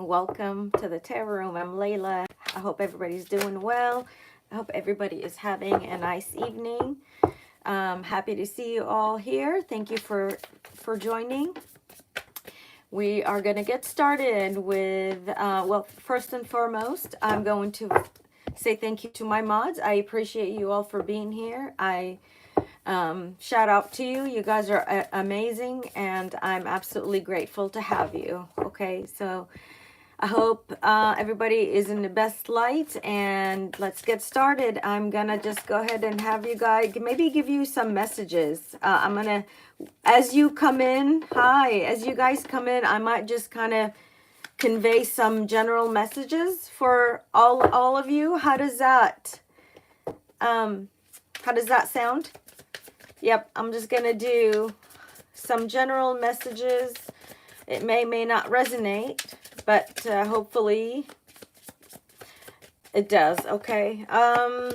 Welcome to the Tarot Room. I'm Layla. I hope everybody's doing well. I hope everybody is having a nice evening. Happy to see you all here. Thank you for joining. We are going to get started with, well, first and foremost, I'm going to say thank you to my mods. I appreciate you all for being here. Shout out to you. You guys are amazing, and I'm absolutely grateful to have you. Okay, so I hope everybody is in the best light, and let's get started. I'm gonna just go ahead and have you guys maybe give you some messages. I'm gonna, as you come in, as you guys come in, I might just kind of convey some general messages for all of you. How does that sound? Yep, I'm just gonna do some general messages. It may not resonate, but hopefully it does. Okay. All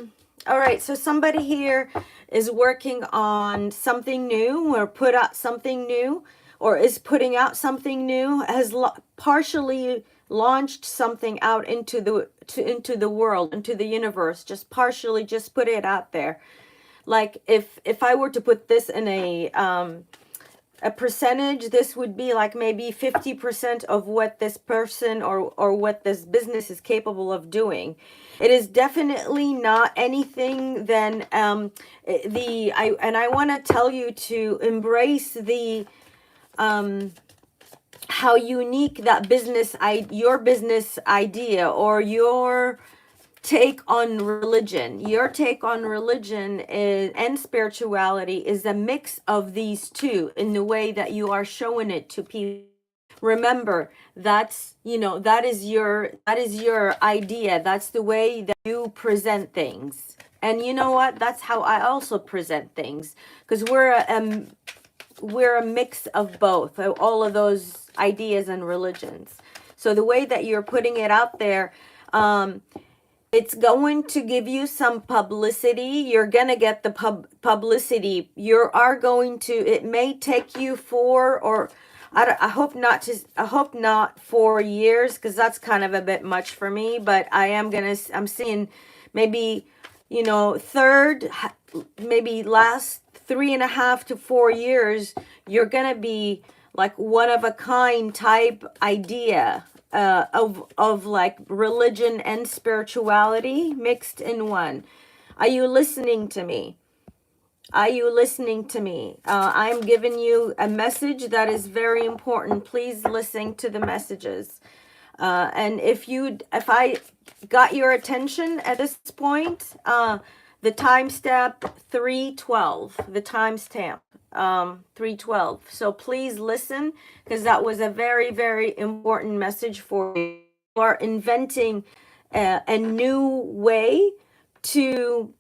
right, so somebody here is working on something new, or put out something new, or is putting out something new, has partially launched something out into the world, into the universe, just partially, just put it out there. Like if I were to put this in a percentage, this would be like maybe 50% of what this person or what this business is capable of doing. It is definitely not anything than I want to tell you to embrace the how unique that your business idea or your take on religion. Your take on religion and spirituality is a mix of these two in the way that you are showing it to people. Remember, that is your idea. That's the way that you present things. And you know what? That's how I also present things, because we're a mix of both, all of those ideas and religions. So the way that you're putting it out there, it's going to give you some publicity. You're going to get the publicity. It may take you I hope not 4 years, because that's kind of a bit much for me, but I'm seeing maybe, maybe last 3.5 to 4 years, you're going to be like one of a kind type idea. Of like religion and spirituality mixed in one. Are you listening to me? Are you listening to me? I'm giving you a message that is very important. Please listen to the messages. And if I got your attention at this point, the timestamp 312, the timestamp 312. So please listen, because that was a very, very important message for you. You are inventing a new way to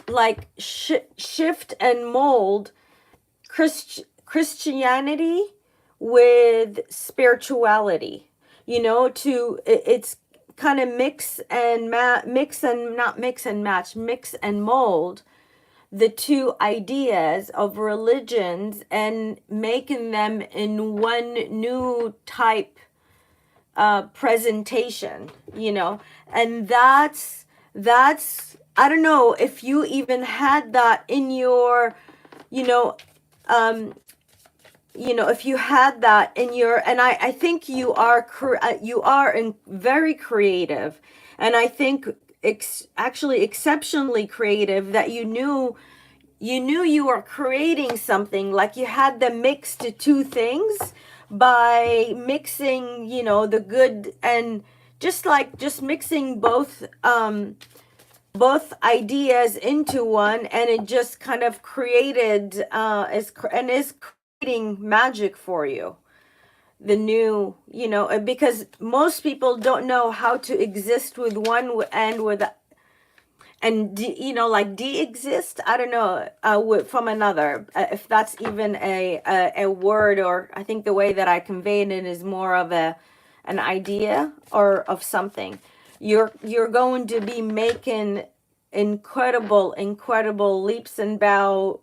like shift and mold Christianity with spirituality. It's kind of mix and mold the two ideas of religions and making them in one new type presentation, and that's I don't know if you even had that in your, if you had that in your, and I think you are very creative, and I think actually exceptionally creative, that you knew you were creating something, like you had the mix to two things by mixing, the good, and just mixing both ideas into one, and it just kind of created is creating magic for you. The new, because most people don't know how to exist with one and with like de-exist. I don't know from another, if that's even a word, or I think the way that I convey it is more of an idea or of something. You're going to be making incredible leaps and bounds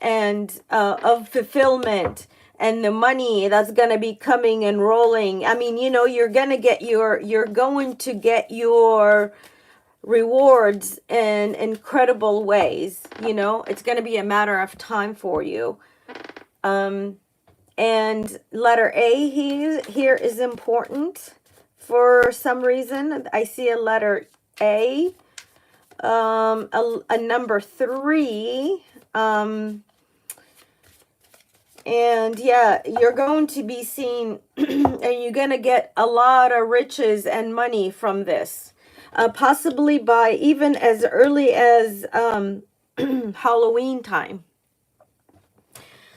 and of fulfillment and the money that's going to be coming and rolling. I mean, you know, you're going to get your rewards in incredible ways. You know, it's going to be a matter of time for you. And letter A here is important for some reason. I see a letter A, a number 3, and yeah, you're going to be seen and you're going to get a lot of riches and money from this, possibly by even as early as Halloween time.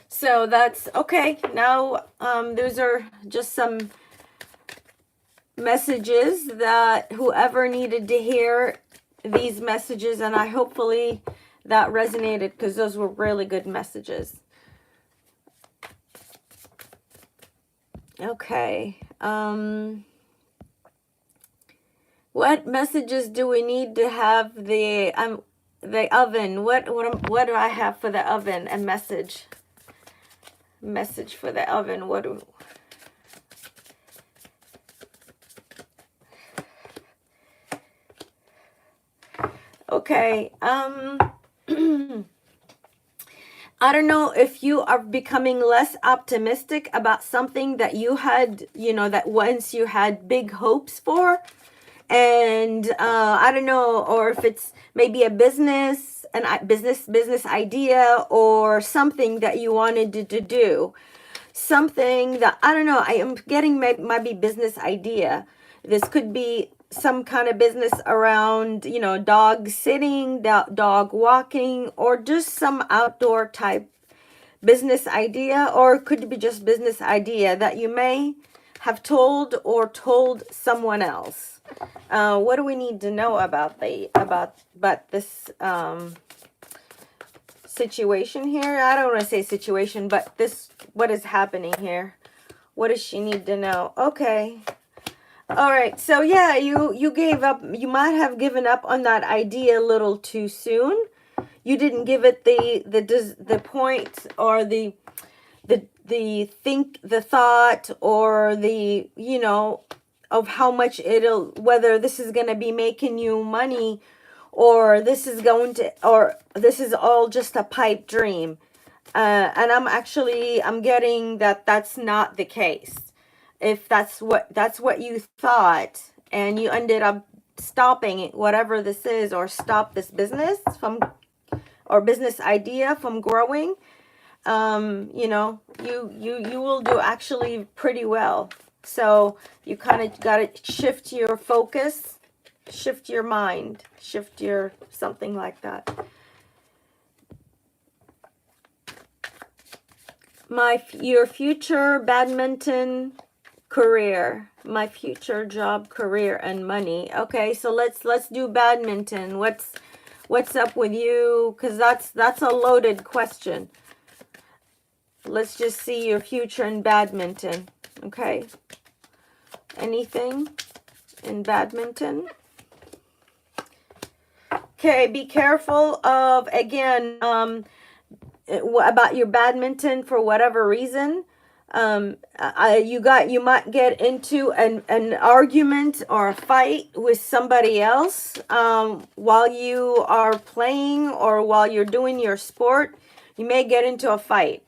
So that's okay. Now, those are just some messages that whoever needed to hear these messages, and I hopefully that resonated, because those were really good messages. Okay. What messages do we need to have the oven? What do I have for the oven? A message for the oven. What do Okay. I don't know if you are becoming less optimistic about something that you had, you know, that once you had big hopes for. And I don't know, or if it's maybe a business idea, or something that you wanted to do. Something that, I don't know, I am getting might be business idea. This could be some kind of business around, you know, dog sitting, dog walking, or just some outdoor type business idea, or it could be just business idea that you may have told someone else. What do we need to know about this situation here? I don't want to say situation, but what is happening here? What does she need to know? Okay. All right. So yeah, you gave up. You might have given up on that idea a little too soon. You didn't give it the point, or the thought, or the, you know, of how much whether this is going to be making you money, or this is all just a pipe dream. And I'm getting that's not the case. If that's what you thought, and you ended up stopping it, whatever this is, or stop this business or business idea from growing, you know, you will do actually pretty well. So you kind of got to shift your focus, shift your mind, shift your something like that. Your future badminton career, my future job, career, and money. Okay, so let's do badminton. What's up with you? Because that's a loaded question. Let's just see your future in badminton. Okay. Anything in badminton? Okay, be careful of, again, about your badminton for whatever reason. You might get into an argument or a fight with somebody else while you are playing, or while you're doing your sport. You may get into a fight.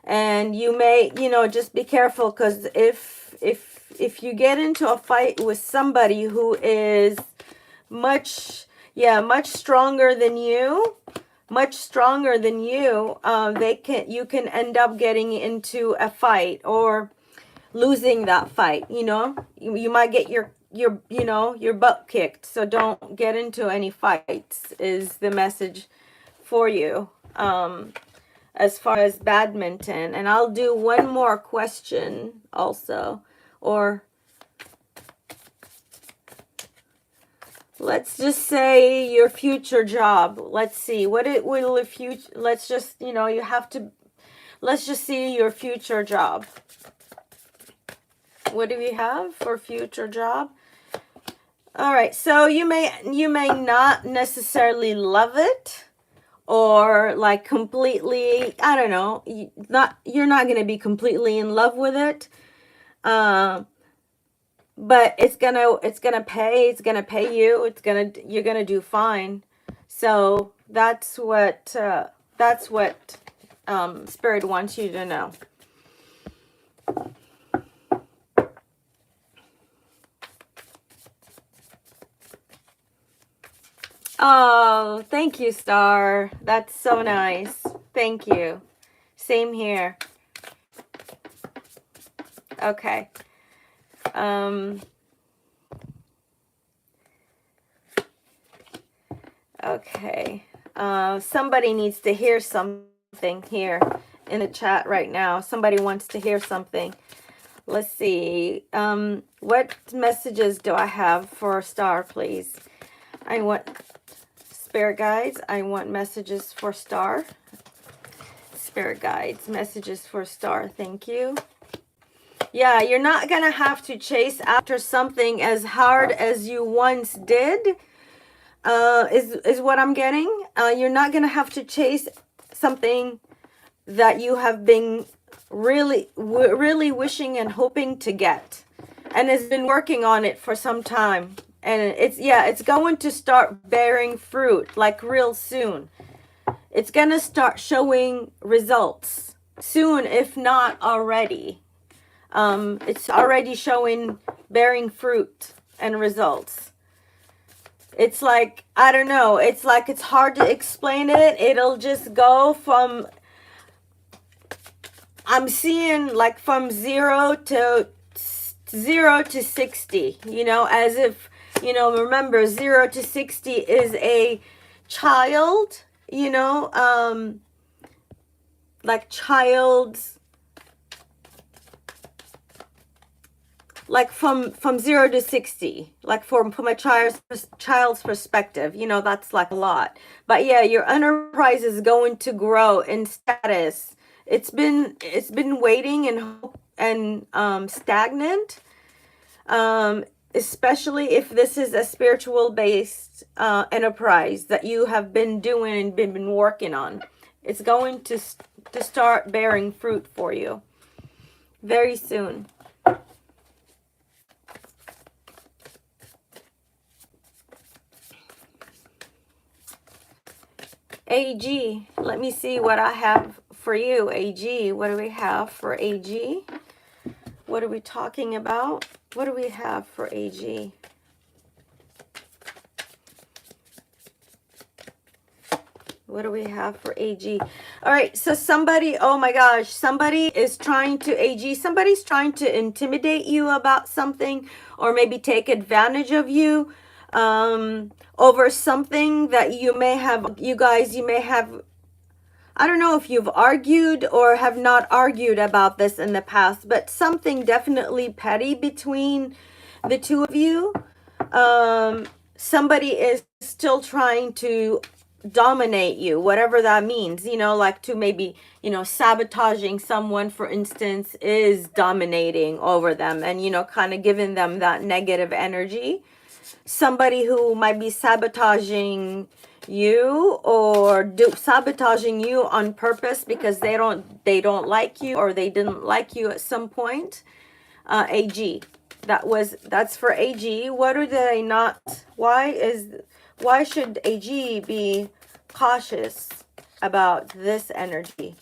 And you may, you know, just be careful, because if you get into a fight with somebody who is much stronger than you, you can end up getting into a fight or losing that fight. You know, you might get your butt kicked. So don't get into any fights, is the message for you. As far as badminton. And I'll do one more question also, or let's just say your future job. Let's see what it will, if you, let's just, you know, let's just see your future job. What do we have for future job? All right, so you may not necessarily love it, or like completely, I don't know, you're not going to be completely in love with it. But it's gonna pay you. You're gonna do fine. So that's what Spirit wants you to know. Oh, thank you, Star. That's so nice. Thank you. Same here. Okay. Okay. Somebody needs to hear something here in the chat right now. Somebody wants to hear something. Let's see. What messages do I have for Star, please? I want Spirit guides. I want messages for Star. Spirit guides, messages for Star. Thank you. Yeah, you're not going to have to chase after something as hard as you once did. Is what I'm getting. You're not going to have to chase something that you have been really wishing and hoping to get, and has been working on it for some time. And it's going to start bearing fruit like real soon. It's going to start showing results soon, if not already. It's already bearing fruit and results. It's like, I don't know, it's like it's hard to explain it. It'll just go from, I'm seeing like from 0 to 60, as if, remember 0 to 60 is a child, like child's, like from 0 to 60, like from a child's perspective, that's like a lot. But yeah, your enterprise is going to grow in status. It's been waiting and stagnant, especially if this is a spiritual based enterprise that you have been doing and been working on. It's going to start bearing fruit for you very soon. AG, let me see what I have for you. AG, what do we have for AG? What are we talking about? What do we have for AG? What do we have for AG? All right, so somebody, oh my gosh, somebody is trying to, AG, somebody's trying to intimidate you about something, or maybe take advantage of you over something that you may have, I don't know if you've argued or have not argued about this in the past, but something definitely petty between the two of you. Somebody is still trying to dominate you, whatever that means, like to maybe, sabotaging someone, for instance, is dominating over them and, kind of giving them that negative energy. Somebody who might be sabotaging you or sabotaging you on purpose because they don't like you, or they didn't like you at some point. AG, that's for AG. What are they not? Why should AG be cautious about this energy?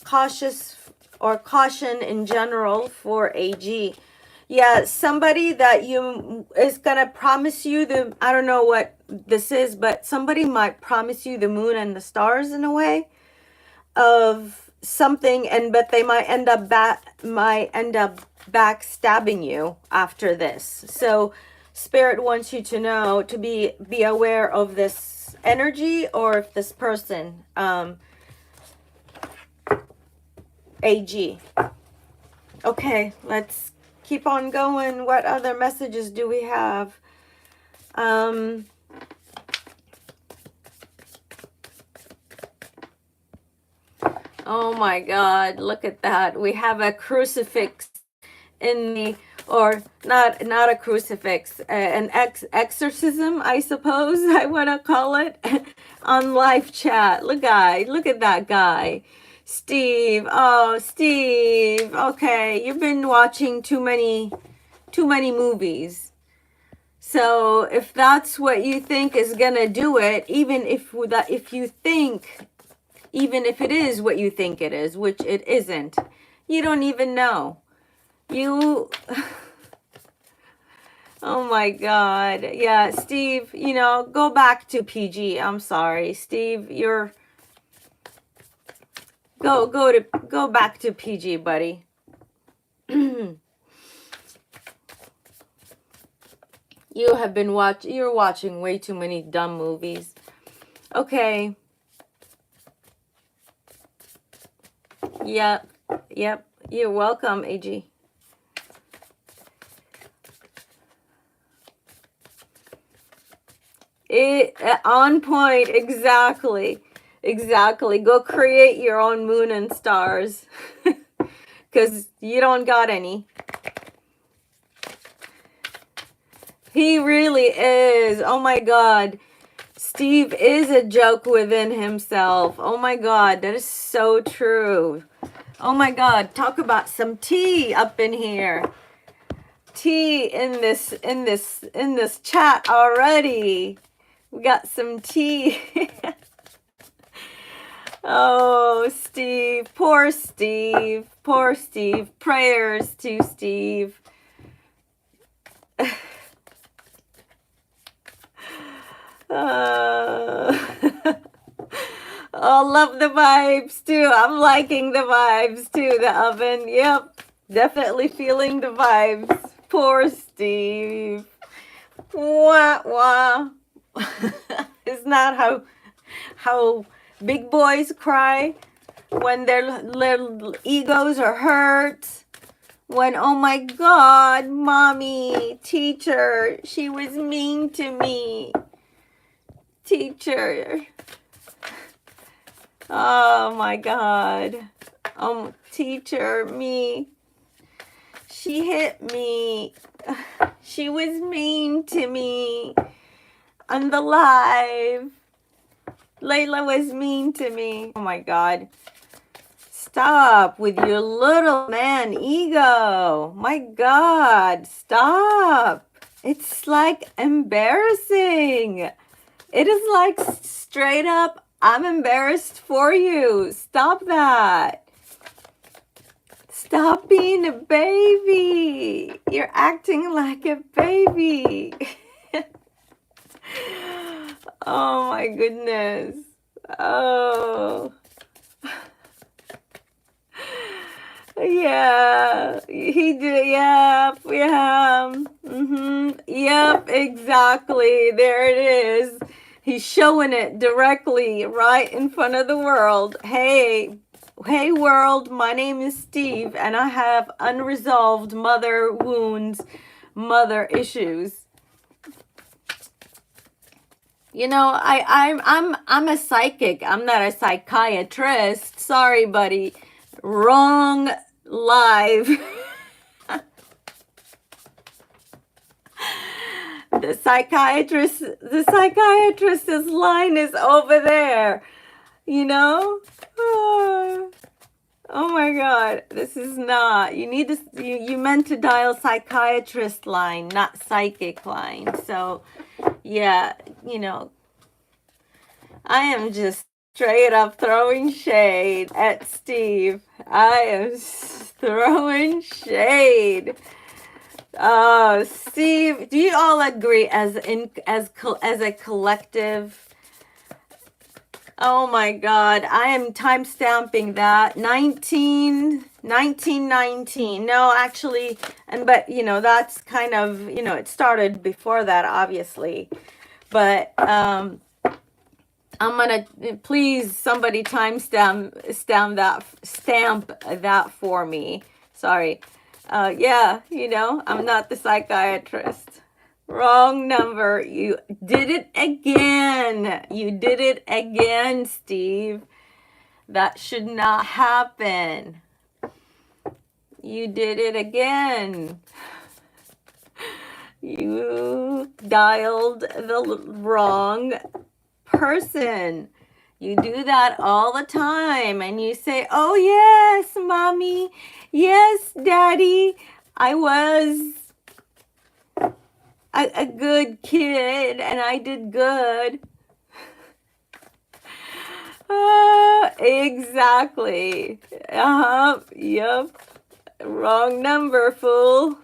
Cautious, or caution in general for AG. Yeah, somebody that is gonna promise you I don't know what this is, but somebody might promise you the moon and the stars in a way of something, but they might end up backstabbing you after this. So Spirit wants you to know, to be aware of this energy, or if this person, AG. Okay, let's keep on going. What other messages do we have? Oh my God, look at that. We have a crucifix in the or not a crucifix, an exorcism, I suppose I want to call it, on live chat. Look at that guy. Steve. Oh, Steve. Okay, you've been watching too many movies. So if that's what you think is gonna do it, even if it is what you think it is, which it isn't, you don't even know. You Oh my God. Yeah, Steve, go back to PG. I'm sorry. Steve, go back to PG, buddy. You're watching way too many dumb movies. Okay. Yep. You're welcome, AG. On point. Exactly. Go create your own moon and stars. Because you don't got any. He really is. Oh my God. Steve is a joke within himself. Oh my God. That is so true. Oh my God. Talk about some tea up in here. Tea in this chat already. We got some tea. Oh, Steve. Poor Steve. Prayers to Steve. Oh, love the vibes too. I'm liking the vibes too. The oven. Yep. Definitely feeling the vibes. Poor Steve. Wah, wah. Isn't that how big boys cry when their little egos are hurt? When, oh my God, mommy, teacher, she was mean to me. Teacher. Oh my God. Teacher, me. She hit me. She was mean to me. On the live. Layla was mean to me. Oh my God. Stop with your little man ego. My God, stop. It's like embarrassing. It is like straight up, I'm embarrassed for you. Stop that. Stop being a baby. You're acting like a baby. Oh my goodness. Oh. Yeah, he did. Yep, yeah. Yep, exactly. There it is. He's showing it directly right in front of the world. Hey world, my name is Steve, and I have unresolved mother wounds, mother issues. I'm a psychic. I'm not a psychiatrist. Sorry, buddy. Wrong live. The psychiatrist's line is over there. Oh my God, this is not. You meant to dial psychiatrist line, not psychic line. So, yeah, I am just straight up throwing shade at Steve. I am throwing shade. Oh, Steve, do you all agree as a collective? Oh my God, I am time stamping that 1919. No, actually, but that's kind of, it started before that, obviously. But I'm gonna, please somebody stamp that for me. Sorry. Yeah, I'm not the psychiatrist. Wrong number. You did it again. Steve. That should not happen. You did it again. You dialed the wrong person. You do that all the time and you say, "Oh, yes, mommy. Yes, daddy. I was a good kid and I did good." Exactly. Yep. Wrong number, fool.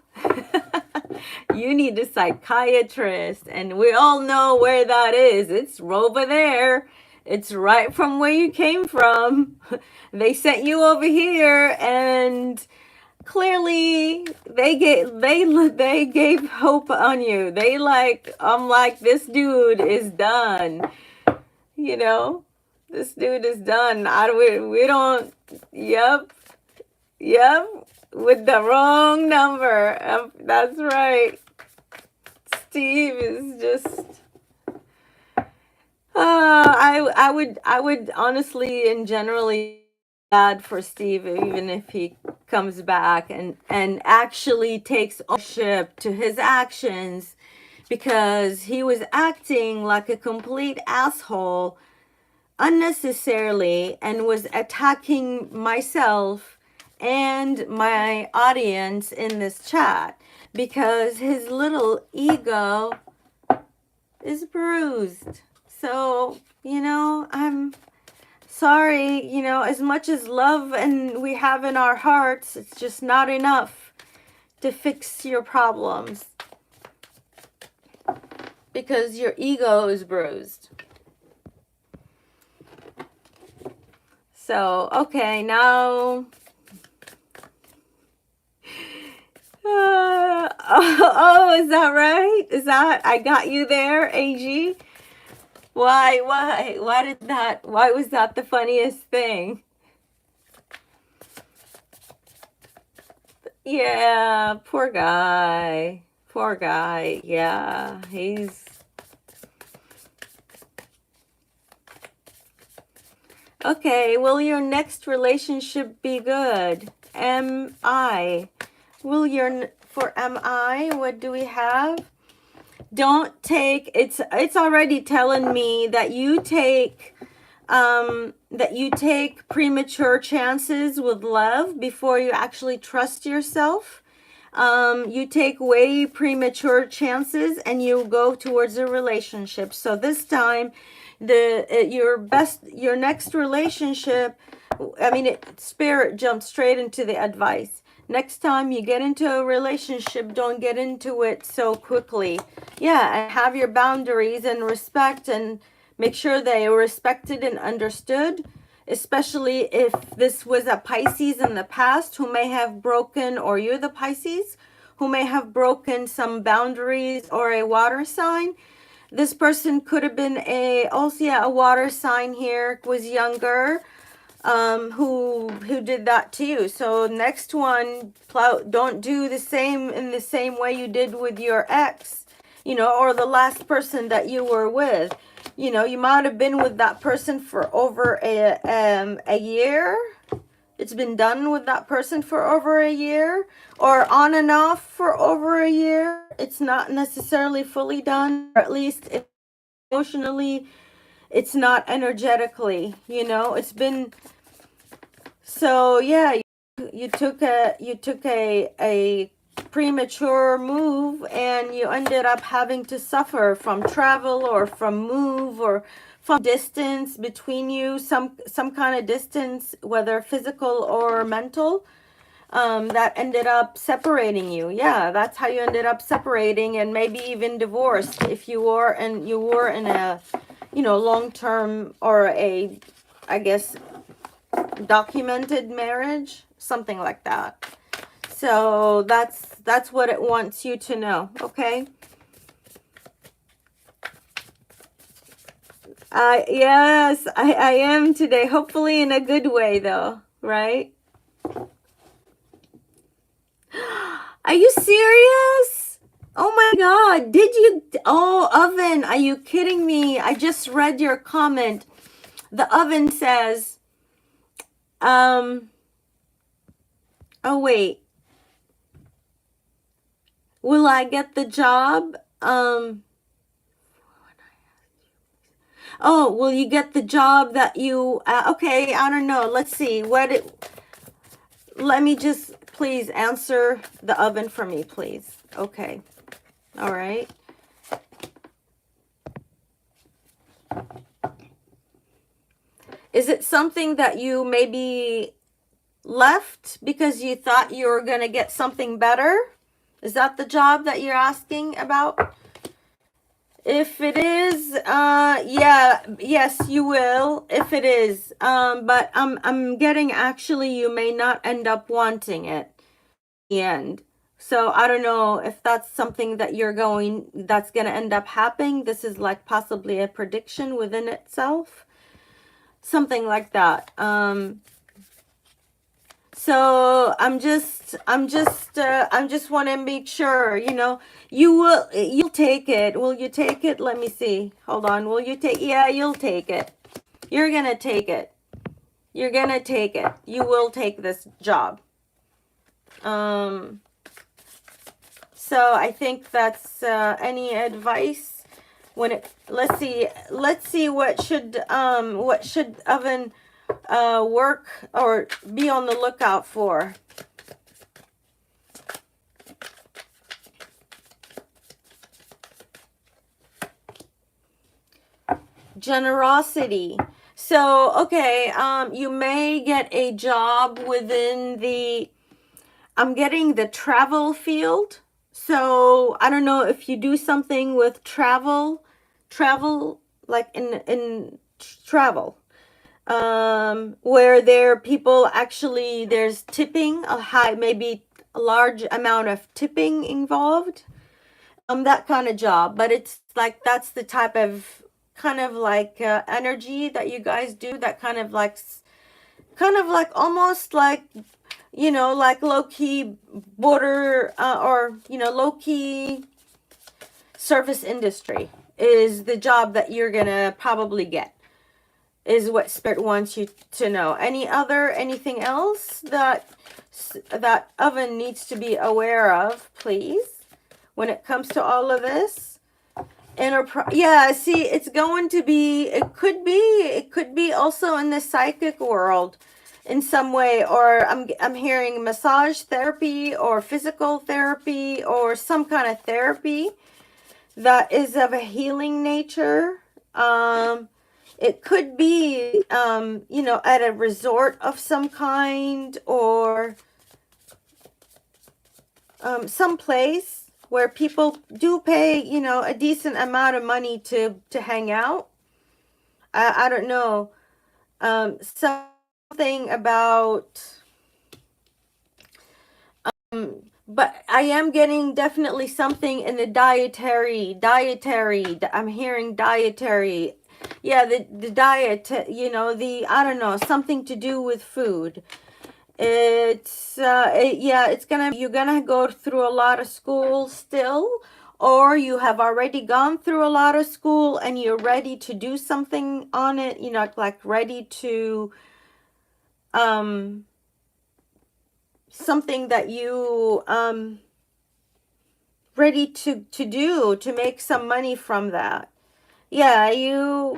You need a psychiatrist, and we all know where that is. It's over there. It's right from where you came from. They sent you over here, and clearly they gave hope on you. I'm like, this dude is done. You know, this dude is done. We don't. Yep. Yep, with the wrong number. That's right. Steve is just. I would honestly and generally bad for Steve, even if he comes back and actually takes ownership to his actions, because he was acting like a complete asshole unnecessarily and was attacking myself and my audience in this chat because his little ego is bruised. So, I'm sorry, as much as love and we have in our hearts, it's just not enough to fix your problems because your ego is bruised. So, okay, now. Is that right? I got you there, AG? Why was that the funniest thing? Yeah, poor guy. Poor guy. Yeah, he's. Okay, will your next relationship be good? MI. For MI, what do we have? Don't take, it's already telling me that you take premature chances with love before you actually trust yourself. You take way premature chances and you go towards a relationship. So this time, your next relationship, Spirit jumped straight into the advice. Next time you get into a relationship, don't get into it so quickly. Yeah, and have your boundaries and respect, and make sure they are respected and understood, especially if this was a Pisces in the past who may have broken, or you're the Pisces, who may have broken some boundaries, or a water sign. This person could have been a water sign here, was younger, who did that to you. So next one, don't do the same in the same way you did with your ex, or the last person that you were with. You might have been with that person for over a year. It's been done with that person for over a year, or on and off for over a year. It's not necessarily fully done, or at least emotionally, it's not energetically, it's been. So yeah, you took a premature move, and you ended up having to suffer from travel, or from move, or from distance between you, some kind of distance, whether physical or mental, that ended up separating you. Yeah, that's how you ended up separating, and maybe even divorced if you were in a long-term, or I guess, documented marriage, something like that. So that's what it wants you to know. Okay. Yes, I am today, hopefully in a good way though, right? Are you serious? Oh my God, Oven, are you kidding me? I just read your comment. The Oven says, oh wait, Will I get the job? Oh, will you get the job that you, okay, I don't know. Let's see. Let me just please answer the oven for me, please. Okay. All right. Is it something that you maybe left because you thought you were going to get something better? Is that the job that you're asking about? If it is, yes, you will. If it is, but I'm getting actually you may not end up wanting it in the end. So I don't know if that's something that that's gonna end up happening. This is like possibly a prediction within itself, something like that. So I'm just want to make sure, you'll take it. Will you take it? Let me see. Hold on. Will you take, yeah, you'll take it. You're going to take it. You're going to take it. You will take this job. So I think that's, any advice let's see what should Oven, work or be on the lookout for. Generosity. So, okay, you may get a job within I'm getting the travel field. So, I don't know if you do something with travel, like in travel. Where there's tipping, maybe a large amount of tipping involved, that kind of job. But it's like, that's the type of kind of like energy that you guys do, that kind of like almost like, like low-key border, or, low-key service industry is the job that you're gonna probably get, is what Spirit wants you to know. Anything else that Oven needs to be aware of, please, when it comes to all of this? Yeah, see, it's going to be, it could be also in the psychic world in some way, or I'm hearing massage therapy or physical therapy or some kind of therapy that is of a healing nature. It could be, at a resort of some kind, or some place where people do pay, a decent amount of money to hang out. I don't know. Something about, but I am getting definitely something in the dietary. I'm hearing dietary. Yeah, the diet, I don't know, something to do with food. It's you're gonna go through a lot of school still, or you have already gone through a lot of school and you're ready to do something on it, like ready to, something that you, ready to make some money from that. Yeah, you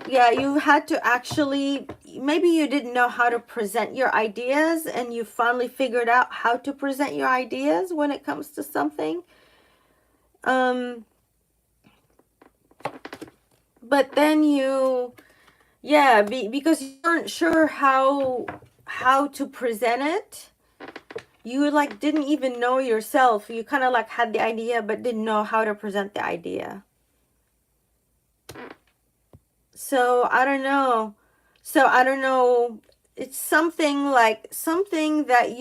had to actually, maybe you didn't know how to present your ideas, and you finally figured out how to present your ideas when it comes to something. But then because you weren't sure how to present it. You like didn't even know yourself. You kind of like had the idea but didn't know how to present the idea. So I don't know. It's something that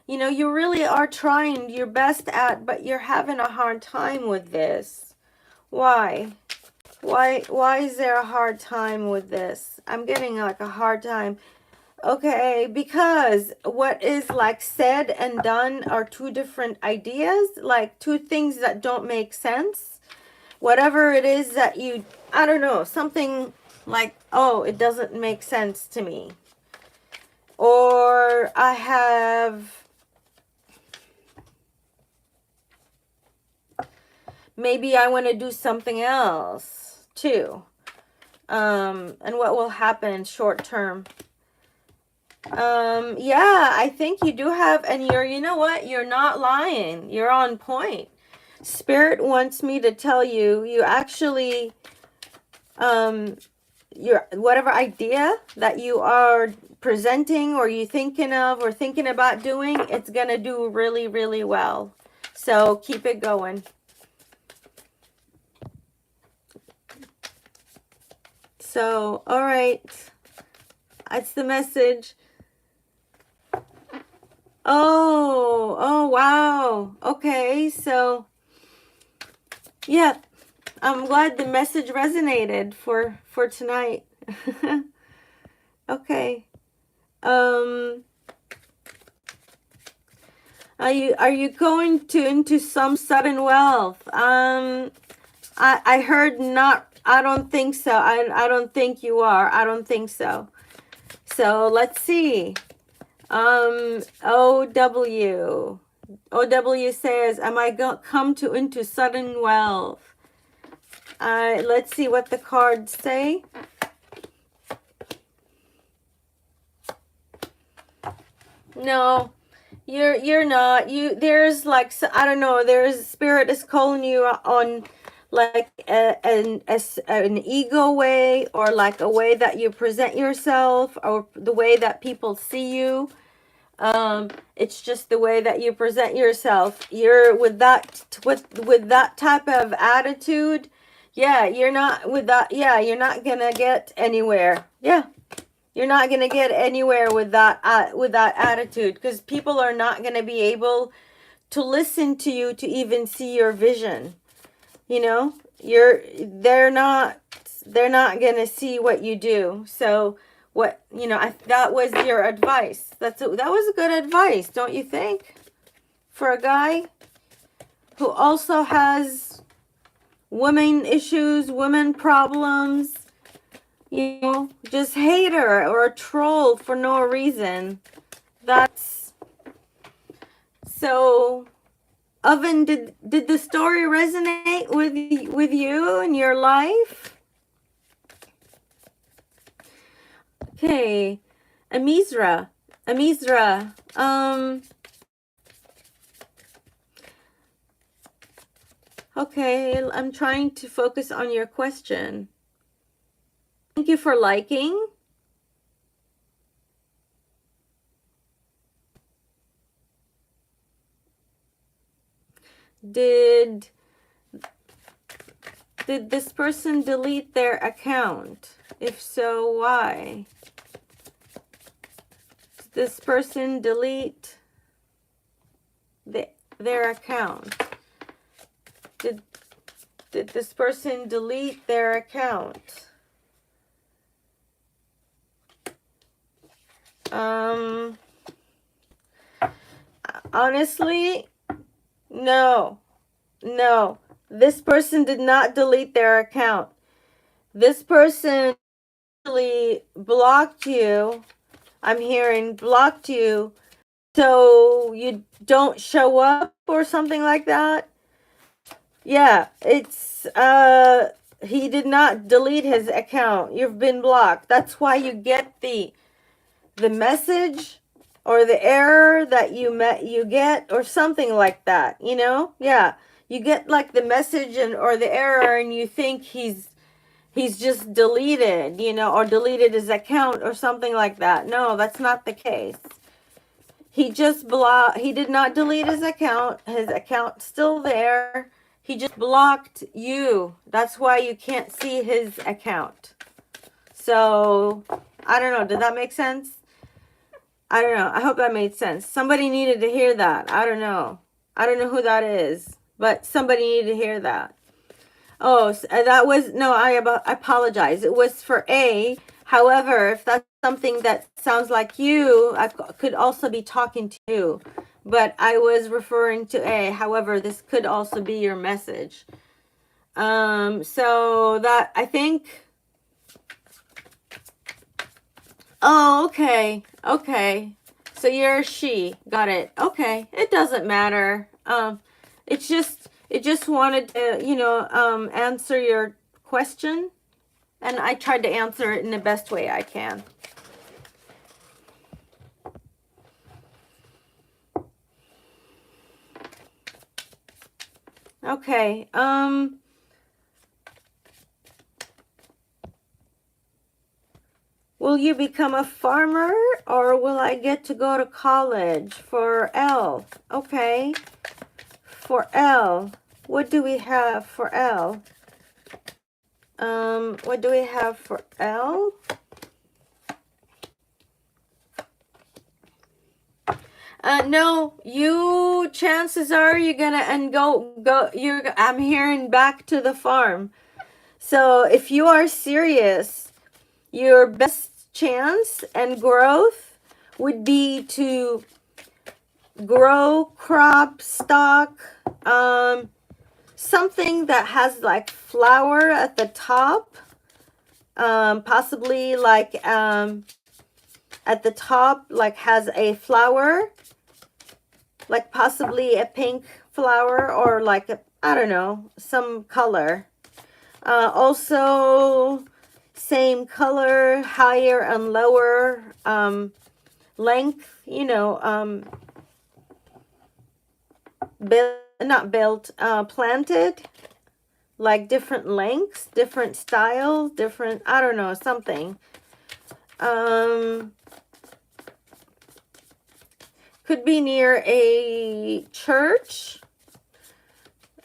you really are trying your best at, but you're having a hard time with this. Why? Why is there a hard time with this? I'm getting like a hard time. Okay, because what is like said and done are two different ideas, like two things that don't make sense. Whatever it is that I don't know, something like, oh, it doesn't make sense to me. Or I have, maybe I want to do something else too. And what will happen short term. Yeah, I think you do have, and you know what? You're not lying. You're on point. Spirit wants me to tell you, you actually, your whatever idea that you are presenting or you thinking of or thinking about doing, it's going to do really, really well. So keep it going. So, all right. That's the message. Oh, wow. Okay, so, yeah, I'm glad the message resonated for tonight. Okay. Are you going into some sudden wealth? I heard not. I don't think so. I don't think you are. I don't think so. So let's see. OW says, am I come to into sudden wealth? Let's see what the cards say. No, you're not. There's like, I don't know, there's spirit is calling you on like an ego way, or like a way that you present yourself, or the way that people see you. It's just the way that you present yourself. You're with that type of attitude. Yeah, you're not with that. Yeah, you're not gonna get anywhere. Yeah, you're not gonna get anywhere with that attitude, because people are not gonna be able to listen to you to even see your vision. You know, they're not gonna see what you do. So what, you know, that was your advice. That was a good advice, don't you think? For a guy who also has women issues, women problems, you know, just hater or a troll for no reason. That's so. Oven, did the story resonate with you in your life? Okay, Amizra, okay, I'm trying to focus on your question. Thank you for liking. Did this person delete their account? If so, why? Did this person delete their account? Did this person delete their account? Honestly, no. This person did not delete their account. This person actually blocked you. I'm hearing blocked you so you don't show up or something like that. Yeah, it's he did not delete his account. You've been blocked. That's why you get the message or the error that you get, or something like that, you know? Yeah. You get like the message or the error, and you think he's just deleted, you know, or deleted his account or something like that. No, that's not the case. He did not delete his account. His account's still there. He just blocked you. That's why you can't see his account. So, I don't know. Did that make sense? I don't know. I hope that made sense. Somebody needed to hear that. I don't know. I don't know who that is, but somebody needed to hear that. Oh, that was, no, I apologize. It was for A. However, if that's something that sounds like you, I could also be talking to you. But I was referring to A. However, this could also be your message. So that, I think... Oh, okay. Okay. So you're a she. Got it. Okay. It doesn't matter. It's just, It just wanted to, answer your question, and I tried to answer it in the best way I can. Okay. Will you become a farmer, or will I get to go to college? For L. Okay. For L. What do we have for L? What do we have for L? No, you, chances are you're gonna, and I'm hearing back to the farm. So if you are serious, your best chance and growth would be to grow crop stock, something that has like flower at the top, possibly like at the top, like has a flower, like possibly a pink flower, or like I don't know, some color. Also same color, higher and lower length, planted, like different lengths, different styles, different, I don't know, something. Could be near a church.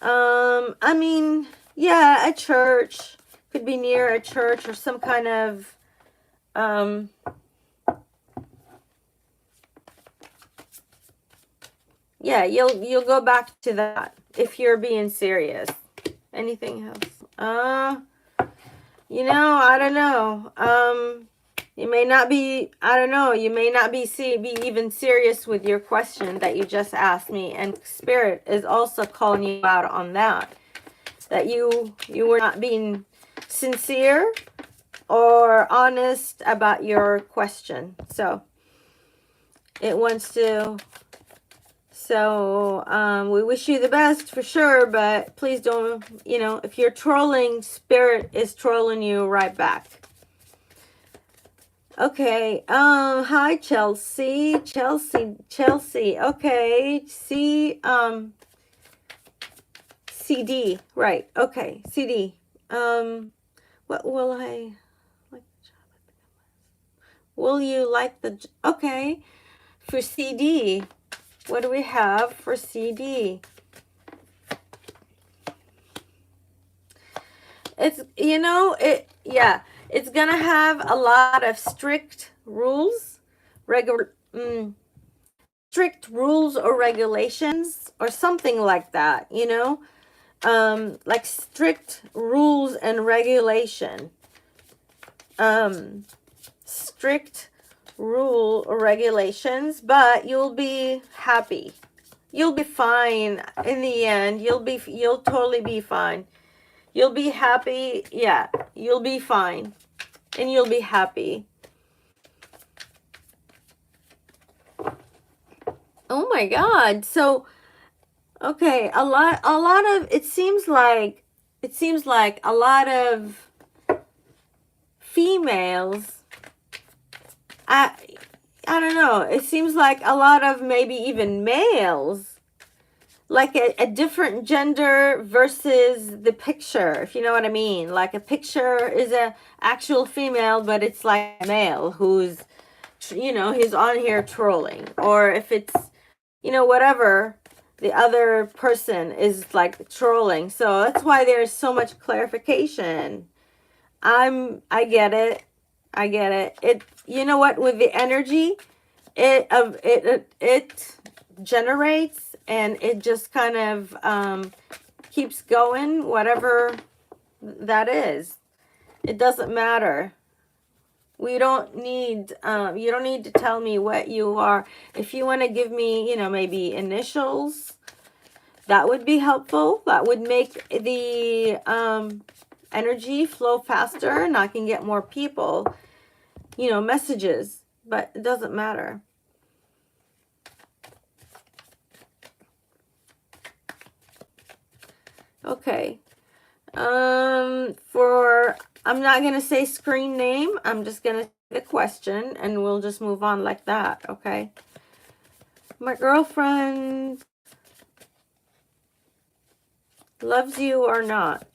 I mean, yeah, a church. Could be near a church or some kind of, yeah, you'll go back to that if you're being serious. Anything else? I don't know. You may not be, I don't know, you may not be even serious with your question that you just asked me, and Spirit is also calling you out on that. That you were not being sincere or honest about your question. So it wants to, we wish you the best for sure, but please don't, if you're trolling, Spirit is trolling you right back. Okay, hi Chelsea. Okay, CD, right, okay, CD. What will I like? Will you like the, okay, for CD, what do we have for CD? It's, it's gonna have a lot of strict rules, strict rules or regulations or something like that, like strict rules and regulation. Strict rule or regulations, but you'll be happy. You'll be fine in the end. You'll totally be fine. You'll be happy. Yeah, you'll be fine. And you'll be happy. Oh my God. So, okay, a lot of, it seems like a lot of females, I don't know, it seems like a lot of maybe even males, like a different gender versus the picture, if you know what I mean. Like a picture is a actual female, but it's like a male who's, he's on here trolling. Or if it's, whatever, the other person is like trolling. So that's why there's so much clarification. I get it. It, you know what, with the energy, it generates, and it just kind of keeps going, whatever that is. It doesn't matter. We don't need, you don't need to tell me what you are. If you want to give me, maybe initials, that would be helpful. That would make the energy flow faster, and I can get more people, messages, but it doesn't matter. Okay. For, I'm not going to say screen name. I'm just going to say the question and we'll just move on like that. Okay. My girlfriend loves you or not.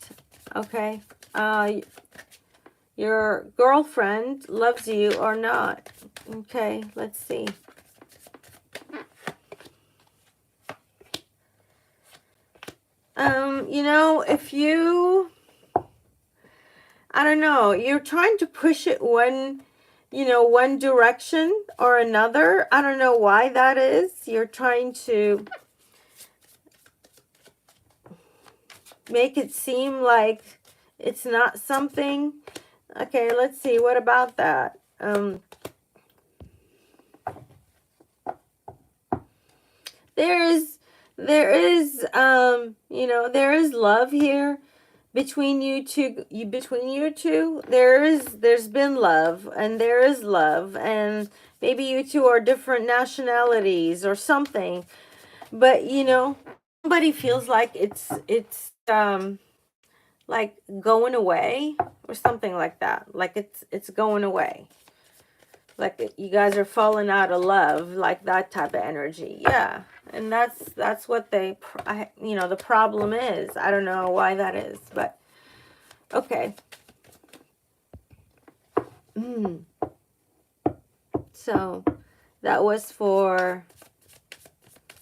Okay. Your girlfriend loves you or not. Okay. Let's see. You know, if you, I don't know, you're trying to push it one, you know, one direction or another. I don't know why that is. You're trying to make it seem like it's not something. Okay, let's see. What about that? There is, you know, there is love here between you two. Between you two, there's been love, and there is love, and maybe you two are different nationalities or something. But you know, somebody feels like it's like going away or something like that. Like it's going away. Like you guys are falling out of love, like that type of energy. Yeah. And that's what you know, the problem is. I don't know why that is, but okay. So that was for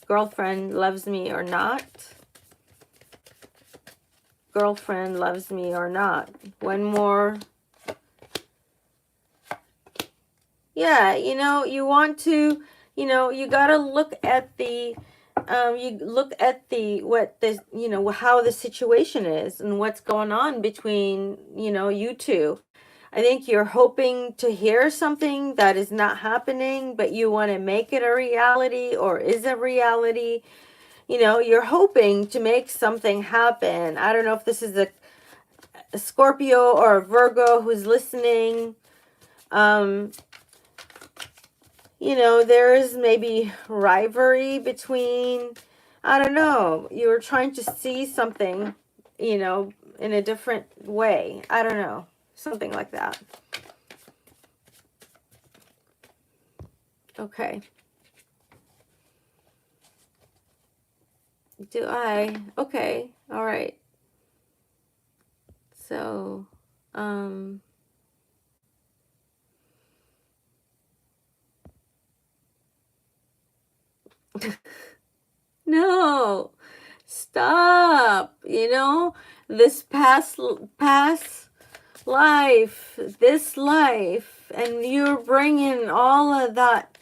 girlfriend loves me or not. Girlfriend loves me or not. One more. Yeah, you know, you want to, you know, you got to look at the, you look at the, what the, you know, how the situation is and what's going on between, you know, you two. I think you're hoping to hear something that is not happening, but you want to make it a reality or is a reality. You know, you're hoping to make something happen. I don't know if this is a Scorpio or a Virgo who's listening. You know, there is maybe rivalry between, I don't know, you were trying to see something, you know, in a different way. I don't know, something like that. Okay. Okay, all right. So, no, stop. You know, this past life, this life, and you're bringing all of that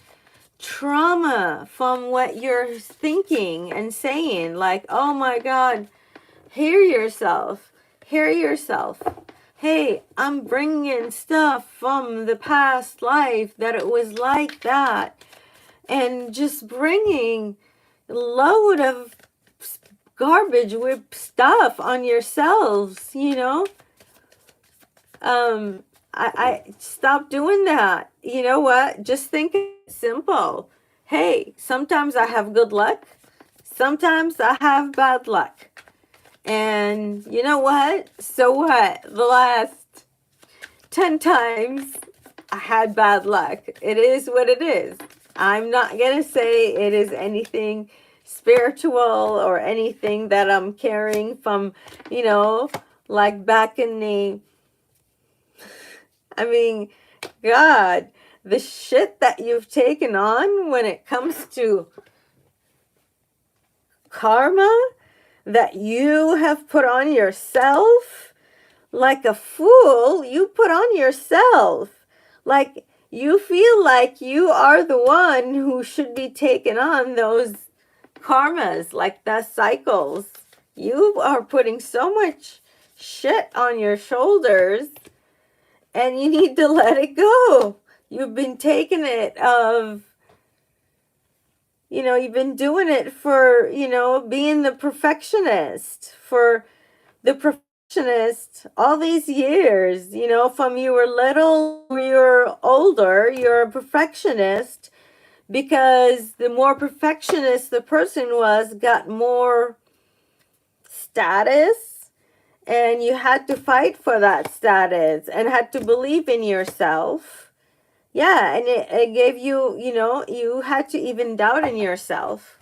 trauma from what you're thinking and saying. Like, oh my God, hear yourself, hear yourself. Hey, I'm bringing stuff from the past life that it was like that, and just bringing a load of garbage with stuff on yourselves, you know. I stop doing that. You know what? Just think simple. Hey, sometimes I have good luck. Sometimes I have bad luck. And you know what? So what? The last 10 times I had bad luck. It is what it is. I'm not going to say it is anything spiritual or anything that I'm carrying from, you know, like back in the, I mean, God, the shit that you've taken on when it comes to karma that you have put on yourself, like a fool, you put on yourself. Like you feel like you are the one who should be taking on those karmas, like the cycles. You are putting so much shit on your shoulders and you need to let it go. You've been taking it of, you know, you've been doing it for, you know, being the perfectionist, for the perfectionist all these years, you know, from you were little, you're older, you're a perfectionist because the more perfectionist the person was, got more status, and you had to fight for that status and had to believe in yourself. Yeah, and it gave you, you had to even doubt in yourself.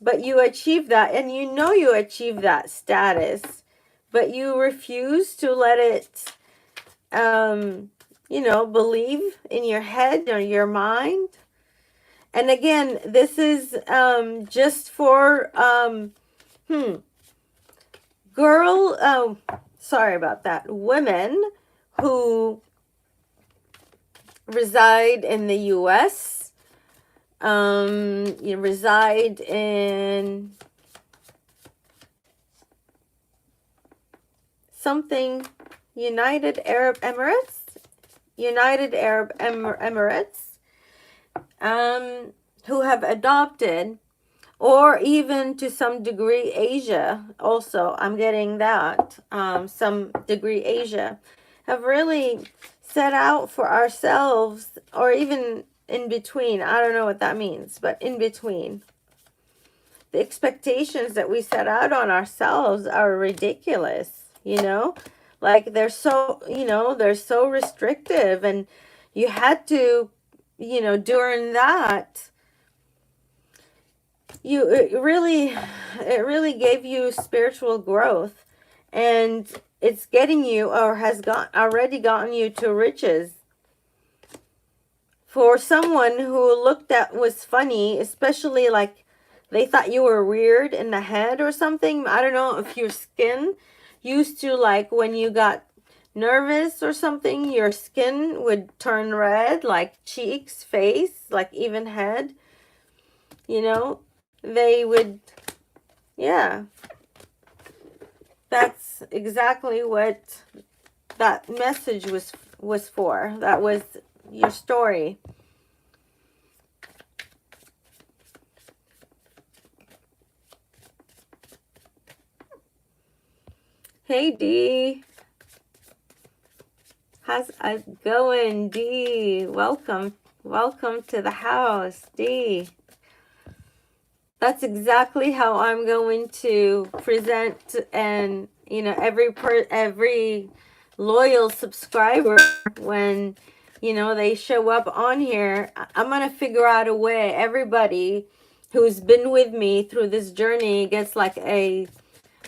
But you achieved that, and you achieved that status, but you refuse to let it, believe in your head or your mind. And again, this is just for sorry about that, women who reside in the US, you reside in something, United Arab Emirates, who have adopted, or even to some degree Asia also, I'm getting that, some degree Asia, have really set out for ourselves, or even in between, I don't know what that means, but in between. The expectations that we set out on ourselves are ridiculous, like they're so restrictive, and you had to, during that, it really gave you spiritual growth, and it's getting you, or has already gotten you to riches. For someone who looked at was funny, especially like they thought you were weird in the head or something. I don't know if your skin used to, like when you got nervous or something, your skin would turn red, like cheeks, face, like even head, they would, yeah. That's exactly what that message was for. That was your story. Hey, Dee. How's it going, Dee? Welcome to the house, Dee. That's exactly how I'm going to present, and every loyal subscriber, when they show up on here, I'm gonna figure out a way. Everybody who's been with me through this journey gets like a,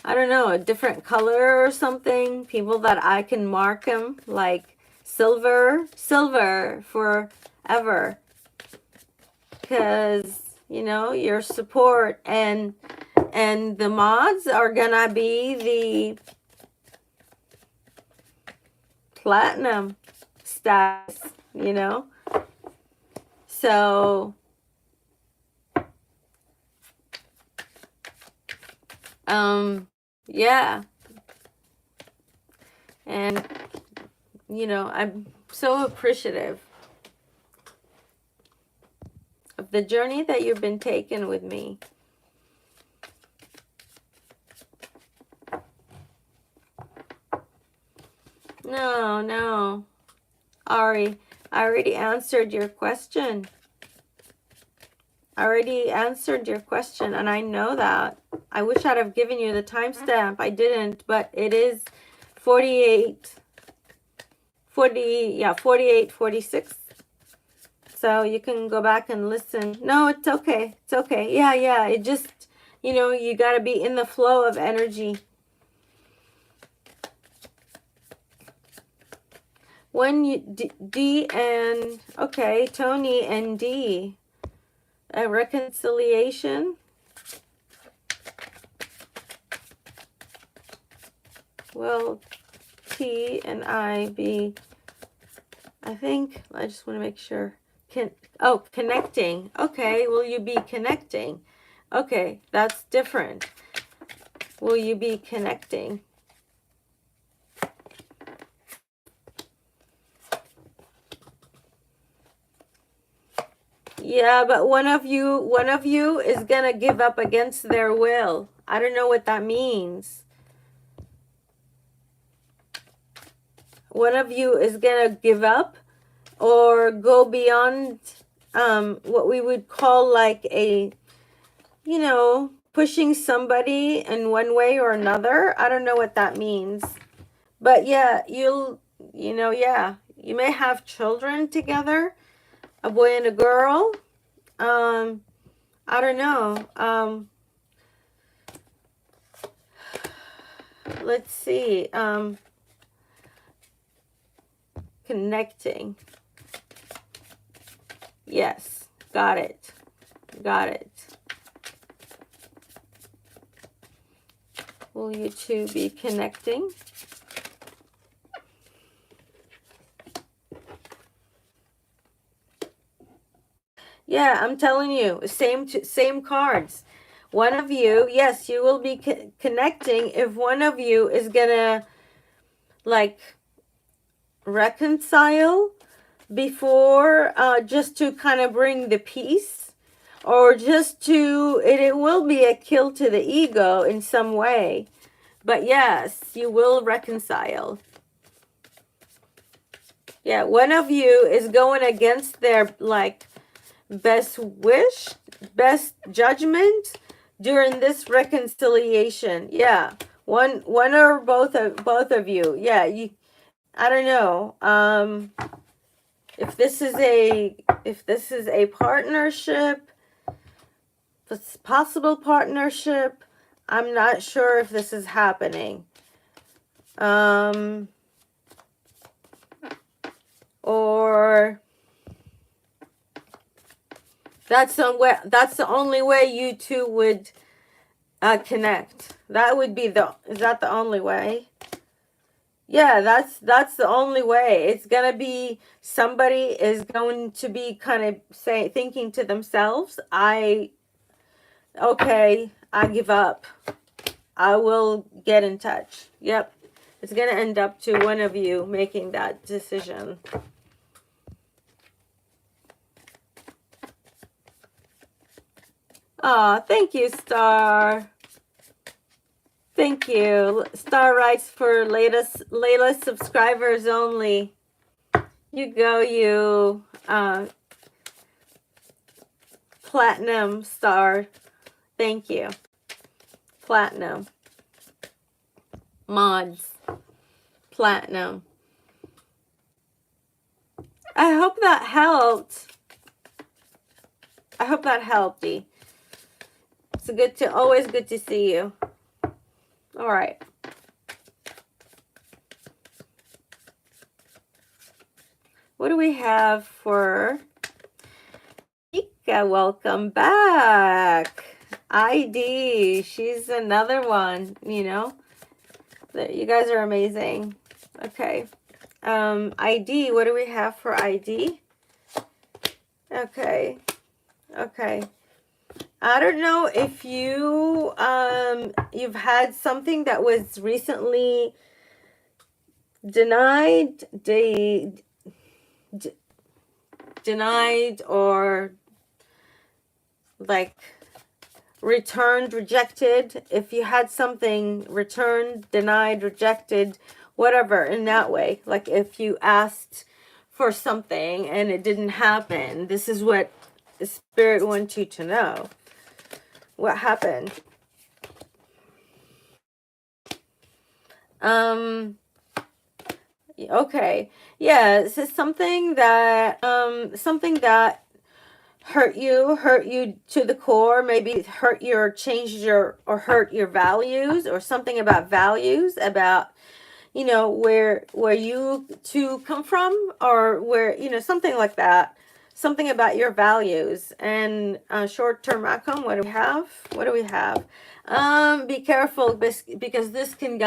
I don't know, a different color or something. People that I can mark them like silver forever, because your support, and the mods are gonna be the platinum status, so yeah. And I'm so appreciative of the journey that you've been taking with me. No. Ari, I already answered your question. And I know that. I wish I'd have given you the timestamp. I didn't, but it is 48:46. So you can go back and listen. No, it's okay. Yeah. It just, you got to be in the flow of energy. When you, D and, okay, Tony and D, a reconciliation. Will T and I be, I think, I just want to make sure. Connecting. Okay, will you be connecting? Okay, that's different. Will you be connecting? Yeah, but one of you is gonna give up against their will. I don't know what that means. One of you is gonna give up or go beyond what we would call like a, pushing somebody in one way or another. I don't know what that means. But yeah, you may have children together, a boy and a girl. I don't know. Let's see. Connecting. Yes, got it. Got it. Will you two be connecting? Yeah, I'm telling you, same cards. One of you, yes, you will be connecting if one of you is gonna like reconcile before, just to kind of bring the peace, or just to, it will be a kill to the ego in some way. But yes, you will reconcile. Yeah, one of you is going against their like best wish, best judgment during this reconciliation. Yeah, one or both of you. Yeah, I don't know. If this is a partnership, if it's a possible partnership, I'm not sure if this is happening. Or that's the only way you two would connect. That would be is that the only way? Yeah, that's the only way. It's gonna be, somebody is going to be kind of thinking to themselves, okay, I give up. I will get in touch. Yep. It's gonna end up to one of you making that decision. Oh, thank you, Star. Thank you. Star writes for Layla subscribers only. You go, you platinum star. Thank you. Platinum. Mods. Platinum. I hope that helped. I hope that helped, Dee. It's always good to see you. All right. What do we have for Ika? Welcome back. ID. She's another one, you know. You guys are amazing. Okay. ID. What do we have for ID? Okay. Okay. I don't know if you've had something that was recently denied, denied, or like returned, rejected. If you had something returned, denied, rejected, whatever, in that way, like if you asked for something and it didn't happen, this is what the Spirit wants you to know. What happened? Okay. Yeah, this is something that hurt you to the core, maybe hurt your, changed your, or hurt your values, or something about values, about, you know, where you two come from, or where, you know, something like that. Something about your values. And short-term outcome, what do we have? What do we have? Be careful, because this can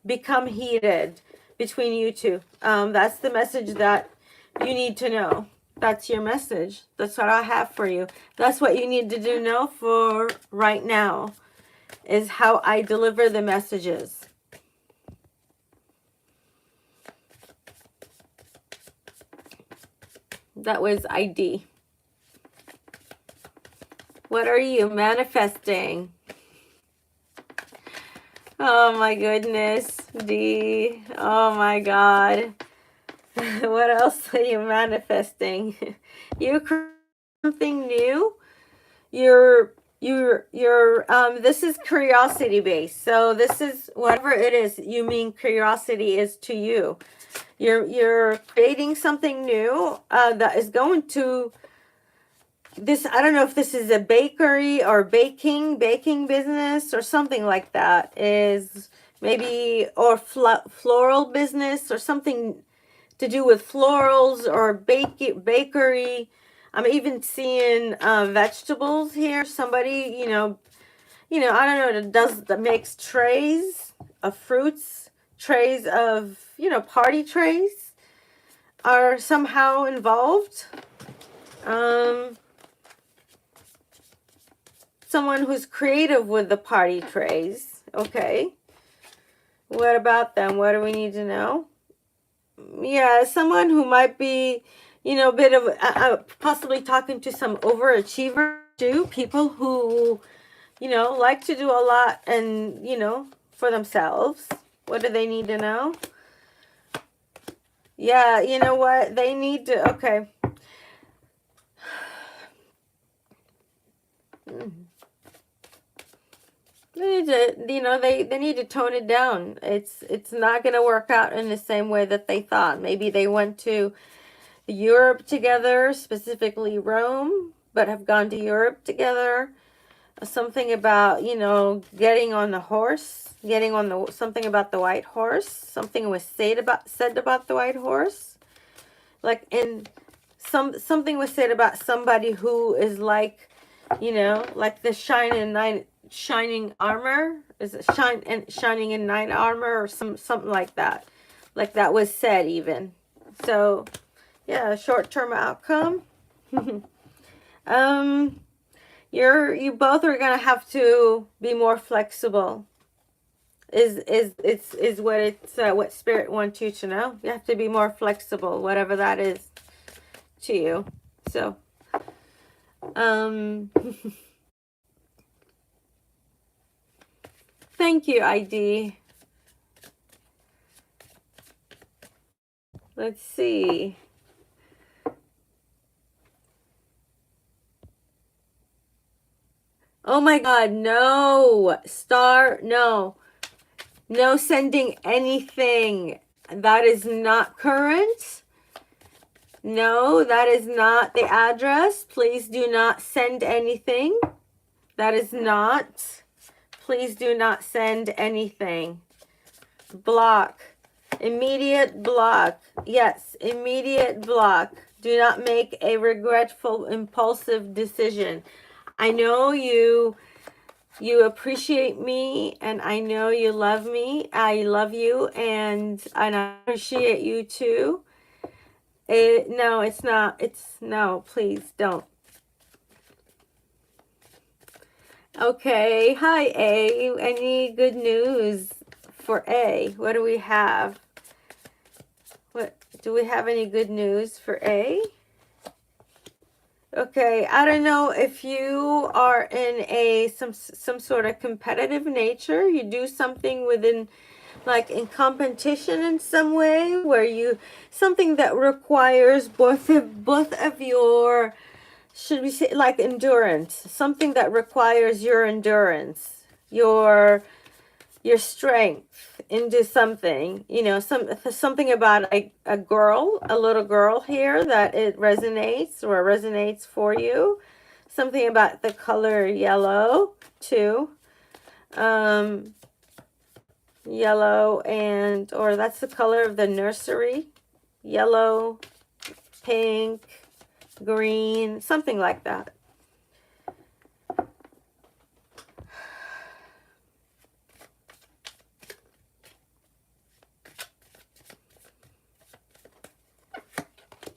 become heated between you two. That's the message that you need to know. That's your message. That's what I have for you. That's what you need to know for right now, is how I deliver the messages. That was ID. What are you manifesting? Oh my goodness, D. Oh my God. What else are you manifesting? You create something new. You're This is curiosity based. So this is whatever it is you mean curiosity is to you. You're creating something new that is going to this. I don't know if this is a bakery or baking business or something like that, is maybe, or floral business or something to do with florals or bakery. I'm even seeing vegetables here. Somebody, I don't know, that makes trays of fruits, trays of, party trays are somehow involved. Someone who's creative with the party trays. Okay. What about them? What do we need to know? Yeah, someone who might be, a bit of possibly talking to some overachievers too. People who, like to do a lot and, for themselves. What do they need to know? Yeah, you know what? They need to, okay. They need to, they need to tone it down. It's not going to work out in the same way that they thought. Maybe they went to Europe together, specifically Rome, but have gone to Europe together. Something about, getting on the horse, something about the white horse. Something was said about the white horse. Something was said about somebody who is like, like the shining armor. Is it shining in knight armor or something like that? Like that was said even. So yeah, short-term outcome. You both are gonna have to be more flexible. Is what Spirit wants you to know. You have to be more flexible, whatever that is to you. So, thank you, ID. Let's see. Oh my God, no. No sending anything. That is not current. No, that is not the address. Please do not send anything. That is not. Please do not send anything. Block. Immediate block. Yes, immediate block. Do not make a regretful, impulsive decision. I know you appreciate me, and I know you love me. I love you, and I appreciate you too. No, it's not. No, please don't. Okay. Hi, A. Any good news for A? What do we have? Do we have any good news for A? Okay, I don't know if you are in some sort of competitive nature. You do something within, like in competition in some way, where something that requires both of your, should we say, like endurance, something that requires your endurance, your strength into something, something about a little girl here, that it resonates for you. Something about the color yellow too. Yellow or that's the color of the nursery. Yellow, pink, green, something like that.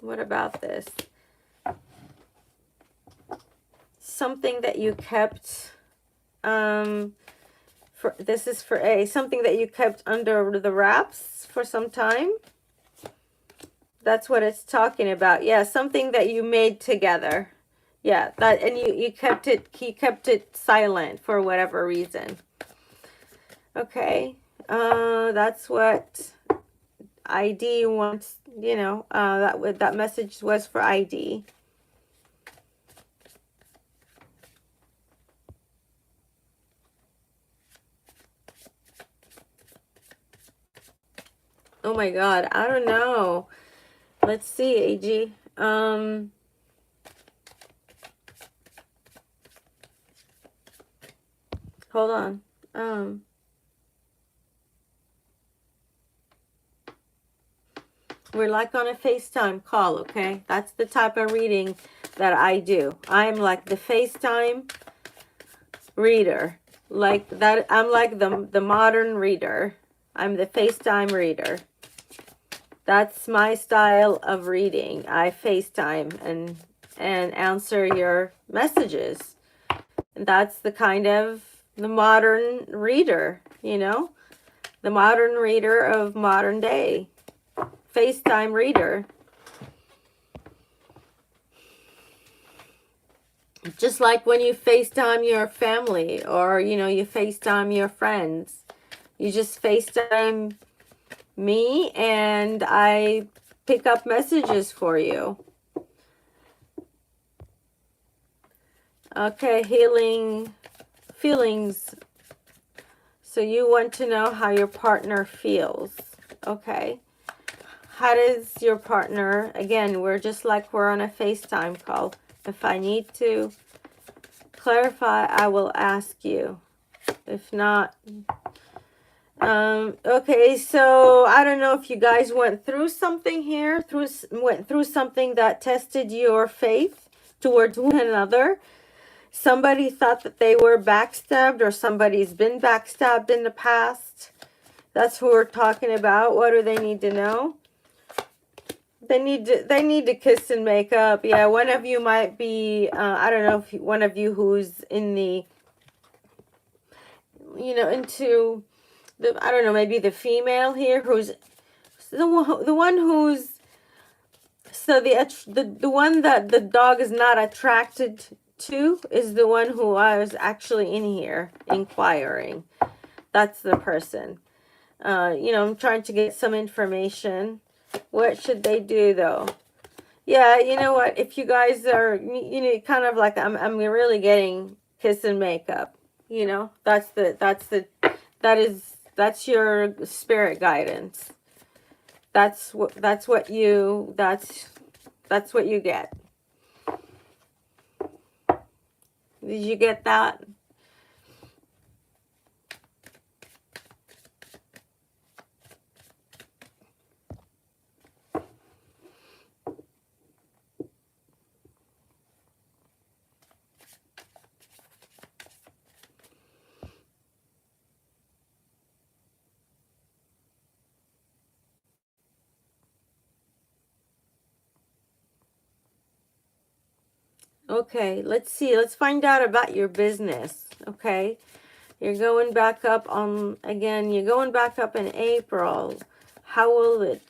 What about this? Something that you kept, this is for A, something that you kept under the wraps for some time. That's what it's talking about. Yeah, something that you made together. Yeah, that, and you kept it silent for whatever reason. Okay. That's what ID wants, that message was for ID. Oh my God, I don't know. Let's see, AG. Hold on. We're like on a FaceTime call, okay? That's the type of reading that I do. I'm like the FaceTime reader. Like that, I'm like the modern reader. I'm the FaceTime reader. That's my style of reading. I FaceTime and answer your messages. And that's the kind of the modern reader, you know? The modern reader of modern day. FaceTime reader. Just like when you FaceTime your family or, you know, you FaceTime your friends. You just FaceTime me and I pick up messages for you. Okay, healing feelings. So you want to know how your partner feels. Okay. How does your partner, again, we're just like we're on a FaceTime call. If I need to clarify, I will ask you. If not, okay, so I don't know if you guys went through something here, went through something that tested your faith towards one another. Somebody thought that they were backstabbed, or somebody's been backstabbed in the past. That's who we're talking about. What do they need to know? They need to kiss and make up. Yeah, one of you might be, I don't know if one of you who's in the, you know, into the, I don't know, maybe the female here who's the one who's, so the one that the dog is not attracted to is the one who I was actually in here inquiring. That's the person. You know, I'm trying to get some information. What should they do though? Yeah, you know what? If you guys are, you know, kind of like I'm really getting kiss and makeup. You know, that's your spirit guidance. That's what you get. Did you get that? Okay, let's see. Let's find out about your business. Okay. You're going back up on, again, you're going back up in April. How will it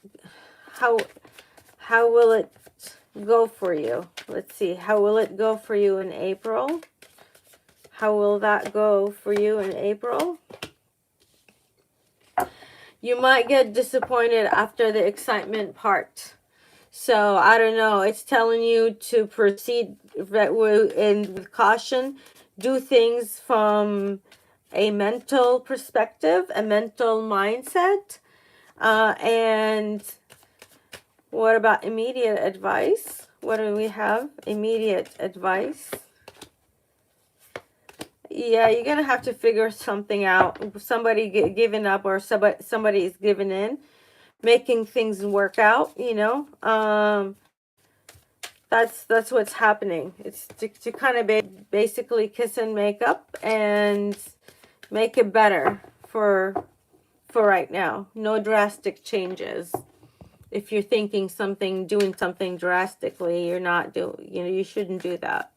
go for you? Let's see. How will it go for you in April? How will that go for you in April? You might get disappointed after the excitement part. So I don't know. It's telling you to proceed with caution. Do things from a mental perspective, a mental mindset. And what about immediate advice? What do we have? Immediate advice. Yeah, you're going to have to figure something out. Somebody giving up or somebody's giving in. Making things work out, you know. That's what's happening. It's to kind of basically kiss and make up and make it better for right now. No drastic changes. If you're thinking doing something drastically, you're not doing, you know, you shouldn't do that.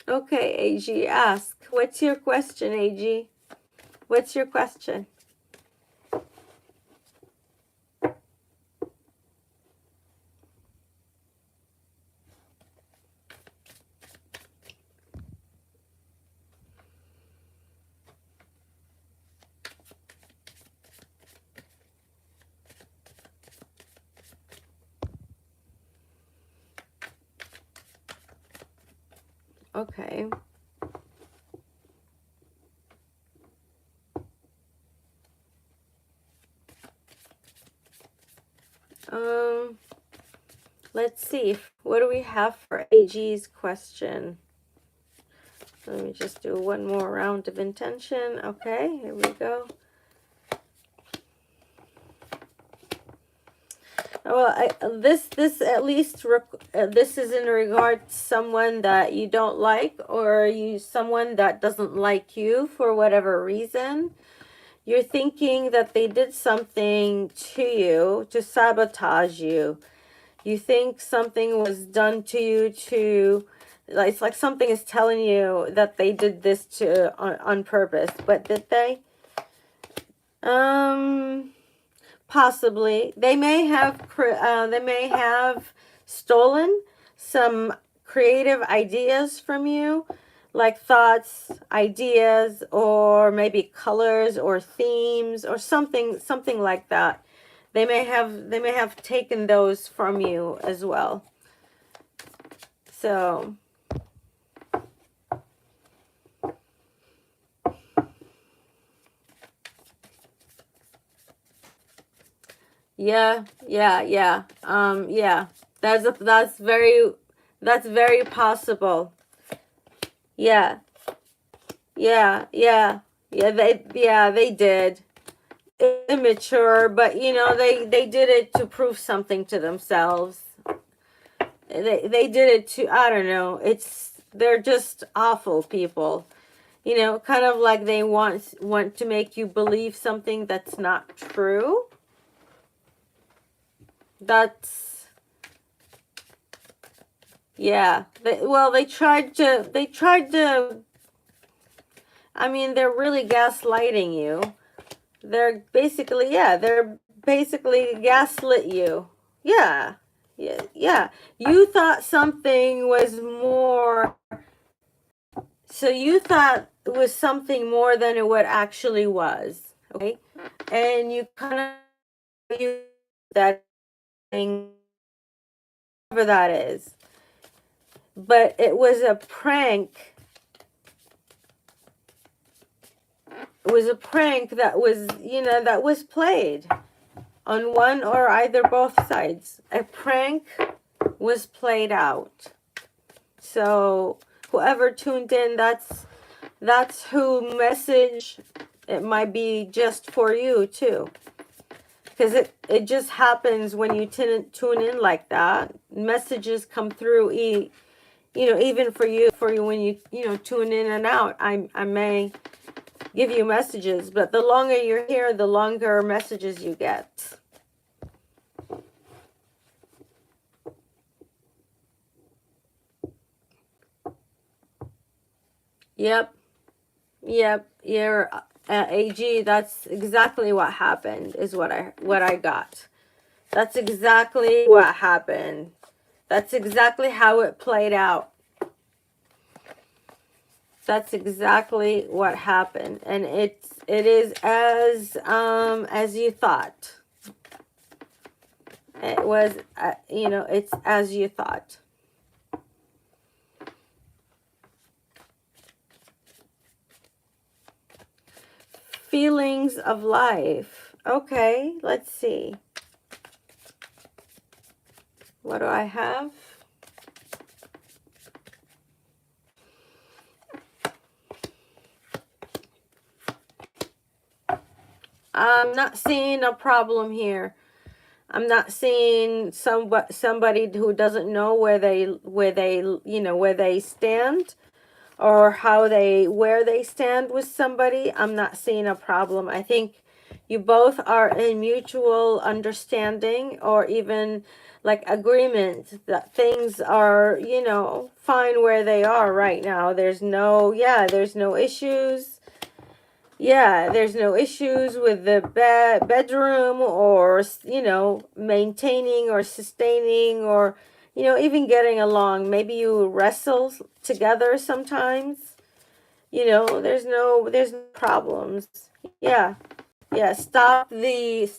Okay, AG, ask. What's your question, AG? What's your question? Okay. Um, let's see. What do we have for AG's question? Let me just do one more round of intention. Okay, here we go. Well, this at least this is in regard to someone that you don't like, or someone that doesn't like you for whatever reason. You're thinking that they did something to you to sabotage you. You think something was done to you to, like, it's like something is telling you that they did this to on purpose, but did they? Possibly. They may have stolen some creative ideas from you, like thoughts, ideas, or maybe colors or themes or something like that. They may have taken those from you as well. So yeah, yeah, yeah. Yeah. That's very possible. Yeah. Yeah, yeah. Yeah, they did. Immature, but they did it to prove something to themselves. They did it to, I don't know. They're just awful people. Kind of like they want to make you believe something that's not true. That's Yeah. They tried to, I mean, they're really gaslighting you. They're basically gaslit you. Yeah. Yeah, yeah. You thought something was more, so you thought it was something more than it what actually was. Okay? And you kind of use that thing, whatever that is. But it was a prank. It was a prank that was played on one or either both sides. A prank was played out. So whoever tuned in, that's who message. It might be just for you too, because it just happens when you tune in like that. Messages come through. Even for you when you tune in and out. I may give you messages, but the longer you're here, the longer messages you get. Yep. Yep. You're AG. That's exactly what happened. Is what I got. That's exactly what happened. That's exactly how it played out. That's exactly what happened, and it is as you thought. It was, it's as you thought. Feelings of life. Okay, let's see. What do I have? I'm not seeing a problem here. I'm not seeing somebody who doesn't know where they stand, or where they stand with somebody. I'm not seeing a problem. I think you both are in mutual understanding, or even like agreement that things are, fine where they are right now. There's no issues. Yeah, there's no issues with the bedroom, or maintaining or sustaining, or even getting along. Maybe you wrestle together sometimes. There's no problems. Yeah. Yeah, stop the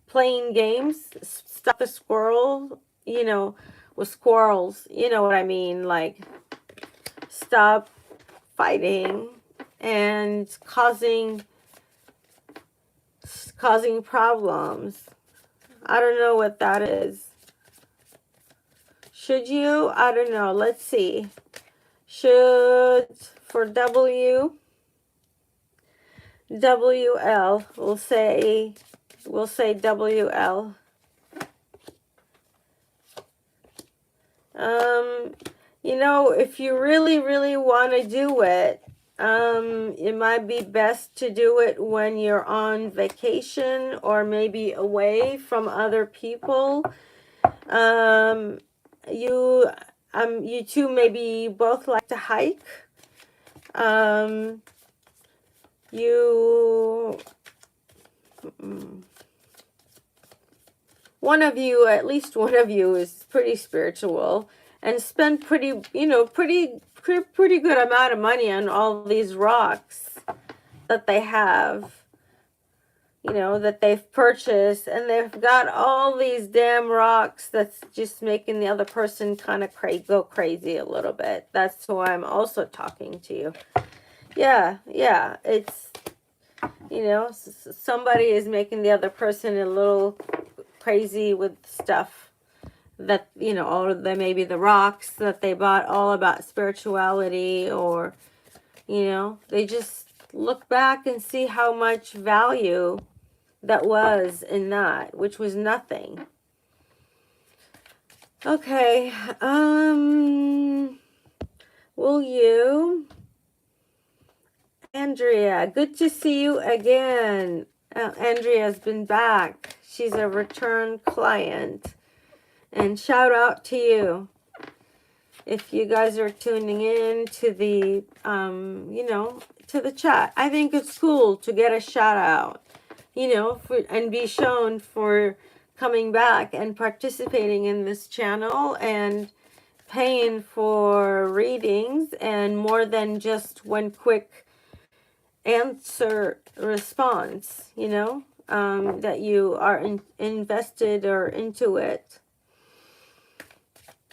playing games. Stop the squirrel, with squirrels. You know what I mean? Like, stop fighting and causing problems. I don't know what that is. Should you? I don't know. Let's see. Should, for WL, we'll say WL. You know, if you really, really want to do it, it might be best to do it when you're on vacation or maybe away from other people. You two maybe both like to hike. At least one of you is pretty spiritual and spend pretty good amount of money on all these rocks that they have, that they've purchased, and they've got all these damn rocks that's just making the other person kind of go crazy a little bit. That's why I'm also talking to you. Yeah, it's, somebody is making the other person a little crazy with stuff that, all of them, maybe the rocks that they bought, all about spirituality, or, they just look back and see how much value that was in that, which was nothing. Okay, will you, Andrea, good to see you again. Andrea's been back. She's a return client. And shout out to you. If you guys are tuning in to the, to the chat. I think it's cool to get a shout out, and be shown for coming back and participating in this channel and paying for readings and more than just one quick answer response, that you are invested or into it.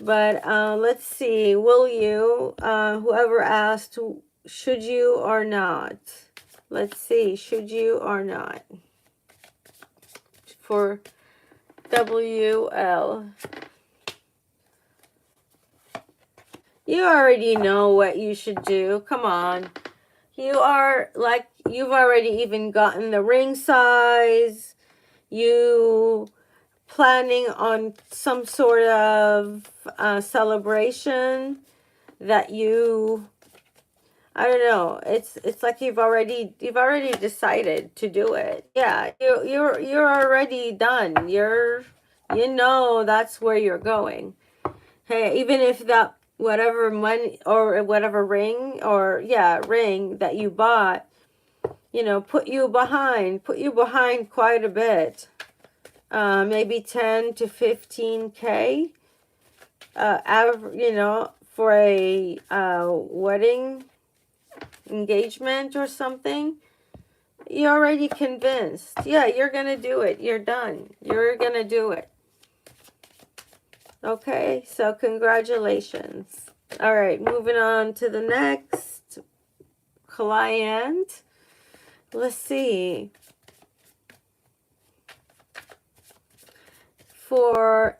But let's see, will you, whoever asked, should you or not? Let's see, should you or not? For WL. You already know what you should do. Come on. You've already even gotten the ring size. You planning on some sort of celebration that I don't know. It's like you've already decided to do it. Yeah, you're already done. That's where you're going. Hey, even if that whatever money or whatever ring that you bought, put you behind quite a bit. Maybe 10 to 15K. For a wedding engagement or something. You're already convinced. Yeah, you're gonna do it. You're done. You're gonna do it. Okay, so congratulations. All right, moving on to the next client. Let's see. For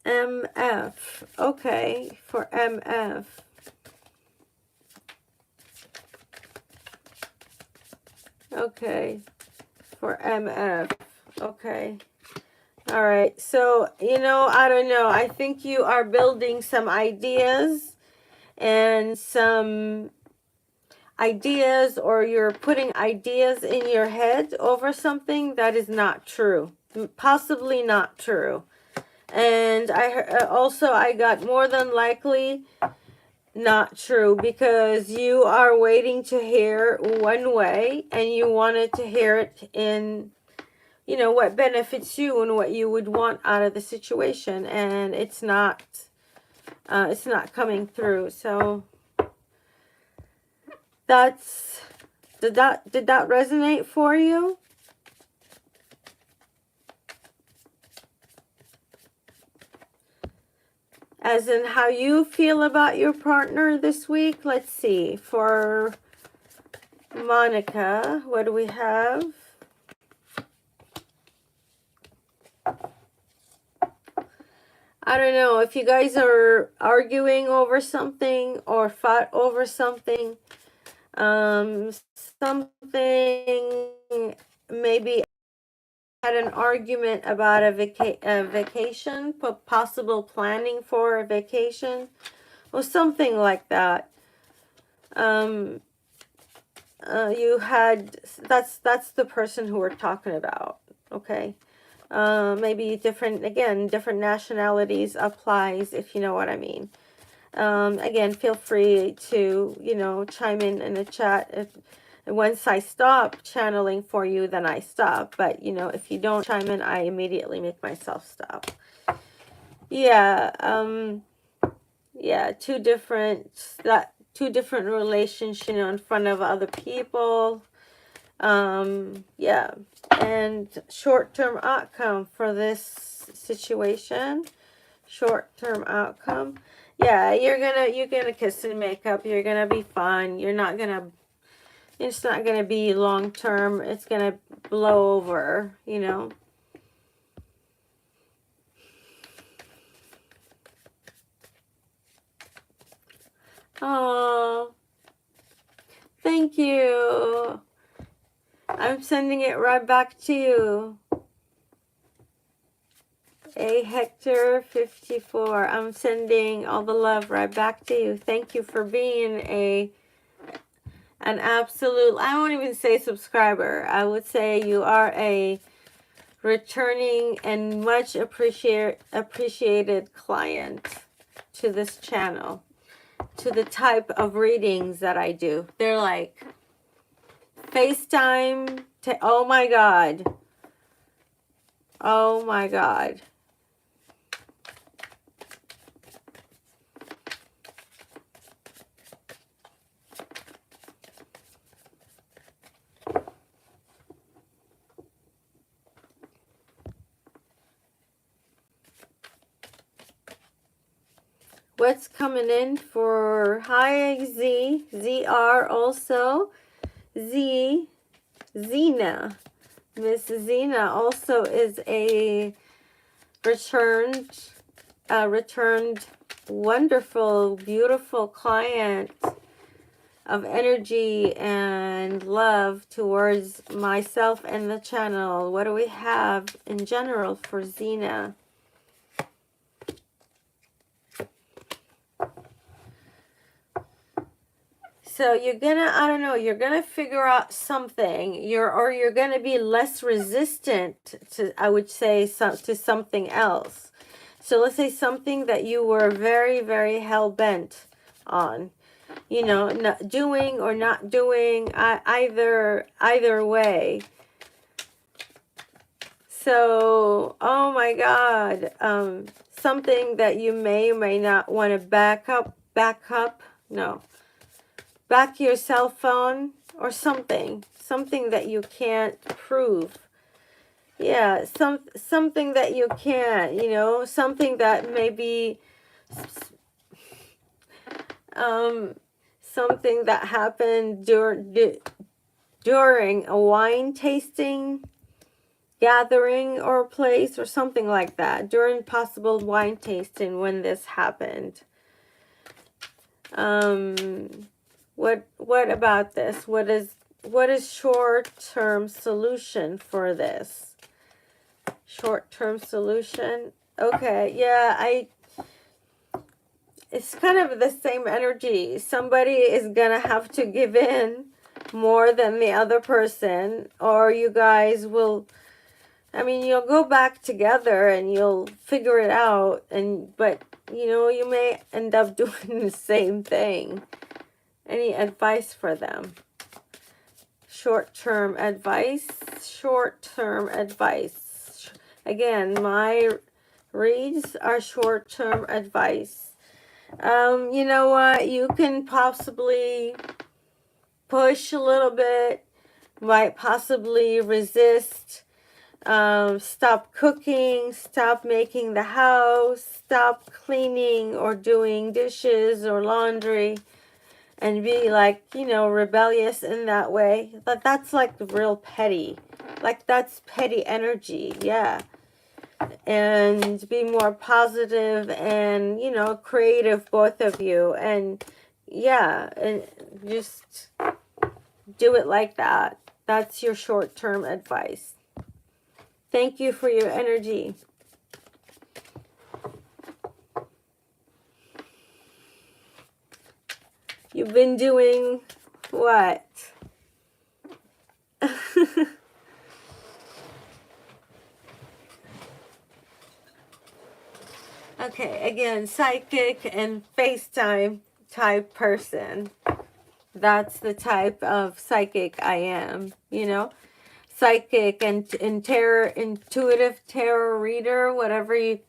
MF. Okay, for MF. Okay, for MF. Okay. All right. So, I don't know. I think you are building some ideas or you're putting ideas in your head over something that is not true. Possibly not true. And I got more than likely not true, because you are waiting to hear one way and you wanted to hear it in, what benefits you and what you would want out of the situation, and it's not coming through. So did that resonate for you? As in how you feel about your partner this week. Let's see. For Monica, what do we have? I don't know if you guys are arguing over something or fought over something. Something maybe had an argument about a vacation, possible planning for a vacation, or something like that. You had that's the person who we're talking about. Okay. Maybe different nationalities applies, if you know what I mean. Again, feel free to, chime in the chat. If once I stop channeling for you, then I stop. But, if you don't chime in, I immediately make myself stop. Yeah. Yeah. Two different relationships, in front of other people. Yeah. And short-term outcome for this situation. Short-term outcome. Yeah, you're gonna kiss and make up. You're gonna be fun. It's not gonna be long-term. It's gonna blow over. Oh, thank you. I'm sending it right back to you. A Hector 54. I'm sending all the love right back to you. Thank you for being an absolute, I won't even say subscriber. I would say you are a returning and much appreciated client to this channel, to the type of readings that I do. They're like FaceTime oh my God. Oh my God. What's coming in for hi ZR also Zena. Miss Zena also is a returned wonderful, beautiful client of energy and love towards myself and the channel. What do we have in general for Zena? So you're gonna figure out something. You're gonna be less resistant to, I would say, to something else. So let's say something that you were very, very hell bent on, not doing or not doing, either way. So, oh my God, something that you may or may not want to back your cell phone or something that you can't prove. Yeah, something that you can't, something that maybe something that happened during a wine tasting gathering or place or something like that, during possible wine tasting when this happened. What about this? What is short-term solution for this? Short-term solution. Okay, yeah, it's kind of the same energy. Somebody is gonna have to give in more than the other person, or you guys will, you'll go back together and you'll figure it out, but you may end up doing the same thing. Any advice for them? Short-term advice. Again, my reads are short-term advice. You know what? You can possibly push a little bit, might possibly resist, Stop cooking, stop making the house, stop cleaning or doing dishes or laundry, and be like, you know, rebellious in that way. But that's like real petty. Like that's petty energy, yeah. And be more positive and, you know, creative, both of you. And yeah, and just do it like that. That's your short-term advice. Thank you for your energy. You've been doing what? Okay, again, psychic and FaceTime type person. That's the type of psychic I am, you know? Psychic and intuitive tarot reader, whatever you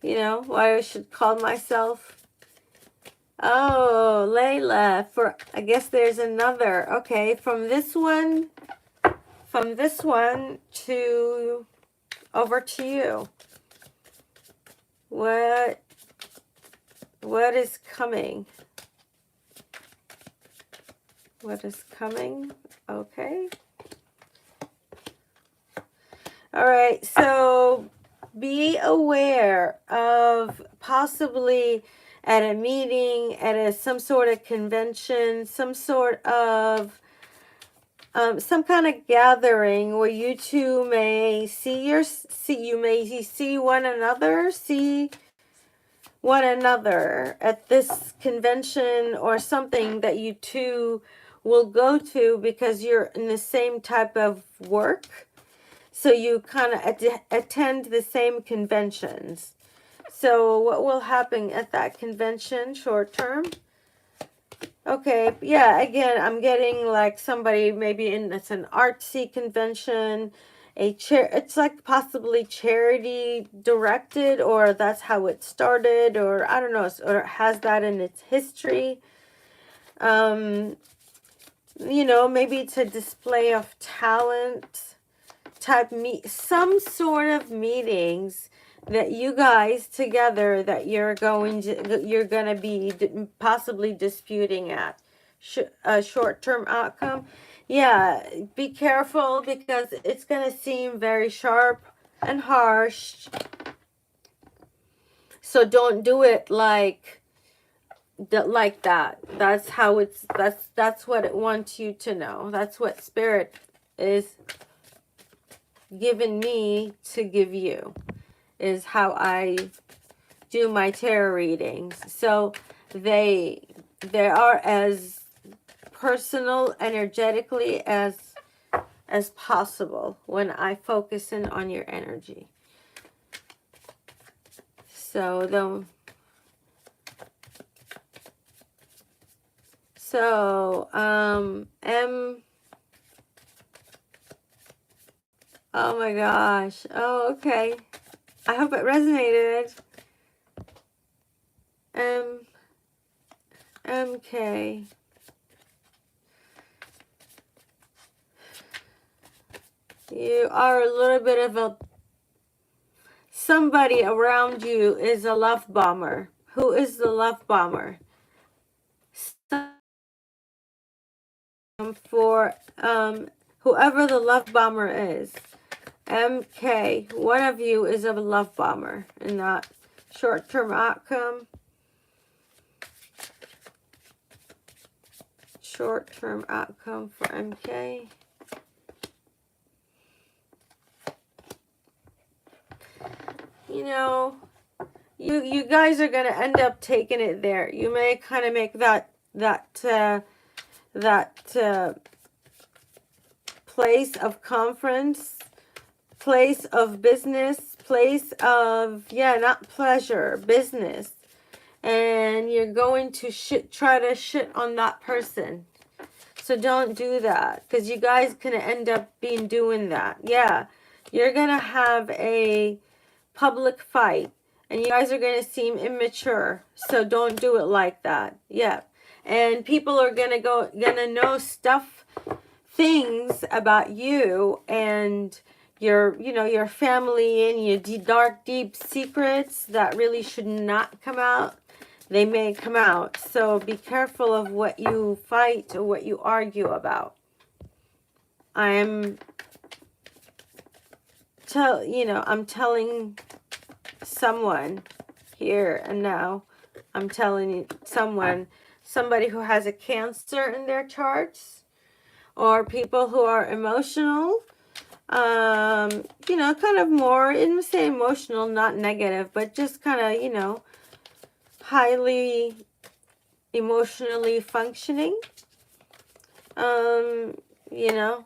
know, what I should call myself. Oh, Layla, I guess there's another. Okay, from this one to over to you. What is coming? What is coming? Okay. All right, so be aware of possibly at a meeting, at some sort of convention, some sort of some kind of gathering where you two may see one another at this convention or something that you two will go to because you're in the same type of work. So you kind of attend the same conventions. So what will happen at that convention short term? Okay, yeah, again, I'm getting like somebody maybe it's an artsy convention, it's like possibly charity directed, or that's how it started, or I don't know, or it has that in its history. You know, maybe it's a display of talent type some sort of meetings that you guys together that you're gonna be possibly disputing at. A short-term outcome, yeah, be careful because it's gonna seem very sharp and harsh, so don't do it like that. That's how that's what it wants you to know. That's what Spirit is given me to give you, is how I do my tarot readings. So they are as personal energetically as possible when I focus in on your energy. So oh my gosh. Oh, okay. I hope it resonated. MK. You are a little bit of somebody around you is a love bomber. Who is the love bomber? For whoever the love bomber is. MK, one of you is a love bomber in that short-term outcome. Short-term outcome for MK. You know, you guys are going to end up taking it there. You may kind of make that place of conference, place of business, place of, yeah, not pleasure, business. And you're going to try to shit on that person. So don't do that, because you guys can end up doing that. Yeah, you're going to have a public fight, and you guys are going to seem immature. So don't do it like that. Yeah. And people are going to know things about you, and your, your family and your dark, deep secrets that really should not come out, they may come out. So be careful of what you fight or what you argue about. I'm telling someone here and now, I'm telling somebody who has a Cancer in their charts, or people who are emotional, kind of more, in say emotional, not negative, but just kind of, highly emotionally functioning.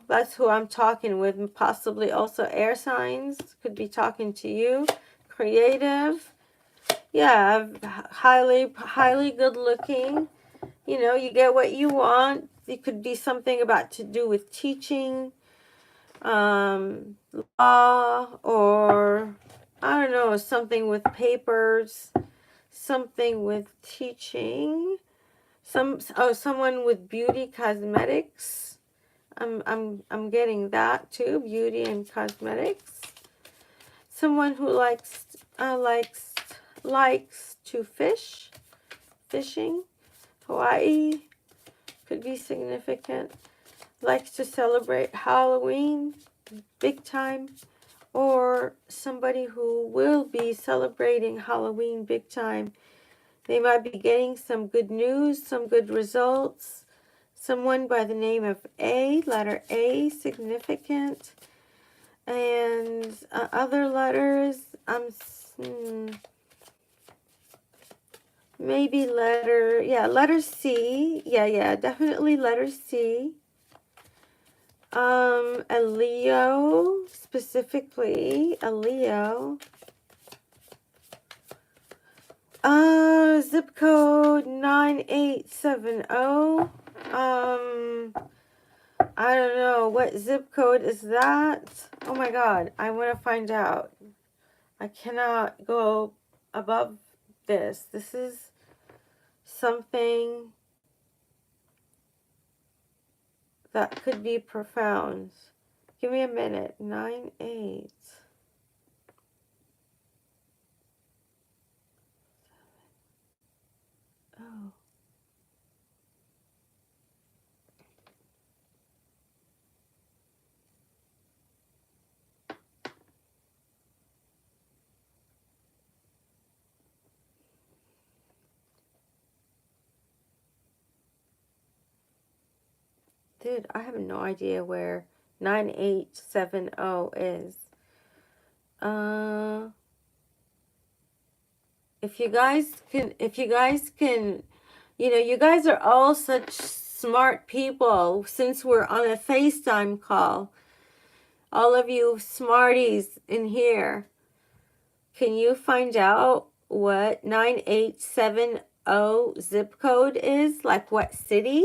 That's who I'm talking with. Possibly also air signs could be talking to you. Creative. Yeah, highly good looking. You get what you want. It could be something about to do with teaching, law, or I don't know, something with papers, something with teaching. Someone with beauty cosmetics. I'm getting that too, beauty and cosmetics. Someone who likes to fishing. Hawaii could be significant. Likes to celebrate Halloween big time, or somebody who will be celebrating Halloween big time. They might be getting some good news, some good results. Someone by the name of A, letter A, significant. And other letters, maybe letter C. Yeah, definitely letter C. A Leo, specifically a Leo. Zip code 9870. I don't know. What zip code is that? Oh my God. I want to find out. I cannot go above this. This is something that could be profound. Give me a minute. 98. Oh. Dude, I have no idea where 9870 is. If you guys can, you guys are all such smart people since we're on a FaceTime call. All of you smarties in here, can you find out what 9870 zip code is? Like what city?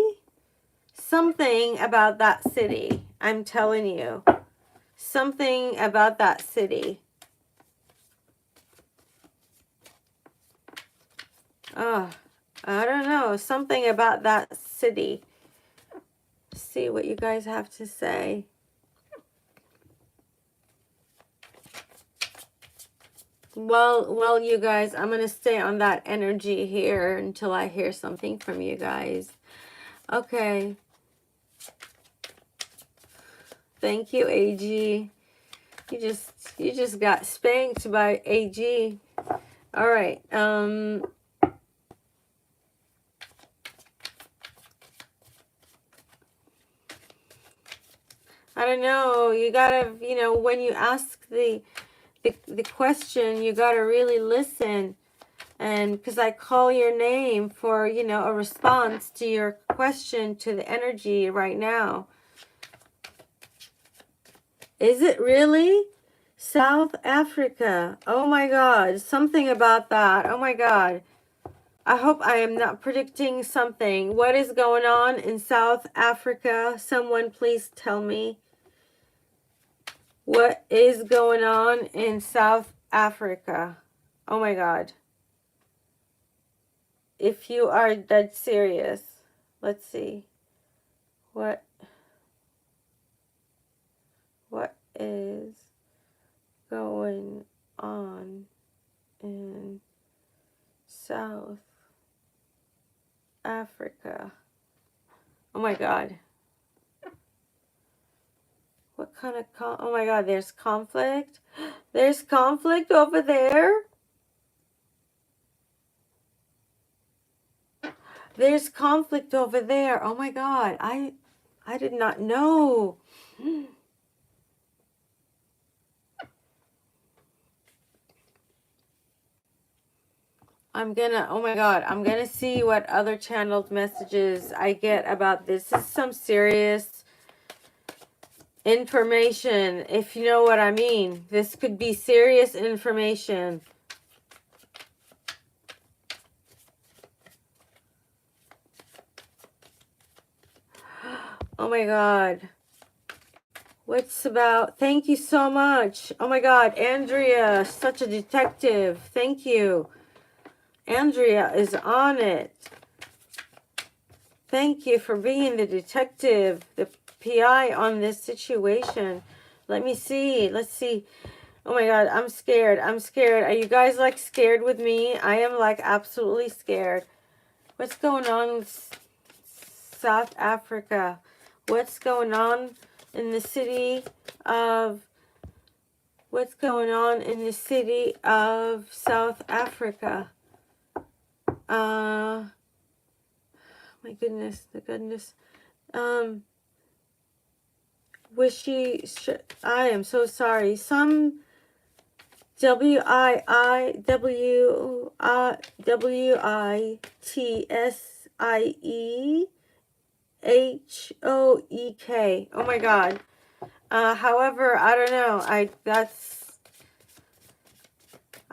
Something about that city. I'm telling you. Something about that city. Oh, I don't know. Something about that city. See what you guys have to say. Well, you guys, I'm going to stay on that energy here until I hear something from you guys. Okay. Thank you, AG. You just got spanked by AG. All right. I don't know. You gotta, when you ask the question, you gotta really listen. And because I call your name for, a response to your question, to the energy right now. Is it really? South Africa. Oh my God. Something about that. Oh my God. I hope I am not predicting something. What is going on in South Africa? Someone please tell me. What is going on in South Africa? Oh my God. If you are dead serious. Let's see. What is going on in South Africa? Oh my God. What kind of oh my God, there's conflict. There's conflict over there. There's conflict over there. Oh my God. I did not know. Oh my God, I'm gonna see what other channeled messages I get about this. This is some serious information, if you know what I mean. This could be serious information. Oh my God. What's about? Thank you so much. Oh my God, Andrea, such a detective. Thank you. Andrea is on it. Thank you for being the detective, the PI on this situation. Let me see. Let's see. Oh my God, I'm scared. I'm scared. Are you guys like scared with me? I am like absolutely scared. What's going on with South Africa? What's going on in the city of... What's going on in the city of South Africa? My goodness, the goodness. I am so sorry. Some WITSIEHOEK. Oh my God. However, I don't know.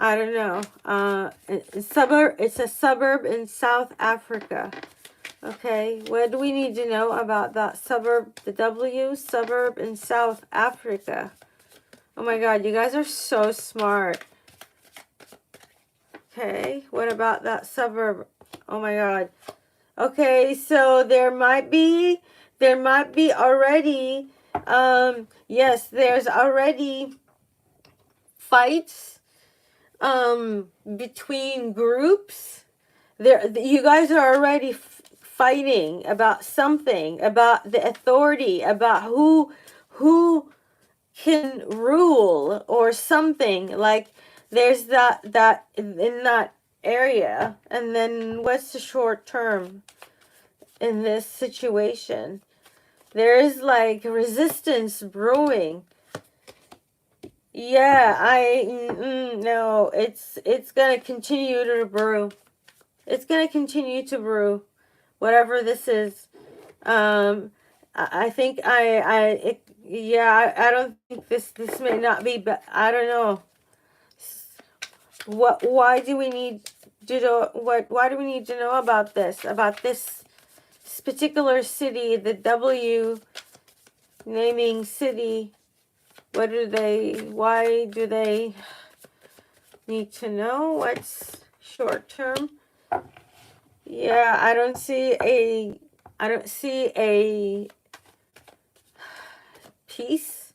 I don't know. It's a suburb in South Africa. Okay, what do we need to know about that suburb? The suburb in South Africa. Oh my God, you guys are so smart. Okay, what about that suburb? Oh my God. Okay, so there might be already, yes, there's already fights between groups. You guys are already fighting about something, about the authority, about who can rule or something. Like there's that in that area. And then what's the short term in this situation? There is like resistance brewing. Yeah, no, it's gonna continue to brew. It's gonna continue to brew, whatever this is. I think I don't think this may not be, but I don't know. Why do we need to know, why do we need to know about this particular city, the W naming city? Why do they need to know what's short term? Yeah, I don't see a peace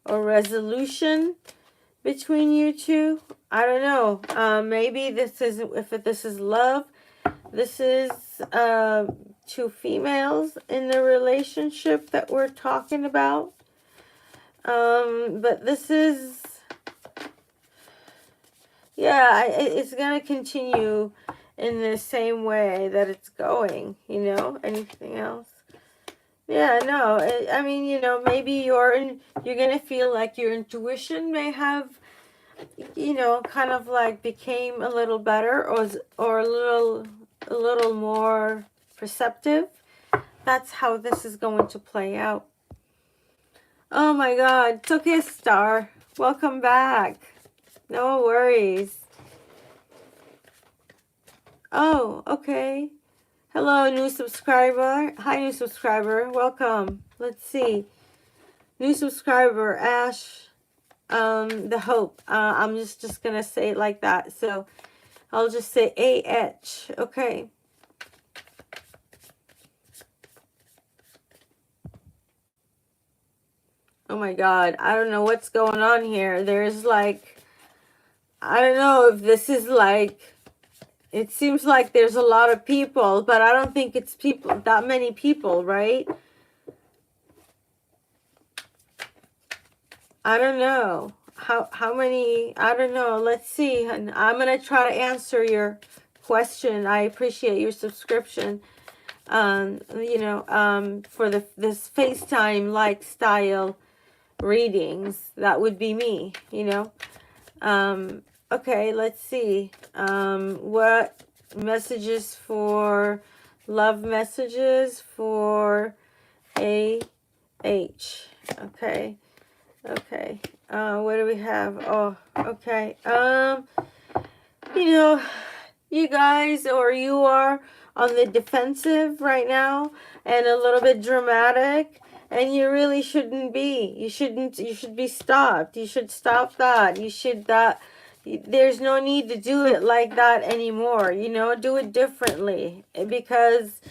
or resolution between you two. I don't know. Maybe this is, if this is love, this is two females in the relationship that we're talking about. But this is, yeah, it's gonna continue in the same way that it's going, you know. Anything else? Yeah, no, I mean, you know, maybe you're gonna feel like your intuition may have, you know, kind of like became a little better, or a little more perceptive. That's how this is going to play out. Oh my God, it's okay, Star. Welcome back. No worries. Oh, okay. Hello, new subscriber. Hi, new subscriber. Welcome. Let's see. New subscriber, Ash. The Hope. I'm just gonna say it like that. So I'll just say AH. Okay. Oh Oh my God. I don't know what's going on here. There's like, I don't know if this is like, it seems like there's a lot of people, but I don't think it's people, that many people, right? I don't know. How many, I don't know. Let's see. And I'm going to try to answer your question. I appreciate your subscription. You know, for this FaceTime like style readings. That would be me, you know. Okay, let's see. What messages for love messages for AH? Okay. Okay. What do we have? Oh, okay. You know, you guys or you are on the defensive right now and a little bit dramatic, and you really shouldn't be. You should be stopped. You should stop that. You should that. There's no need to do it like that anymore. You know, do it differently because,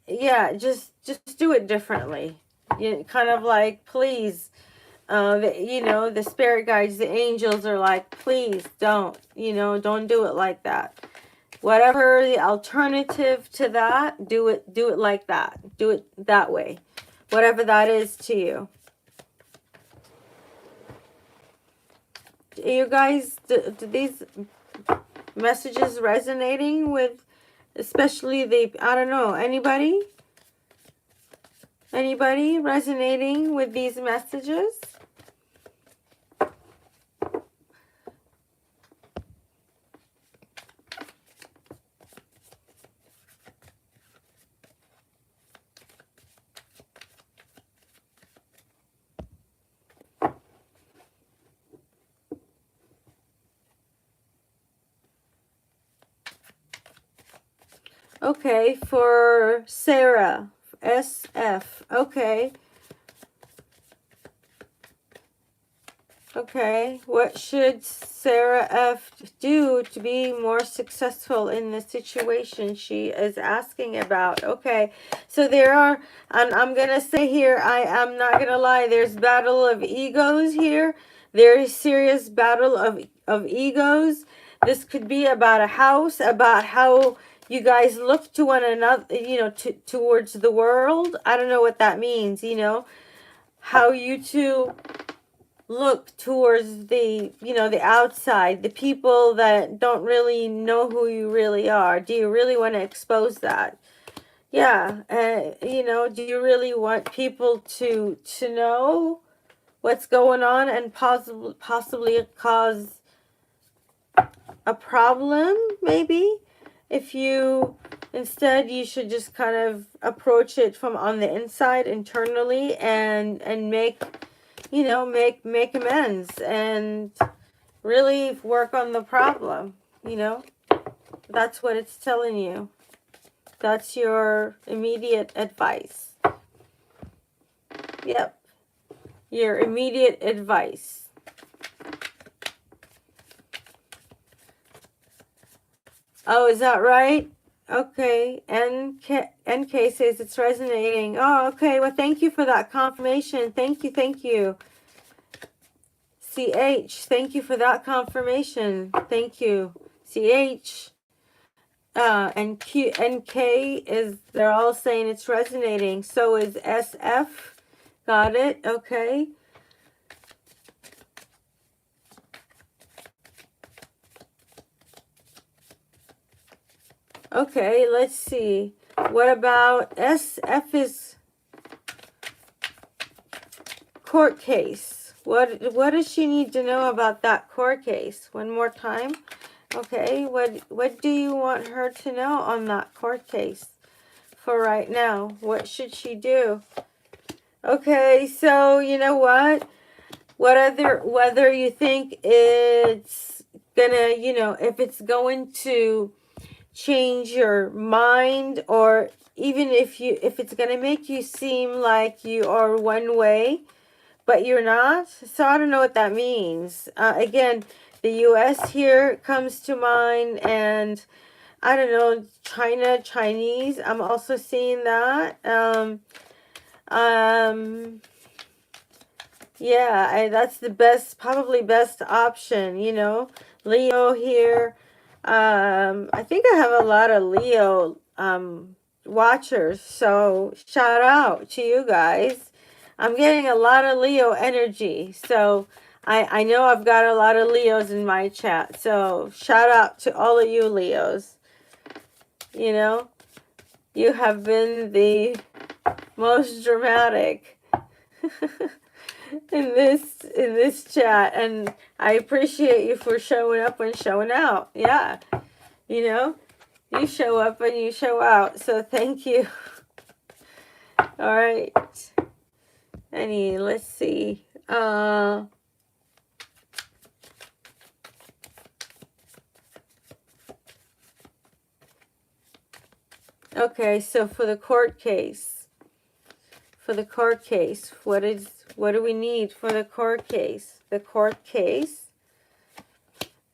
yeah, just do it differently. You kind of like, please. You know, the spirit guides, the angels are like, please don't, you know, don't do it like that. Whatever the alternative to that, do it like that. Do it that way. Whatever that is to you. Are you guys, do these messages resonating with, especially the, I don't know, anybody? Anybody resonating with these messages? Okay, for Sarah, SF. Okay. Okay, what should Sarah F do to be more successful in the situation she is asking about? Okay, so there are, and I'm going to say here, I am not going to lie, there's battle of egos here. Very serious battle of egos. This could be about a house, about how you guys look to one another, you know, towards the world. I don't know what that means, you know, how you two look towards the, you know, the outside, the people that don't really know who you really are. Do you really want to expose that? Yeah, you know, do you really want people to know what's going on and possibly cause a problem, maybe? If you, instead, you should just kind of approach it from on the inside, internally, and make, you know, make amends and really work on the problem, you know. That's what it's telling you. That's your immediate advice. Yep. Your immediate advice. Oh, is that right? Okay. NK says it's resonating. Oh, okay. Well, thank you for that confirmation. Thank you. Thank you. CH, thank you for that confirmation. Thank you. CH. And Q and K is, they're all saying it's resonating. So is SF. Got it. Okay. Okay, let's see. What about SF is court case? What does she need to know about that court case? One more time. Okay, what do you want her to know on that court case for right now? What should she do? Okay, so you know what? Whether you think it's gonna, you know, if it's going to change your mind, or even if it's gonna make you seem like you are one way, but you're not. So I don't know what that means. Again, the U.S. here comes to mind, and I don't know, Chinese. I'm also seeing that. Yeah, that's the best, probably best option, you know. Leo here. I think I have a lot of Leo watchers, so shout out to you guys. I'm getting a lot of Leo energy, so I know I've got a lot of Leos in my chat, so shout out to all of you Leos. You know, you have been the most dramatic in this chat, and I appreciate you for showing up and showing out. Yeah, you know, you show up and you show out, so thank you. All right, let's see. Okay, so for the court case, what do we need for the court case? The court case.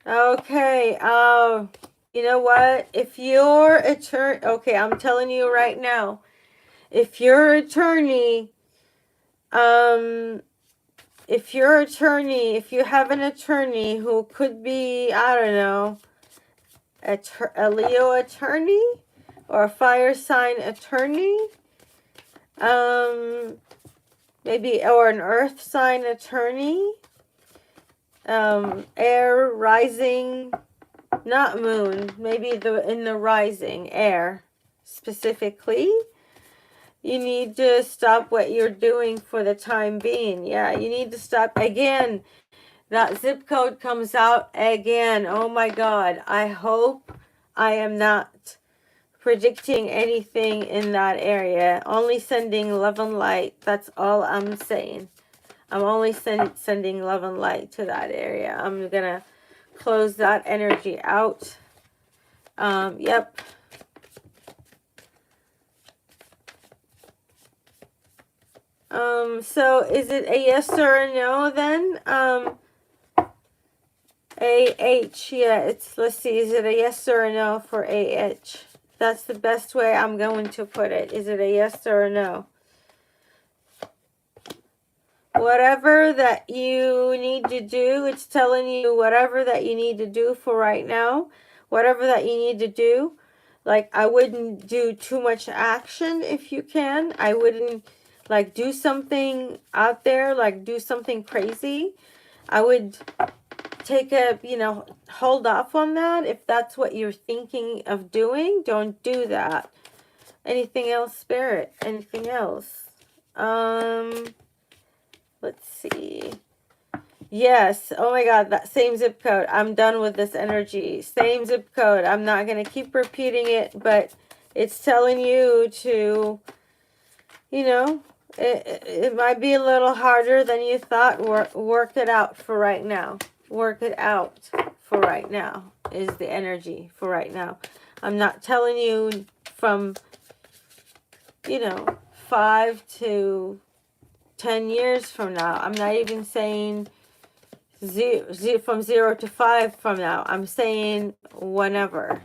Okay, you know what? If your attorney, okay, I'm telling you right now, if your attorney, if you have an attorney who could be, I don't know, a Leo attorney or a fire sign attorney, maybe, or an earth sign attorney, air, rising, not moon, maybe in the rising air specifically, you need to stop what you're doing for the time being. Yeah, you need to stop. Again, that zip code comes out again. Oh my God. I hope I am not predicting anything in that area. Only sending love and light. That's all I'm saying. I'm only sending love and light to that area. I'm going to close that energy out. Yep. So is it a yes or a no then? AH, yeah, let's see, is it a yes or a no for AH? That's the best way I'm going to put it. Is it a yes or a no? Whatever that you need to do, it's telling you whatever that you need to do for right now. Whatever that you need to do. Like, I wouldn't do too much action if you can. I wouldn't, like, do something out there, like, do something crazy. I would take hold off on that. If that's what you're thinking of doing, don't do that. Anything else, Spirit? Anything else? Let's see. Yes. Oh my God, that same zip code. I'm done with this energy. Same zip code. I'm not going to keep repeating it, but it's telling you to, it might be a little harder than you thought. Work it out for right now. Work it out for right now is the energy for right now. I'm not telling you from, 5 to 10 years from now. I'm not even saying from 0 to 5 from now. I'm saying whenever,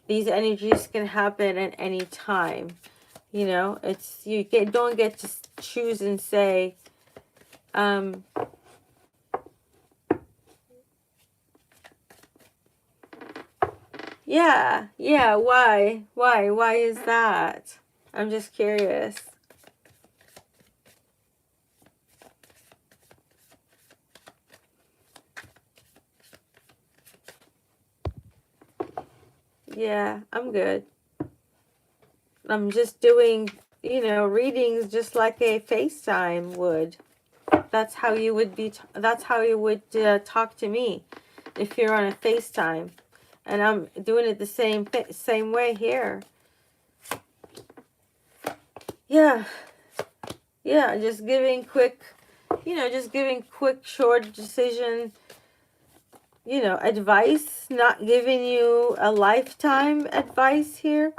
these energies can happen at any time. It's don't get to choose and say, yeah, why is that? I'm just curious. Yeah, I'm good. I'm just doing, readings just like a FaceTime would. That's how you would talk to me if you're on a FaceTime. And I'm doing it the same way here. Yeah. Yeah, just giving quick, short decision, advice, not giving you a lifetime advice here.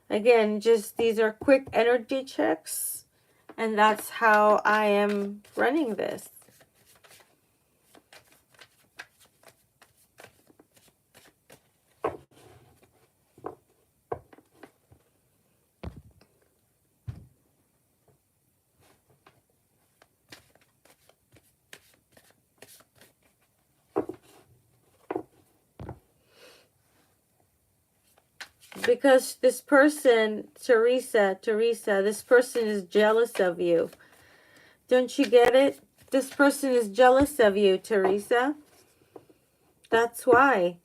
Again, just these are quick energy checks, and that's how I am running this. because this person, Teresa, this person is jealous of you. Don't you get it? This person is jealous of you, Teresa. That's why.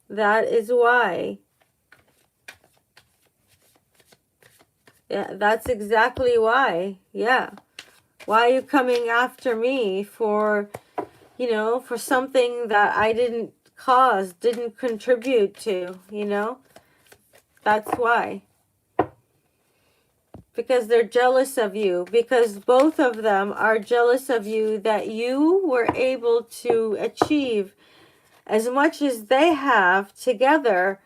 That is why. Yeah, that's exactly why. Yeah. Why are you coming after me for, you know, for something that I didn't cause, didn't contribute to, you know? That's why. Because they're jealous of you. Because both of them are jealous of you that you were able to achieve as much as they have together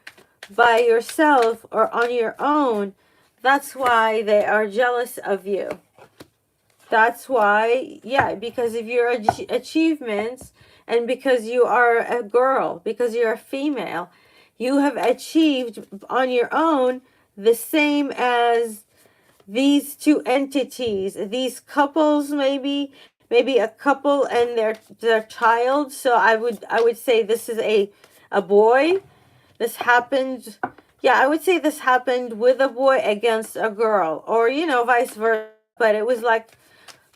by yourself or on your own. That's why they are jealous of you. That's why, yeah, because of your achievements and because you are a girl, because you're a female, you have achieved on your own the same as these two entities, these couples, maybe a couple and their child. So I would say this is a boy. This happened, yeah, I would say this happened with a boy against a girl, or you know, vice versa, but it was like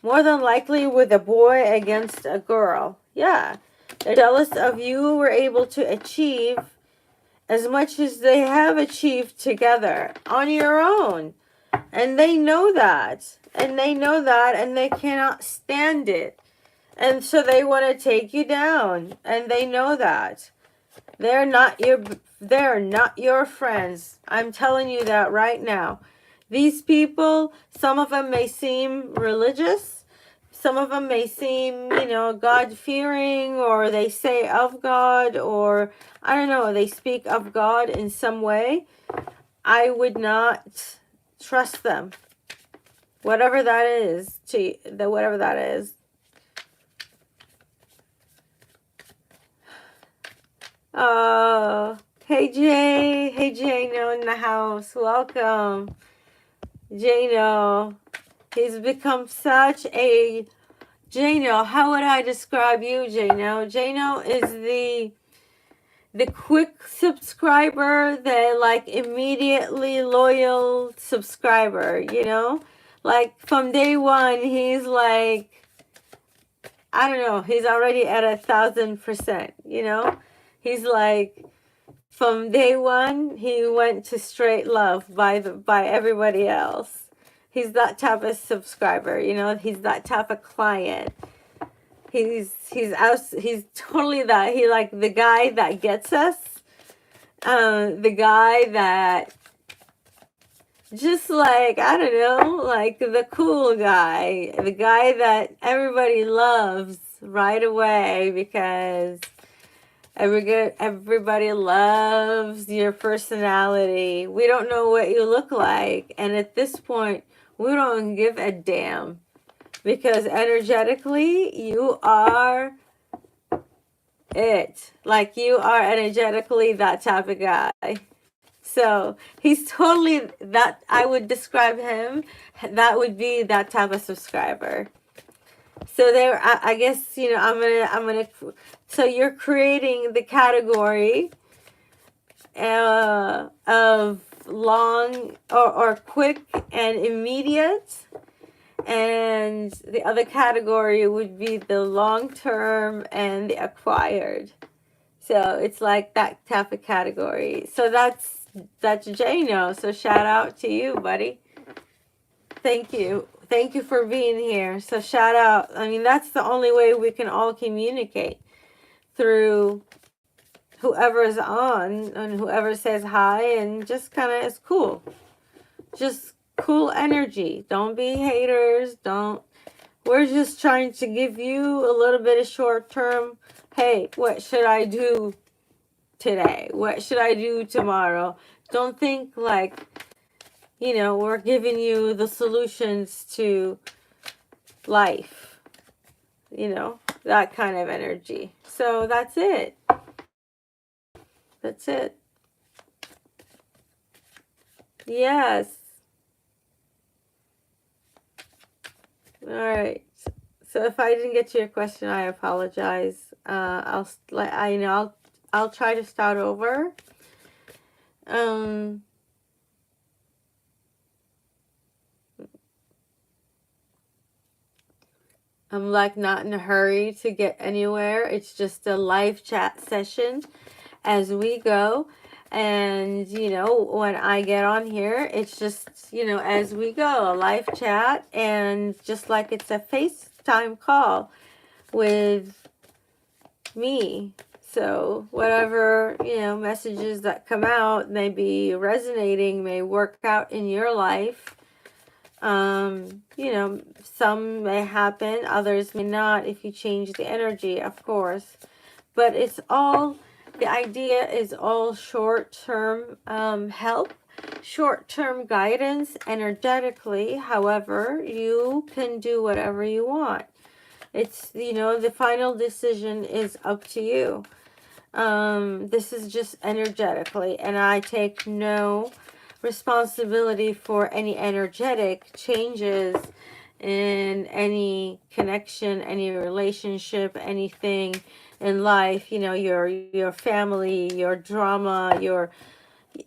more than likely with a boy against a girl. Yeah, they're jealous of you were able to achieve as much as they have achieved together on your own. And they know that. And they know that, and they cannot stand it. And so they want to take you down. And they know that. They're not your friends. I'm telling you that right now. These people, some of them may seem religious. Some of them may seem, you know, God-fearing, or they say of God, or I don't know, they speak of God in some way. I would not trust them. Whatever that is, whatever that is. Oh, hey Jay. Hey Jano in the house. Welcome. Jano. He's become such a... Jano, how would I describe you, Jano? Jano is the quick subscriber, the like immediately loyal subscriber, you know? Like from day one, he's like, I don't know, he's already at 1,000%, you know? He's like, from day one, he went to straight love by everybody else. He's that type of subscriber, you know? He's that type of client. He's totally that. He like the guy that gets us. The guy that just like, I don't know, like the cool guy, the guy that everybody loves right away because everybody loves your personality. We don't know what you look like, and at this point, we don't give a damn because energetically, you are it. Like you are energetically that type of guy. So he's totally that. I would describe him. That would be that type of subscriber. So there, I guess, you know, I'm gonna. So you're creating the category of long or quick and immediate, and the other category would be the long term and the acquired. So it's like that type of category. So that's Jano. So shout out to you, buddy. Thank you. Thank you for being here. So shout out. I mean, that's the only way we can all communicate, through whoever is on and whoever says hi, and just kind of is cool. Just cool energy. Don't be haters. We're just trying to give you a little bit of short term. Hey, what should I do today? What should I do tomorrow? Don't think like, you know, we're giving you the solutions to life. You know, that kind of energy. So that's it. That's it. Yes. All right. So if I didn't get to your question, I apologize. I'll try to start over. Um, I'm like not in a hurry to get anywhere. It's just a live chat session as we go. And, you know, when I get on here, it's just, you know, as we go, a live chat. And just like it's a FaceTime call with me. So whatever, you know, messages that come out may be resonating, may work out in your life. You know, some may happen, others may not if you change the energy, of course. But it's all, the idea is all short-term help, short-term guidance energetically. However, you can do whatever you want. It's, you know, the final decision is up to you. This is just energetically, and I take no responsibility for any energetic changes in any connection, any relationship, anything in life, you know, your family, your drama, your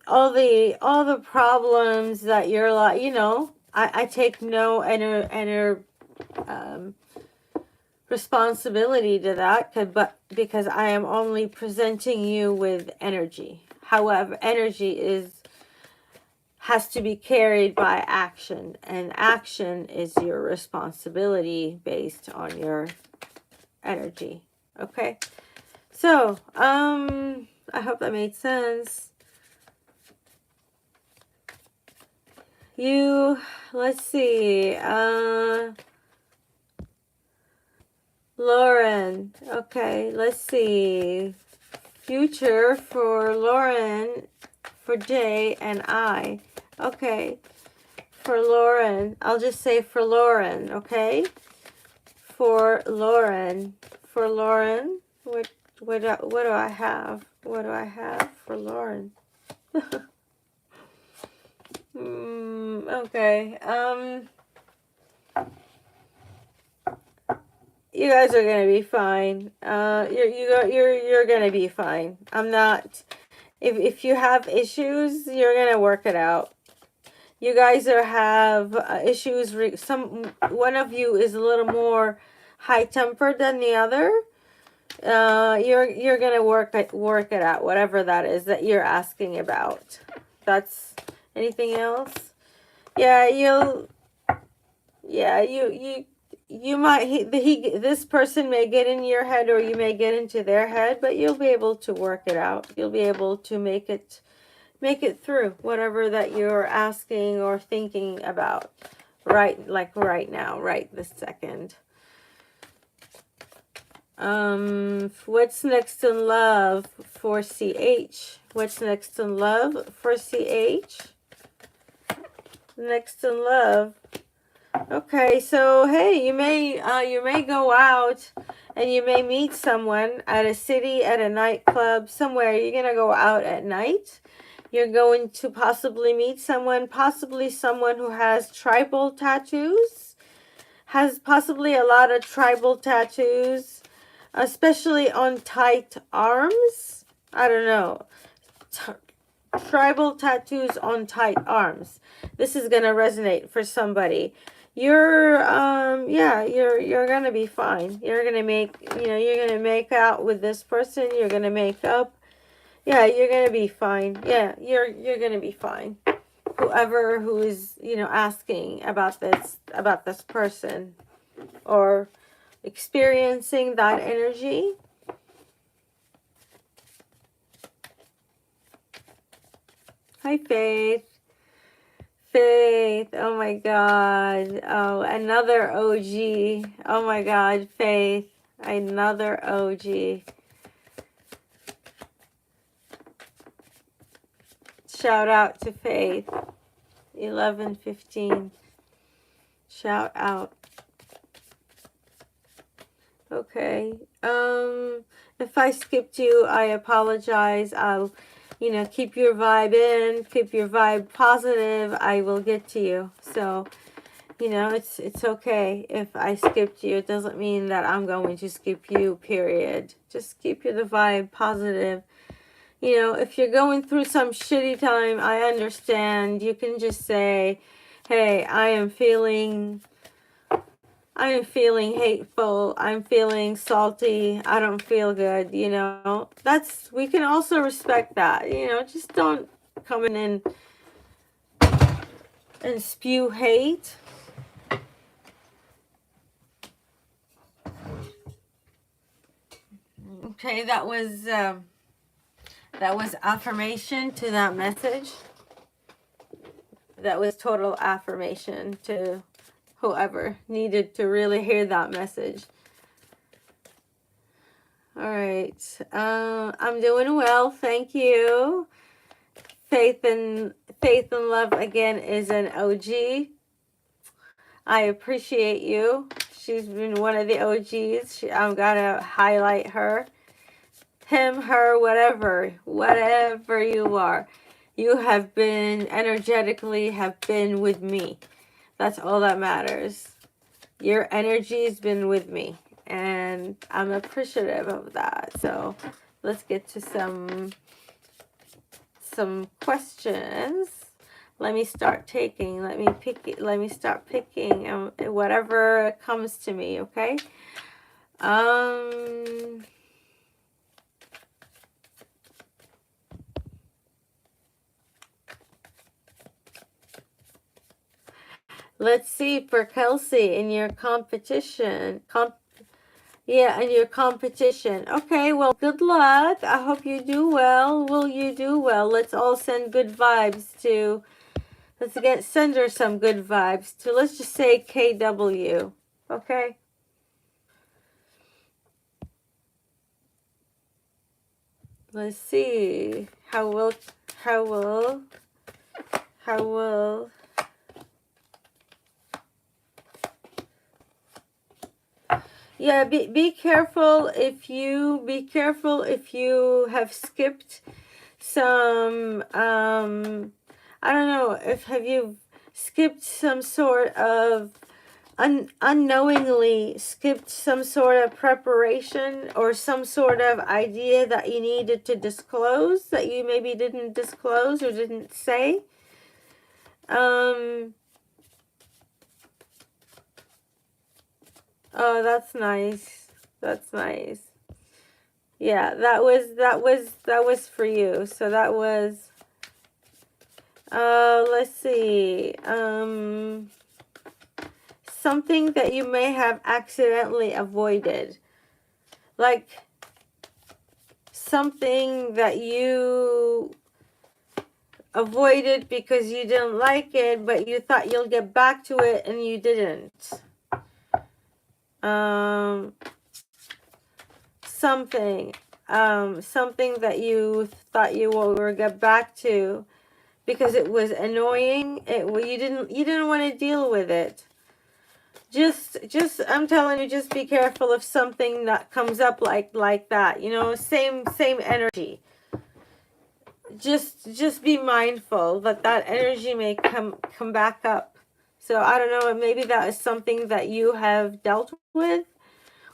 all the problems that you're like, you know, I take no responsibility to that, but because I am only presenting you with energy. However, energy has to be carried by action, and action is your responsibility based on your energy. Okay, so I hope that made sense. Let's see, Lauren. Okay, let's see. Future for Lauren, for Jay and I. Okay, for Lauren. I'll just say for Lauren, okay? For Lauren. For Lauren. What do I have? What do I have for Lauren? Okay. You guys are gonna be fine. You're gonna be fine. I'm not. If you have issues, you're gonna work it out. You guys have issues. One of you is a little more high tempered than the other. You're gonna work it out. Whatever that is that you're asking about. That's anything else. Yeah, you might this person may get in your head, or you may get into their head, but you'll be able to work it out. You'll be able to make it through whatever that you're asking or thinking about right now, right this second. What's next in love for CH? What's next in love for CH? Next in love. Okay, so hey, you may go out and you may meet someone at a city, at a nightclub, somewhere. You're gonna go out at night. You're going to possibly meet someone, possibly someone who has tribal tattoos, has possibly a lot of tribal tattoos, especially on tight arms. I don't know. Tribal tattoos on tight arms. This is gonna resonate for somebody. You're gonna be fine. You're gonna make out with this person. You're gonna make up. Yeah, you're gonna be fine. Yeah, you're gonna be fine. Whoever who is, you know, asking about this person or experiencing that energy. Hi, Faith. Faith, oh my God. Oh, another OG. Oh my God, Faith, another OG. Shout out to Faith. 11:15. Shout out. Okay. If I skipped you, I apologize. I'll, you know, keep your vibe in, keep your vibe positive. I will get to you. So, you know, it's okay if I skipped you. It doesn't mean that I'm going to skip you, period. Just keep the vibe positive. You know, if you're going through some shitty time, I understand. You can just say, hey, I am feeling hateful. I'm feeling salty. I don't feel good. You know, we can also respect that. You know, just don't come in and spew hate. Okay, that was affirmation to that message. That was total affirmation to whoever needed to really hear that message. All right. I'm doing well. Thank you. Faith and Love again is an OG. I appreciate you. She's been one of the OGs. I'm gonna highlight her. Him, her, whatever you are. You have been energetically with me. That's all that matters. Your energy's been with me, and I'm appreciative of that. So let's get to some questions. Let me start taking. Let me start picking whatever comes to me. Okay. Let's see for Kelsey in your competition. In your competition. Okay, well, good luck. I hope you do well. Will you do well? Let's all send good vibes to, send her some good vibes to, let's just say KW. Okay? Let's see. How will yeah, be careful if you have skipped some I don't know if have you skipped some sort of unknowingly skipped some sort of preparation or some sort of idea that you needed to disclose that you maybe didn't disclose or didn't say. Oh, that's nice. That's nice. Yeah, that was for you. So that was let's see. Something that you may have accidentally avoided. Like something that you avoided because you didn't like it, but you thought you'll get back to it and you didn't. Something that you thought you were get back to because it was annoying. You didn't want to deal with it. Just I'm telling you, just be careful of something that comes up like that. You know, same energy. Just be mindful that energy may come back up. So I don't know, maybe that is something that you have dealt with,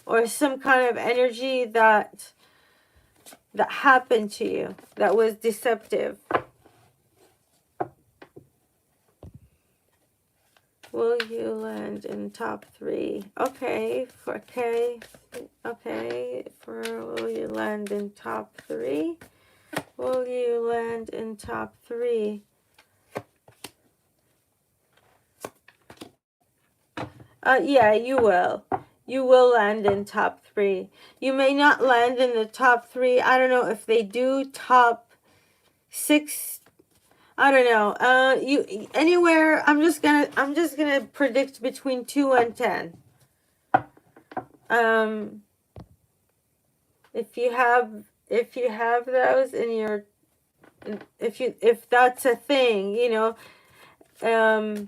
or some kind of energy that happened to you that was deceptive. Will you land in top 3? Okay, will you land in top 3? Will you land in top 3? Yeah, you will. You will land in top 3. You may not land in the top 3. I don't know if they do top 6. I don't know. You anywhere. I'm just gonna predict between 2 and 10. If you have those in your, if that's a thing, you know.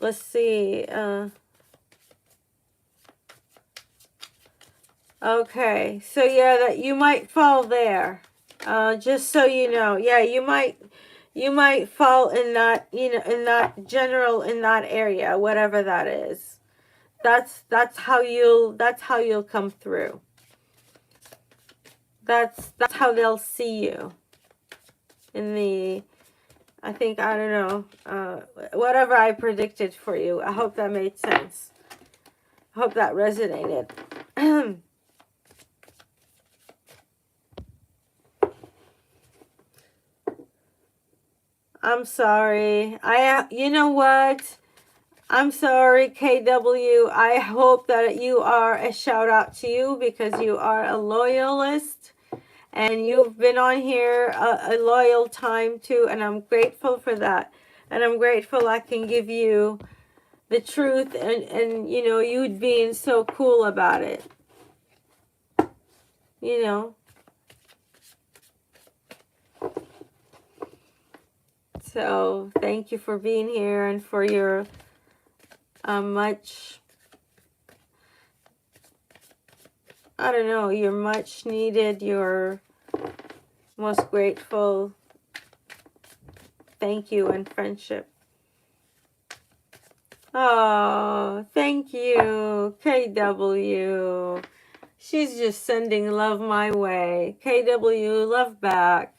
Let's see. Okay, so yeah, that you might fall there. Just so you know, yeah, you might fall in that, you know, in that area, whatever that is. That's how you'll come through. That's how they'll see you in the, I think, I don't know, whatever I predicted for you. I hope that made sense. I hope that resonated. I'm sorry. You know what? I'm sorry, KW. I hope that you are a shout out to you because you are a loyalist and you've been on here a loyal time too, and I'm grateful for that. And I'm grateful I can give you the truth and you know, you being so cool about it. You know. So thank you for being here and for your much, I don't know, your much needed, your most grateful thank you and friendship. Oh, thank you, KW. She's just sending love my way. KW, love back.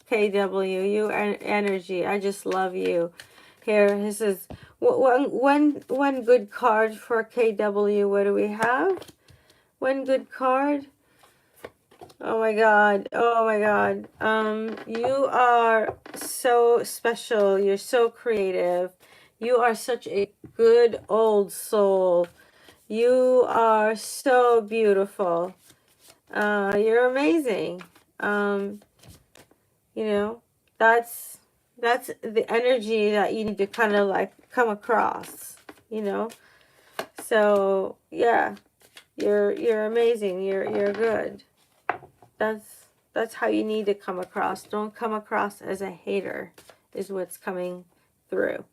KW, you energy. I just love you. Here, this is one good card for KW. What do we have? One good card. Oh my God. Oh my God. You are so special. You're so creative. You are such a good old soul. You are so beautiful. You're amazing. You know, that's the energy that you need to kind of like come across, you know. So yeah, you're amazing. You're good. That's how you need to come across. Don't come across as a hater, is what's coming through.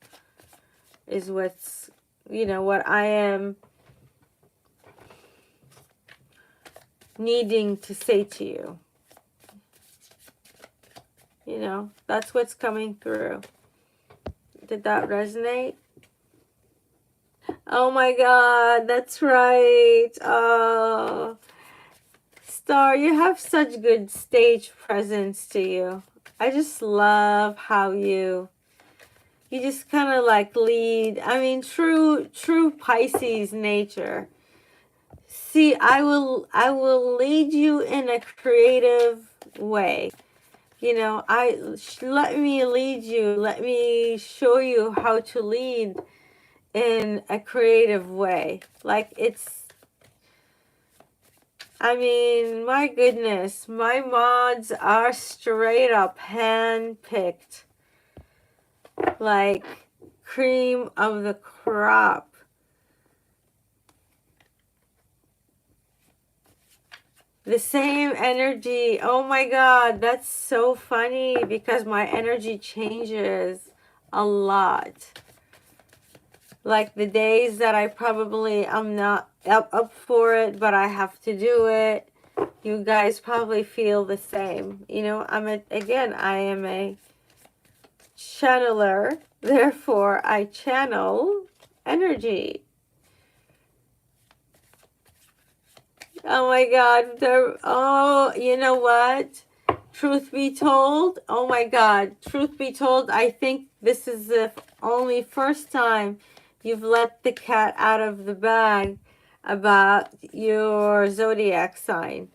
Is what's, you know, what I am needing to say to you. You know, that's what's coming through. Did that resonate? Oh my God, that's right. Oh, Star, you have such good stage presence to you. I just love how you just kind of like lead. I mean, true Pisces nature. See, I will lead you in a creative way. You know, let me lead you. Let me show you how to lead in a creative way. Like I mean, my goodness, my mods are straight up hand-picked. Like cream of the crop. The same energy. Oh my God, that's so funny because my energy changes a lot. Like the days that I'm not up for it, but I have to do it. You guys probably feel the same. You know, I am a channeler. Therefore, I channel energy. Oh my God. You know what? Truth be told, oh my God. Truth be told, I think this is the only first time you've let the cat out of the bag about your zodiac sign.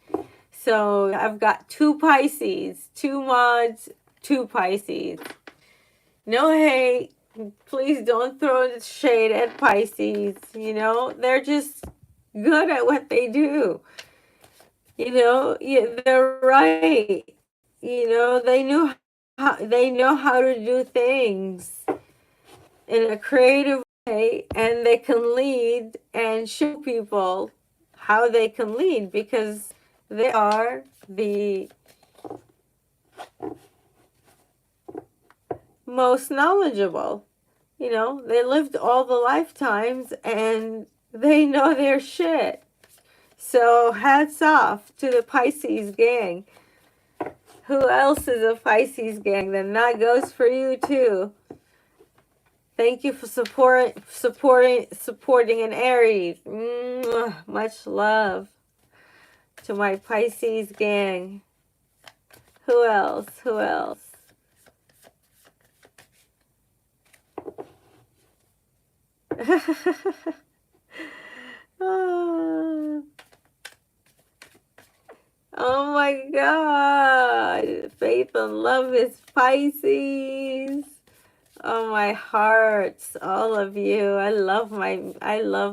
So I've got 2 Pisces, 2 mods, 2 Pisces. No hate. Please don't throw the shade at Pisces. You know, they're just good at what they do. You know, yeah, they're right. You know, they know how to do things in a creative way, and they can lead and show people how they can lead because they are the most knowledgeable. You know, they lived all the lifetimes and they know their shit. So hats off to the Pisces gang. Who else is a Pisces gang? Then that goes for you too. Thank you for supporting an Aries. Much love to my Pisces gang. Who else? Who else? Oh, oh my God. Faith and love is Pisces. Oh, my hearts, all of you. I love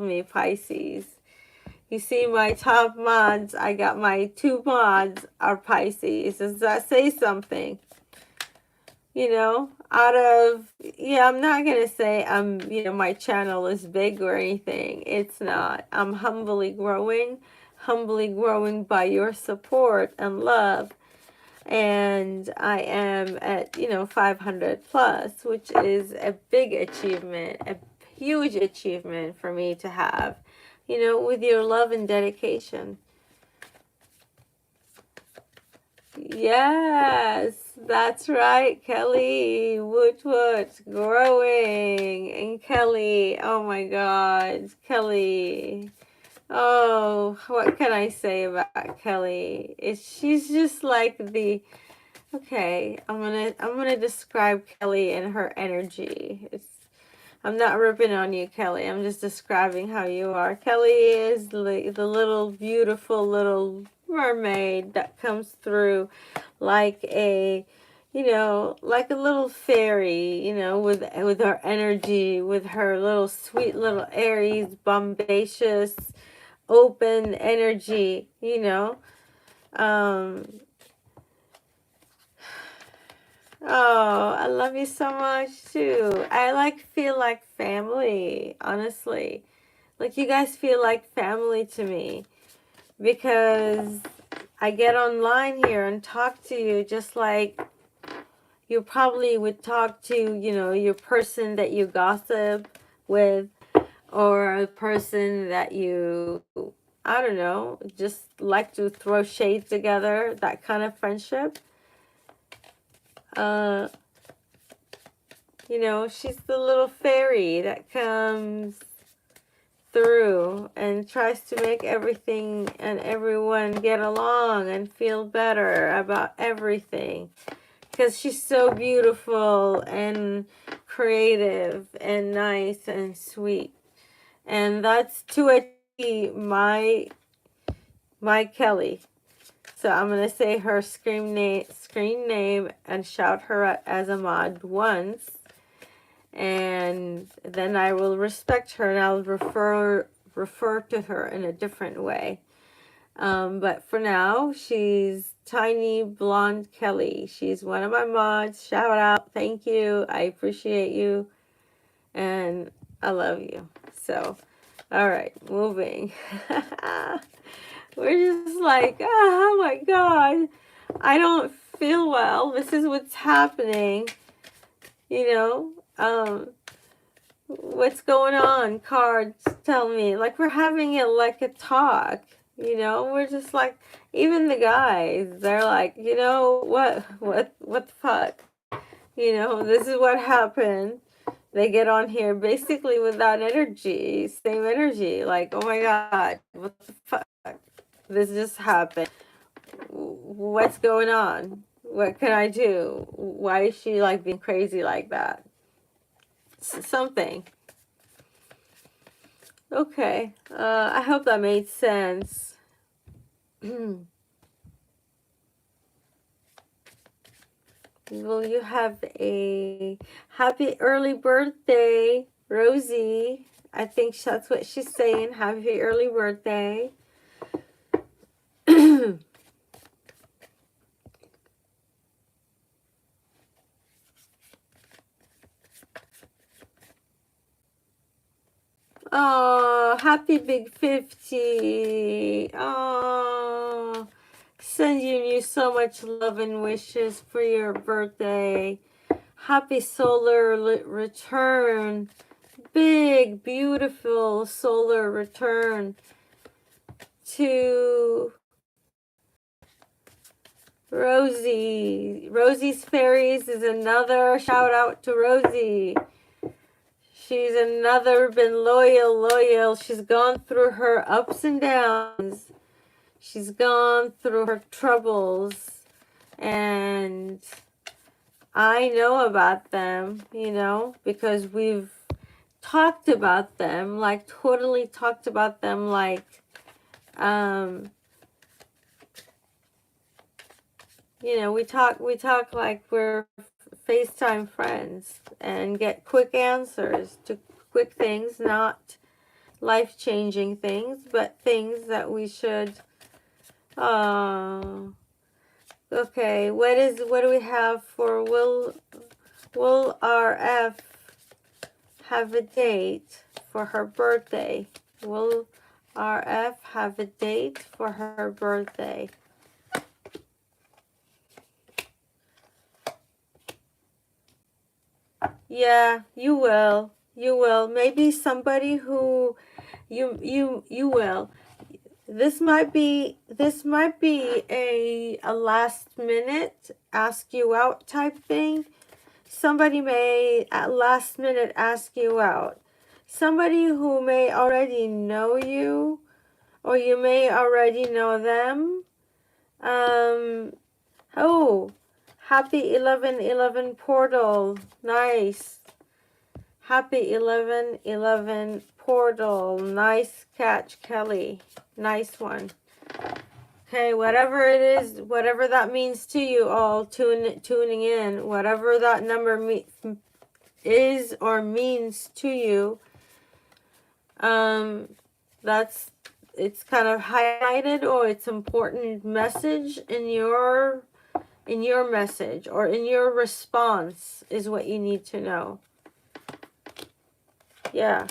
me Pisces. You see my top mods, I got my 2 mods are Pisces. Does that say something? You know, out of, yeah, I'm not going to say my channel is big or anything. It's not. I'm humbly growing by your support and love. And I am at, 500 plus, which is a big achievement, a huge achievement for me to have, with your love and dedication. Yes, that's right, Kelly. Woot growing. And Kelly, oh my God, Kelly. Oh, what can I say about Kelly? She's just like the, okay, I'm gonna describe Kelly and her energy. I'm not ripping on you, Kelly. I'm just describing how you are. Kelly is the little beautiful little mermaid that comes through like a, like a little fairy, with her energy, with her little sweet little Aries, bombacious, open energy, Oh, I love you so much too. I feel like family, honestly. Like you guys feel like family to me because I get online here and talk to you just like you probably would talk to, your person that you gossip with or a person that you, I don't know, just like to throw shade together, that kind of friendship. She's the little fairy that comes through and tries to make everything and everyone get along and feel better about everything. Because she's so beautiful and creative and nice and sweet. And that's to a T my Kelly. So I'm going to say her screen name and shout her out as a mod once. And then I will respect her and I'll refer to her in a different way. But for now, she's Tiny Blonde Kelly. She's one of my mods. Shout out. Thank you. I appreciate you. And I love you. So, all right, moving. We're just like, oh my God, I don't feel well. This is what's happening. What's going on? Cards tell me. Like we're having it like a talk. We're just like, even the guys, they're like, what the fuck? This is what happened. They get on here basically with that energy, same energy. Like, oh my God, what the fuck? This just happened. What's going on? What can I do? Why is she like being crazy like that? Something. Okay. I hope that made sense. Will you have a happy early birthday, Rosie? I think that's what she's saying. Happy early birthday. Oh, happy big 50. Oh, sending you so much love and wishes for your birthday. Happy solar return. Big, beautiful solar return to Rosie. Rosie's Fairies is another shout out to Rosie. She's been loyal. She's gone through her ups and downs. She's gone through her troubles, and I know about them, you know, because we've talked about them, like totally talked about them, like, you know, we talk like we're FaceTime friends and get quick answers to quick things, not life-changing things, but things that we should, okay, what do we have for will RF have a date for her birthday? Will RF have a date for her birthday? Yeah, you will. You will. Maybe somebody who you will. This might be a last minute ask you out type thing. Somebody may at last minute ask you out. Somebody who may already know you, or you may already know them. Oh, happy 11/11 portal. Nice. Happy 11/11 portal. Nice catch, Kelly. Nice one. Okay, whatever it is, whatever that means to you all tuning in, whatever that number is or means to you, it's kind of highlighted, or it's important message in your message, or in your response, is what you need to know. Yeah,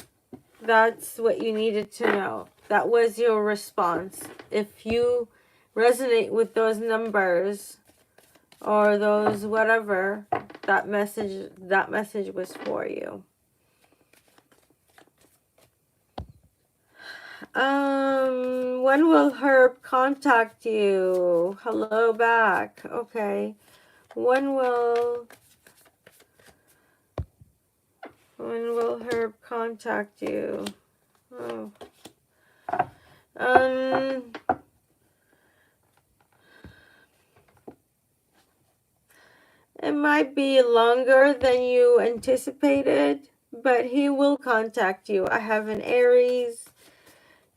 that's what you needed to know. That was your response. If you resonate with those numbers or those whatever, that message was for you. When will Herb contact you? Hello back. Okay. When will Herb contact you? Oh. It might be longer than you anticipated, but he will contact you. I have an Aries.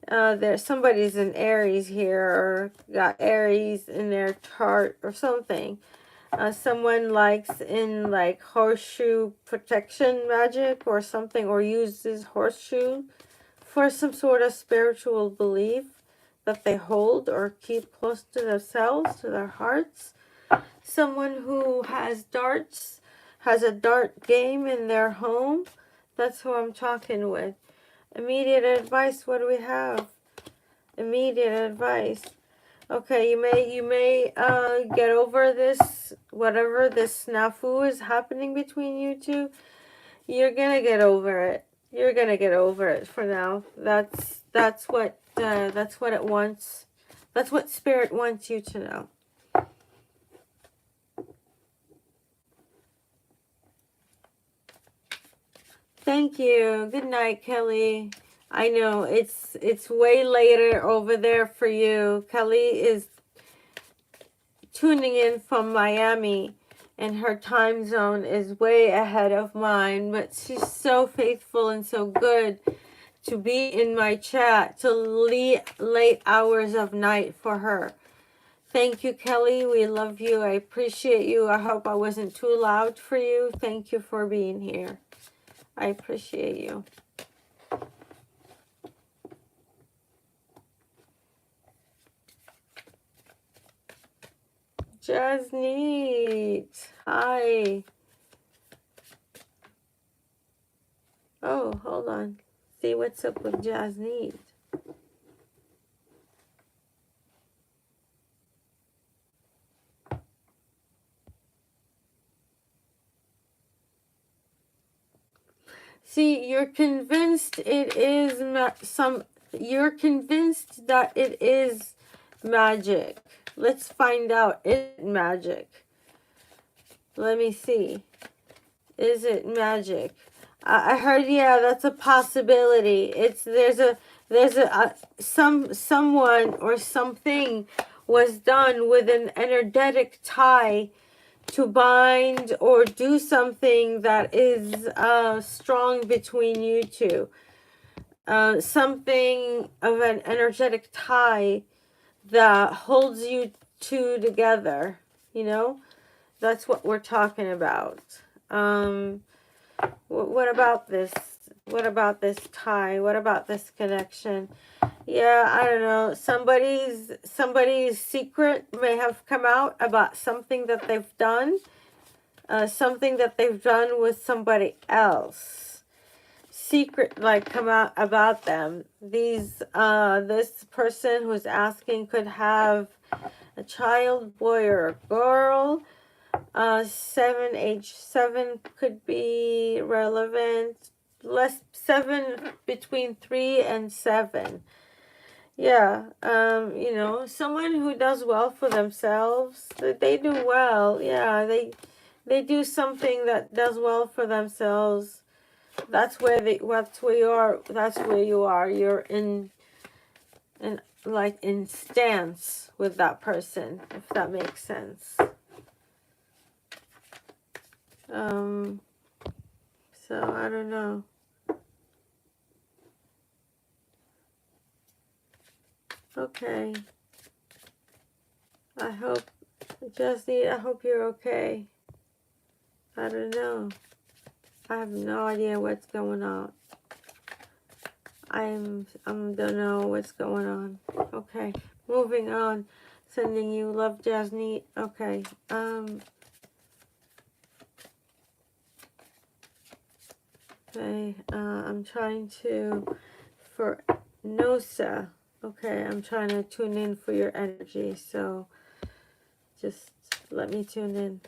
Somebody's an Aries here, or got Aries in their chart or something. Someone likes in like horseshoe protection magic or something, or uses horseshoe for some sort of spiritual belief that they hold or keep close to themselves, to their hearts. Someone who has a dart game in their home. That's who I'm talking with. Immediate advice. What do we have? Immediate advice. Okay, you may get over this, whatever this snafu is happening between you two. You're gonna get over it. You're gonna get over it for now. That's what it wants. That's what Spirit wants you to know. Thank you. Good night, Kelly. I know it's way later over there for you. Kelly is tuning in from Miami, and her time zone is way ahead of mine, but she's so faithful and so good to be in my chat till late hours of night for her. Thank you, Kelly. We love you. I appreciate you. I hope I wasn't too loud for you. Thank you for being here. I appreciate you. Jasneet. Hi. Oh, hold on. See what's up with Jasneet. See, you're convinced it is you're convinced that it is magic. Let's find out. Is it magic? Let me see. Is it magic? I heard, yeah, that's a possibility. There's a someone or something was done with an energetic tie to bind or do something that is strong between you two. Something of an energetic tie that holds you two together. You know, that's what we're talking about. What about this? What about this tie? What about this connection? Yeah, I don't know. Somebody's secret may have come out about something that they've done, something that they've done with somebody else. Secret like come out about them. This person who's asking could have a child, boy or a girl. Age 7 could be relevant. Less 7, between 3 and 7. Yeah, you know, someone who does well for themselves. They do well. Yeah, they do something that does well for themselves. That's where you are. That's where you are. You're in like in stance with that person, if that makes sense. So I don't know. Okay. I hope, Jesse, I hope you're okay. I don't know. I have no idea what's going on. I don't know what's going on. Okay. Moving on. Sending you love, Jasneet. Okay. Okay. I'm trying to, for Nosa. Okay, I'm trying to tune in for your energy, so just let me tune in.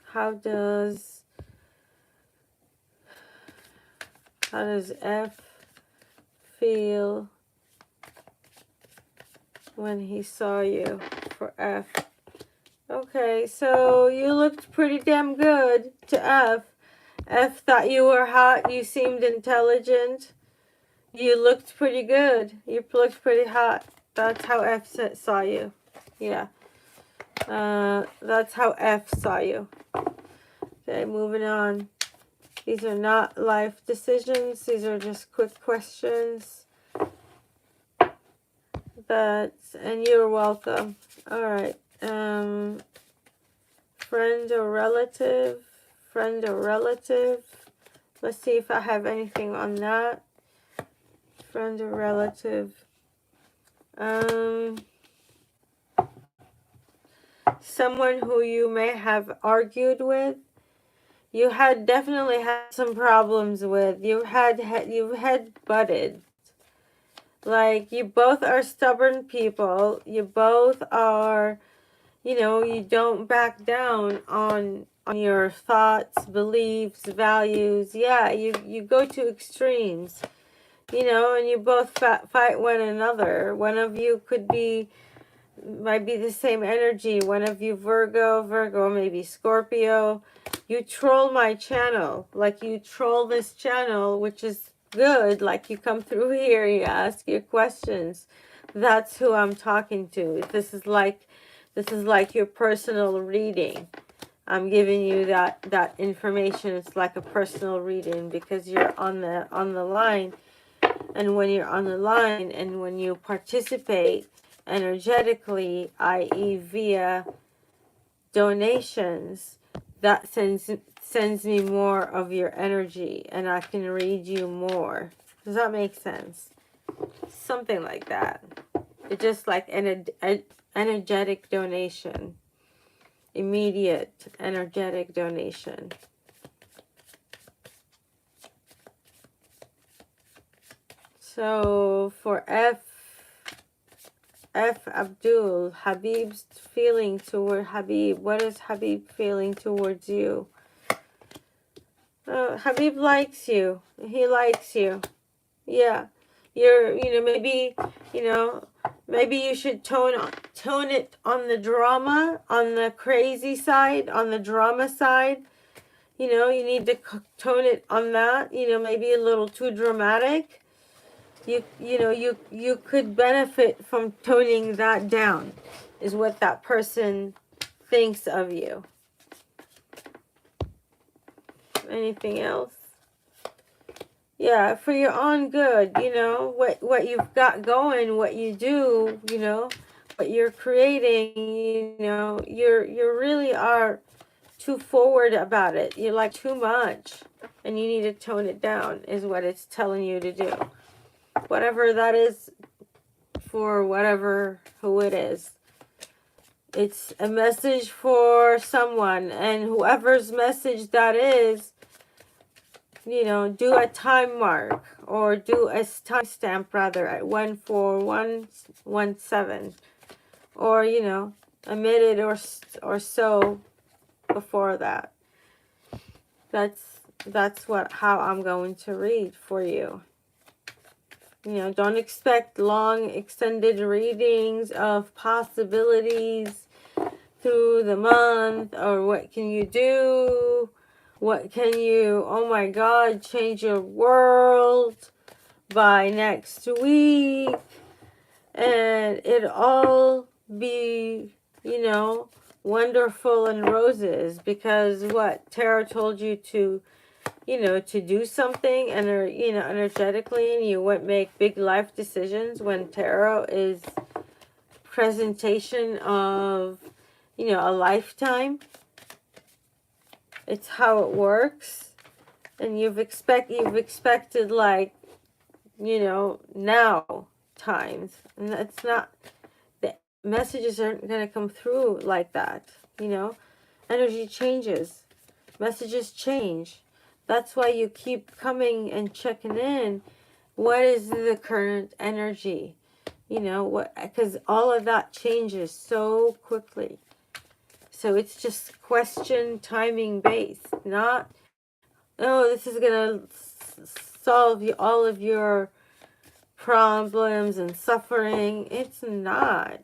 How does F feel when he saw you? For F. Okay, so you looked pretty damn good to F. F thought you were hot. You seemed intelligent. You looked pretty good. You looked pretty hot. That's how F saw you. Yeah. That's how F saw you. Okay, moving on. These are not life decisions. These are just quick questions. And you're welcome. All right. Friend or relative? Friend or relative? Let's see if I have anything on that. Friend or relative? Someone who you may have argued with. You had definitely had some problems with. You've had butted. Like, you both are stubborn people. You both are, you know, you don't back down on your thoughts, beliefs, values. Yeah, you go to extremes, you know, and you both fight one another. One of you might be the same energy. One of you Virgo, maybe Scorpio. You troll my channel. Like, you troll this channel, which is good. Like, you come through here, you ask your questions. That's who I'm talking to. This is like your personal reading. I'm giving you that information. It's like a personal reading because you're on the line. And when you're on the line and when you participate energetically, i.e. via donations, that sends me more of your energy and I can read you more. Does that make sense? Something like that. It's just like an energetic donation. Immediate energetic donation. So for F Abdul, Habib's feeling toward Habib. What is Habib feeling towards you? Habib likes you. He likes you. Yeah. Maybe, Maybe you should tone it on the drama, on the crazy side, on the drama side. You know, you need to tone it on that. You know, maybe a little too dramatic. You could benefit from toning that down, is what that person thinks of you. Anything else? Yeah, for your own good, you know, what you've got going, what you do, you know, what you're creating, you know, you really are too forward about it. You're like too much, and you need to tone it down, is what it's telling you to do. Whatever that is, for whatever, who it is. It's a message for someone, and whoever's message that is, you know, do a time mark, or do a timestamp rather at 14117, or, you know, a minute or so before that. That's how I'm going to read for you. You know, don't expect long extended readings of possibilities through the month, or what can you do? What can you, oh my God, change your world by next week? And it all be, you know, wonderful and roses, because what Tarot told you to, you know, to do something, and you know, energetically, and you wouldn't make big life decisions when Tarot is presentation of, you know, a lifetime. It's how it works, and you've expected, like, you know, now times, and that's not, the messages aren't going to come through like that. You know, energy changes, messages change. That's why you keep coming and checking in. What is the current energy? You know, what, because all of that changes so quickly. So it's just question timing based, not, oh, this is going to solve all of your problems and suffering. It's not.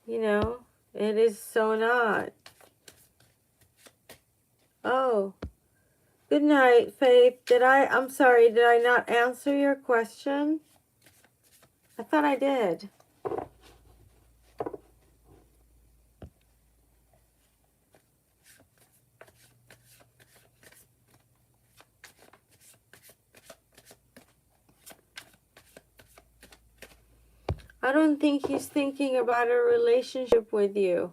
You know, it is so not. Oh, good night, Faith. I'm sorry, did I not answer your question? I thought I did. I don't think he's thinking about a relationship with you.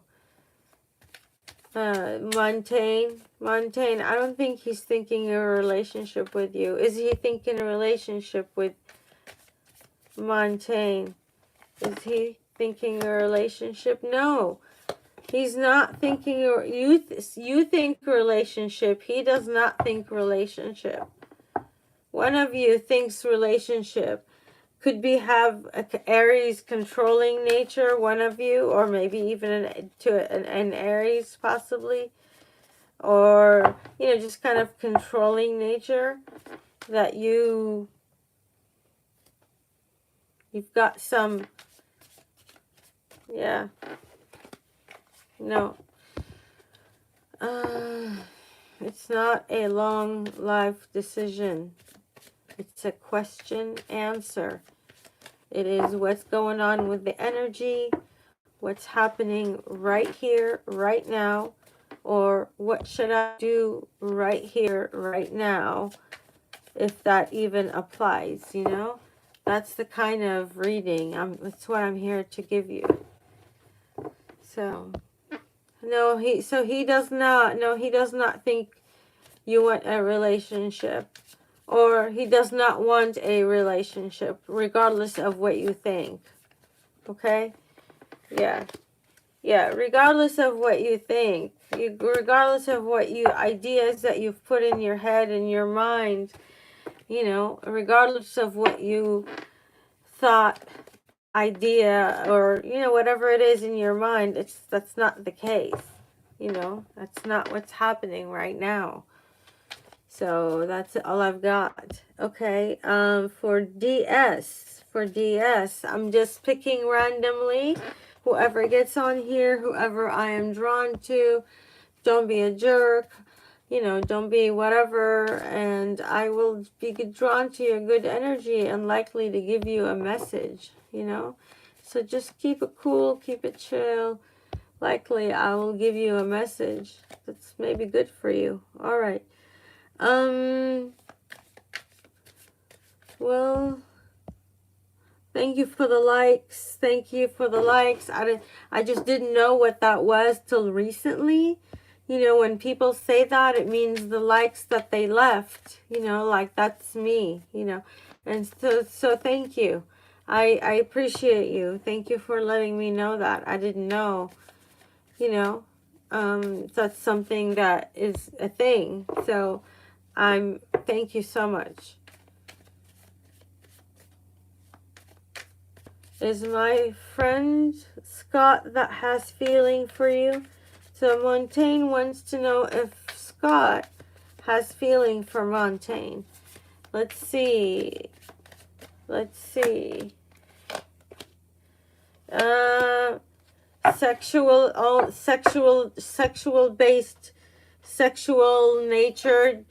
Montaigne, I don't think he's thinking a relationship with you. Is he thinking a relationship with Montaigne? Is he thinking a relationship? No, he's not thinking. You think relationship. He does not think relationship. One of you thinks relationship. Could be have a Aries controlling nature, one of you, or maybe even an Aries possibly, or, you know, just kind of controlling nature, that you've got some, yeah, no, it's not a long life decision. It's a question answer. It is what's going on with the energy, what's happening right here, right now, or what should I do right here, right now, if that even applies, you know? That's the kind of reading. That's what I'm here to give you. So, no, he does not think you want a relationship. Or he does not want a relationship, regardless of what you think. Okay? Yeah. Yeah, regardless of what you think. Regardless of what ideas that you've put in your head and your mind. You know, regardless of what you thought, idea, or, you know, whatever it is in your mind, that's not the case. You know, that's not what's happening right now. So that's all I've got. Okay. For DS, I'm just picking randomly. Whoever gets on here, whoever I am drawn to, don't be a jerk. You know, don't be whatever, and I will be drawn to your good energy and likely to give you a message, you know. So just keep it cool, keep it chill. Likely I will give you a message that's maybe good for you. All right. Well, thank you for the likes. Thank you for the likes. I just didn't know what that was till recently. You know, when people say that, it means the likes that they left, you know, like that's me, you know. And so thank you. I appreciate you. Thank you for letting me know that. I didn't know, you know, that's something that is a thing. So thank you so much. Is my friend Scott that has feeling for you? So Montaigne wants to know if Scott has feeling for Montaigne. Let's see. Let's see. Sexual based, sexual natured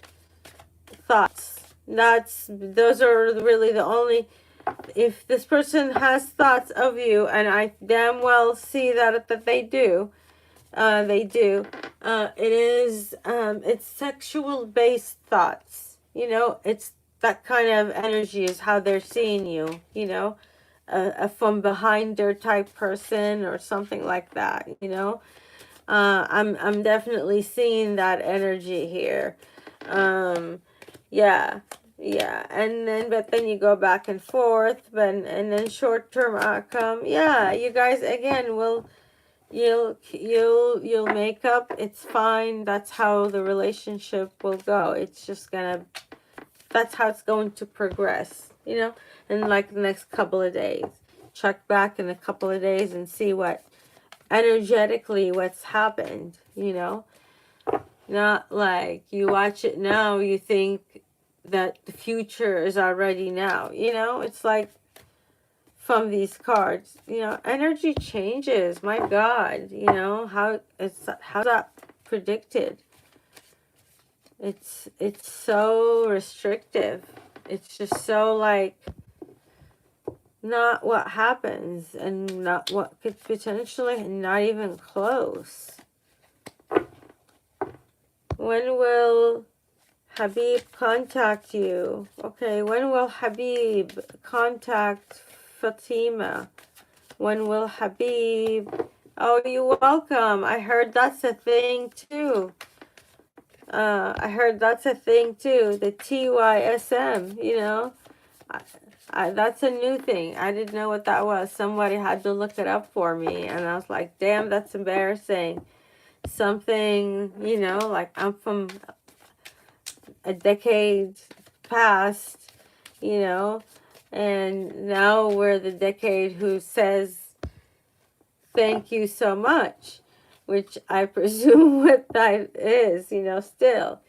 thoughts. Those are really the only. If this person has thoughts of you, and I damn well see that they do, it's sexual based thoughts. You know, it's that kind of energy is how they're seeing you. You know, a from behind their type person or something like that. You know, I'm definitely seeing that energy here. Yeah. Yeah, but then you go back and forth, and then short-term outcome. Yeah, you guys again you'll make up. It's fine. That's how the relationship will go. It's just that's how it's going to progress, you know, in like the next couple of days. Check back in a couple of days and see what energetically what's happened, you know. Not like you watch it now, you think that the future is already now, you know. It's like from these cards, you know, energy changes. My God, you know, how's that predicted? It's so restrictive. It's just so like not what happens and not what could potentially, not even close. When will Habib contact you? Okay, when will Habib contact Fatima? When will Habib... Oh, you're welcome. I heard that's a thing too. The TYSM, you know. That's a new thing. I didn't know what that was. Somebody had to look it up for me. And I was like, damn, that's embarrassing. Something, you know, like I'm from a decade past, you know, and now we're the decade who says thank you so much, which I presume what that is, you know. Still,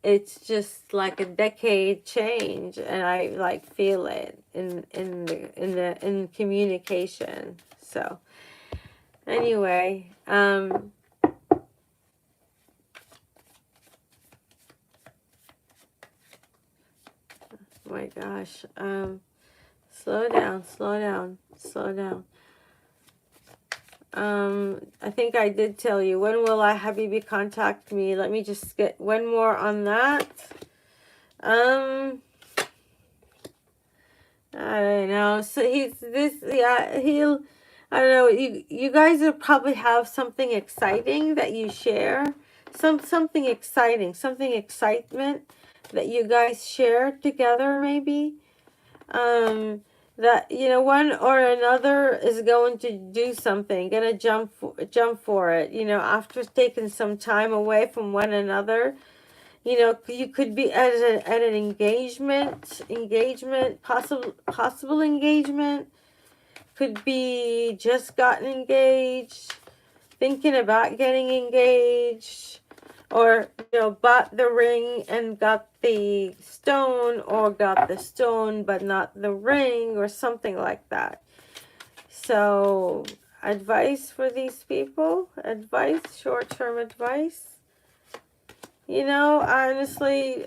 it's just like a decade change, and I like feel it in communication. So anyway, my gosh, slow down. I think I did tell you. When will Habibi contact me? Let me just get one more on that. I don't know. So I don't know. You guys will probably have something exciting that you share. Something excitement that you guys share together, maybe. That, you know, one or another is going to do something, gonna jump for it, you know, after taking some time away from one another. You know, you could be at an engagement, possible engagement. Could be just gotten engaged, thinking about getting engaged, or, you know, bought the ring and got the stone, or got the stone but not the ring, or something like that. So, advice for these people, advice, short-term advice. You know, honestly,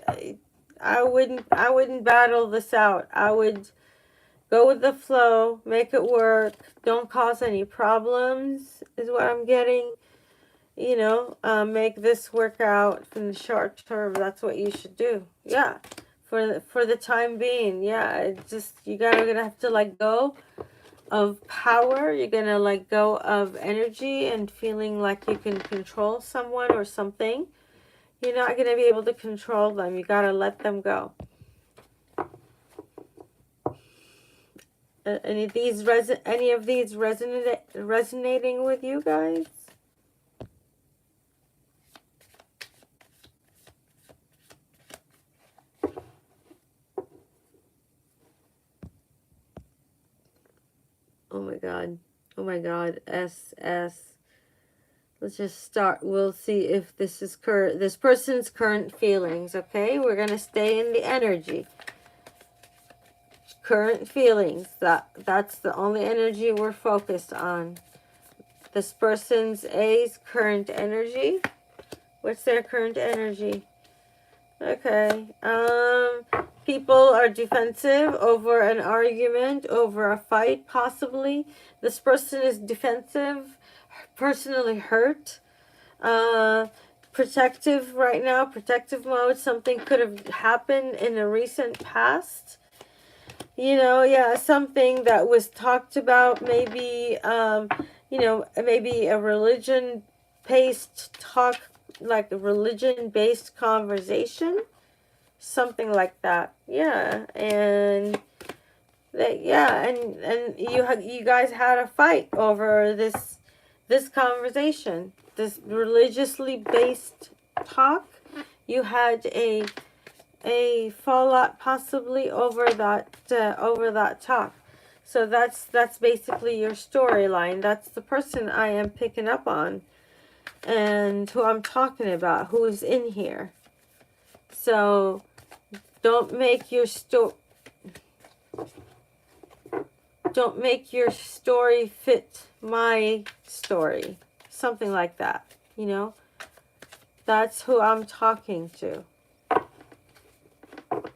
I wouldn't battle this out. I would go with the flow, make it work, don't cause any problems, is what I'm getting. You know, make this work out in the short term. That's what you should do. Yeah, for the time being. Yeah, it just, gonna have to let go of power. You're gonna let go of energy and feeling like you can control someone or something. You're not gonna be able to control them. You gotta let them go. Any of these resonating with you guys? Oh my god. Oh my god. S. Let's just start. We'll see if this is this person's current feelings, okay? We're going to stay in the energy. Current feelings. That's the only energy we're focused on. This person's A's current energy. What's their current energy? Okay. People are defensive over an argument, over a fight, possibly. This person is defensive, personally hurt, protective right now, protective mode. Something could have happened in a recent past. You know, yeah, something that was talked about, maybe, you know, maybe a religion-based talk, like a religion-based conversation, something like that. Yeah, and that, yeah, and you guys had a fight over this conversation, this religiously based talk. You had a fallout possibly over that talk. So that's basically your storyline. That's the person I am picking up on, and who I'm talking about, who is in here. So don't make your story fit my story. Something like that, you know? That's who I'm talking to.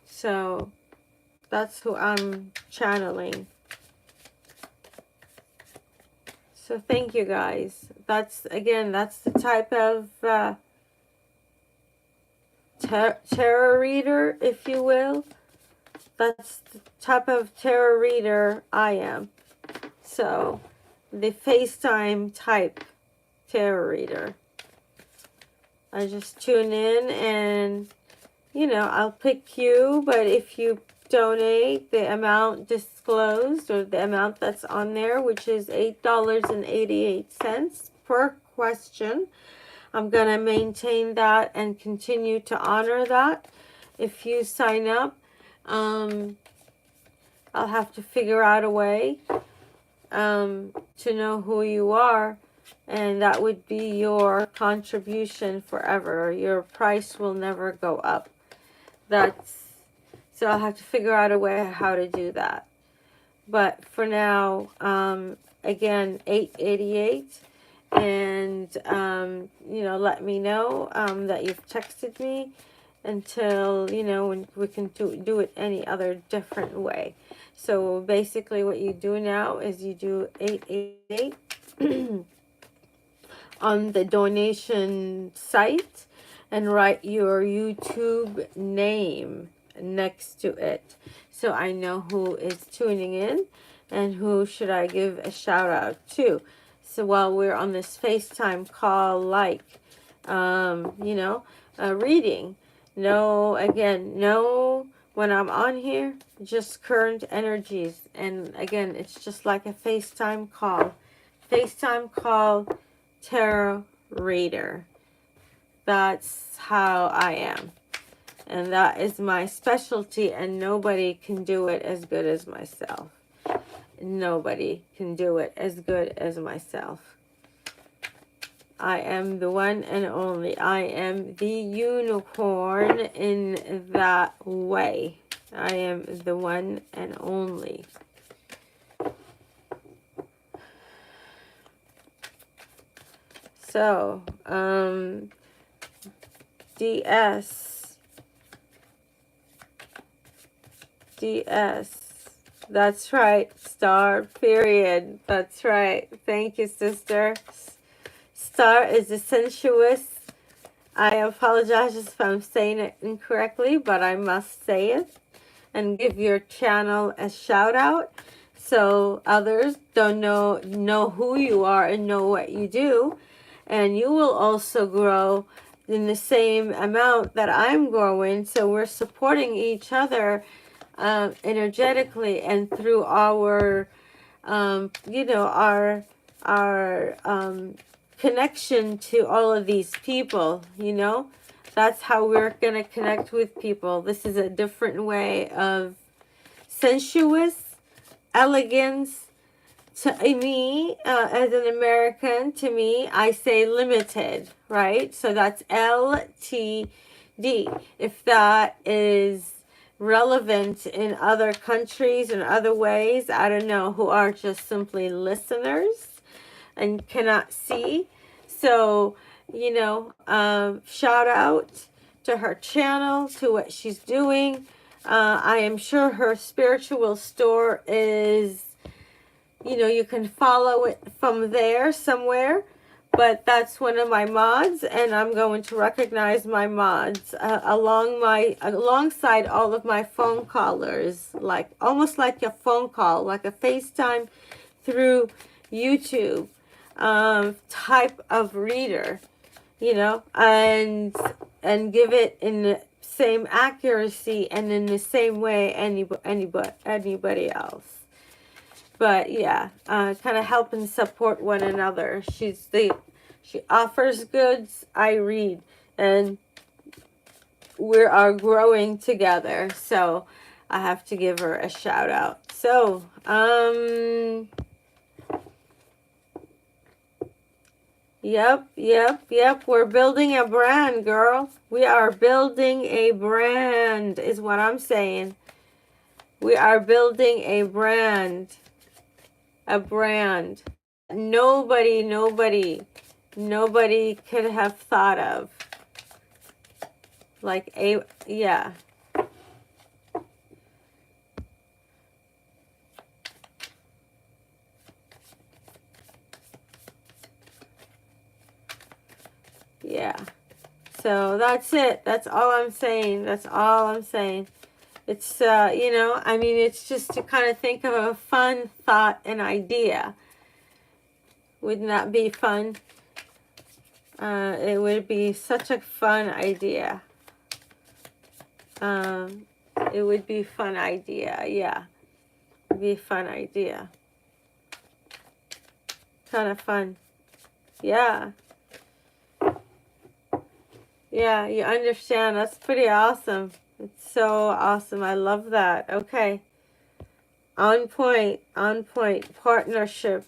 So that's who I'm channeling. So thank you guys. That's the type of tarot reader, if you will. That's the type of tarot reader I am. So, the FaceTime type tarot reader. I just tune in and, you know, I'll pick you, but if you donate the amount disclosed, or the amount that's on there, which is $8.88 per question, I'm going to maintain that and continue to honor that. If you sign up, I'll have to figure out a way to know who you are, and that would be your contribution forever. Your price will never go up. So I'll have to figure out a way how to do that. But for now, again, $8.88. And, you know, let me know that you've texted me, until, you know, when we can do it any other different way. So basically what you do now is you do 888 on the donation site, and write your YouTube name next to it, so I know who is tuning in and who should I give a shout out to. So while we're on this FaceTime call, like, you know, reading, no, when I'm on here, just current energies. And again, it's just like a FaceTime call. FaceTime call, tarot reader. That's how I am. And that is my specialty, and nobody can do it as good as myself. Nobody can do it as good as myself. I am the one and only. I am the unicorn in that way. I am the one and only. So, DS. That's right. Star, period. That's right. Thank you, sister. Star is the sensuous. I apologize if I'm saying it incorrectly, but I must say it and give your channel a shout out so others don't know who you are and know what you do. And you will also grow in the same amount that I'm growing. So we're supporting each other energetically and through our, our connection to all of these people, That's how we're going to connect with people. This is a different way of sensuous, elegance. To me, as an American, to me, I say limited, right? So that's LTD. If that is relevant in other countries and other ways, I don't know, who are just simply listeners and cannot see. So, shout out to her channel, to what she's doing. I am sure her spiritual store is, you can follow it from there somewhere, but that's one of my mods, and I'm going to recognize my mods alongside all of my phone callers, like almost like a phone call, like a FaceTime through YouTube type of reader, and give it in the same accuracy and in the same way anybody else. But yeah, kind of help and support one another. She offers goods, I read, and we are growing together. So I have to give her a shout out. So, Yep. We're building a brand, girl. We are building a brand, is what I'm saying. We are building a brand. A brand. Nobody could have thought of. Yeah. Yeah. So that's it. That's all I'm saying. It's, it's just to kind of think of a fun thought and idea. Wouldn't that be fun? It would be such a fun idea. It would be a fun idea. Yeah. It'd be a fun idea. Kind of fun. Yeah. Yeah, you understand. That's pretty awesome. It's so awesome. I love that. Okay. On point. Partnership.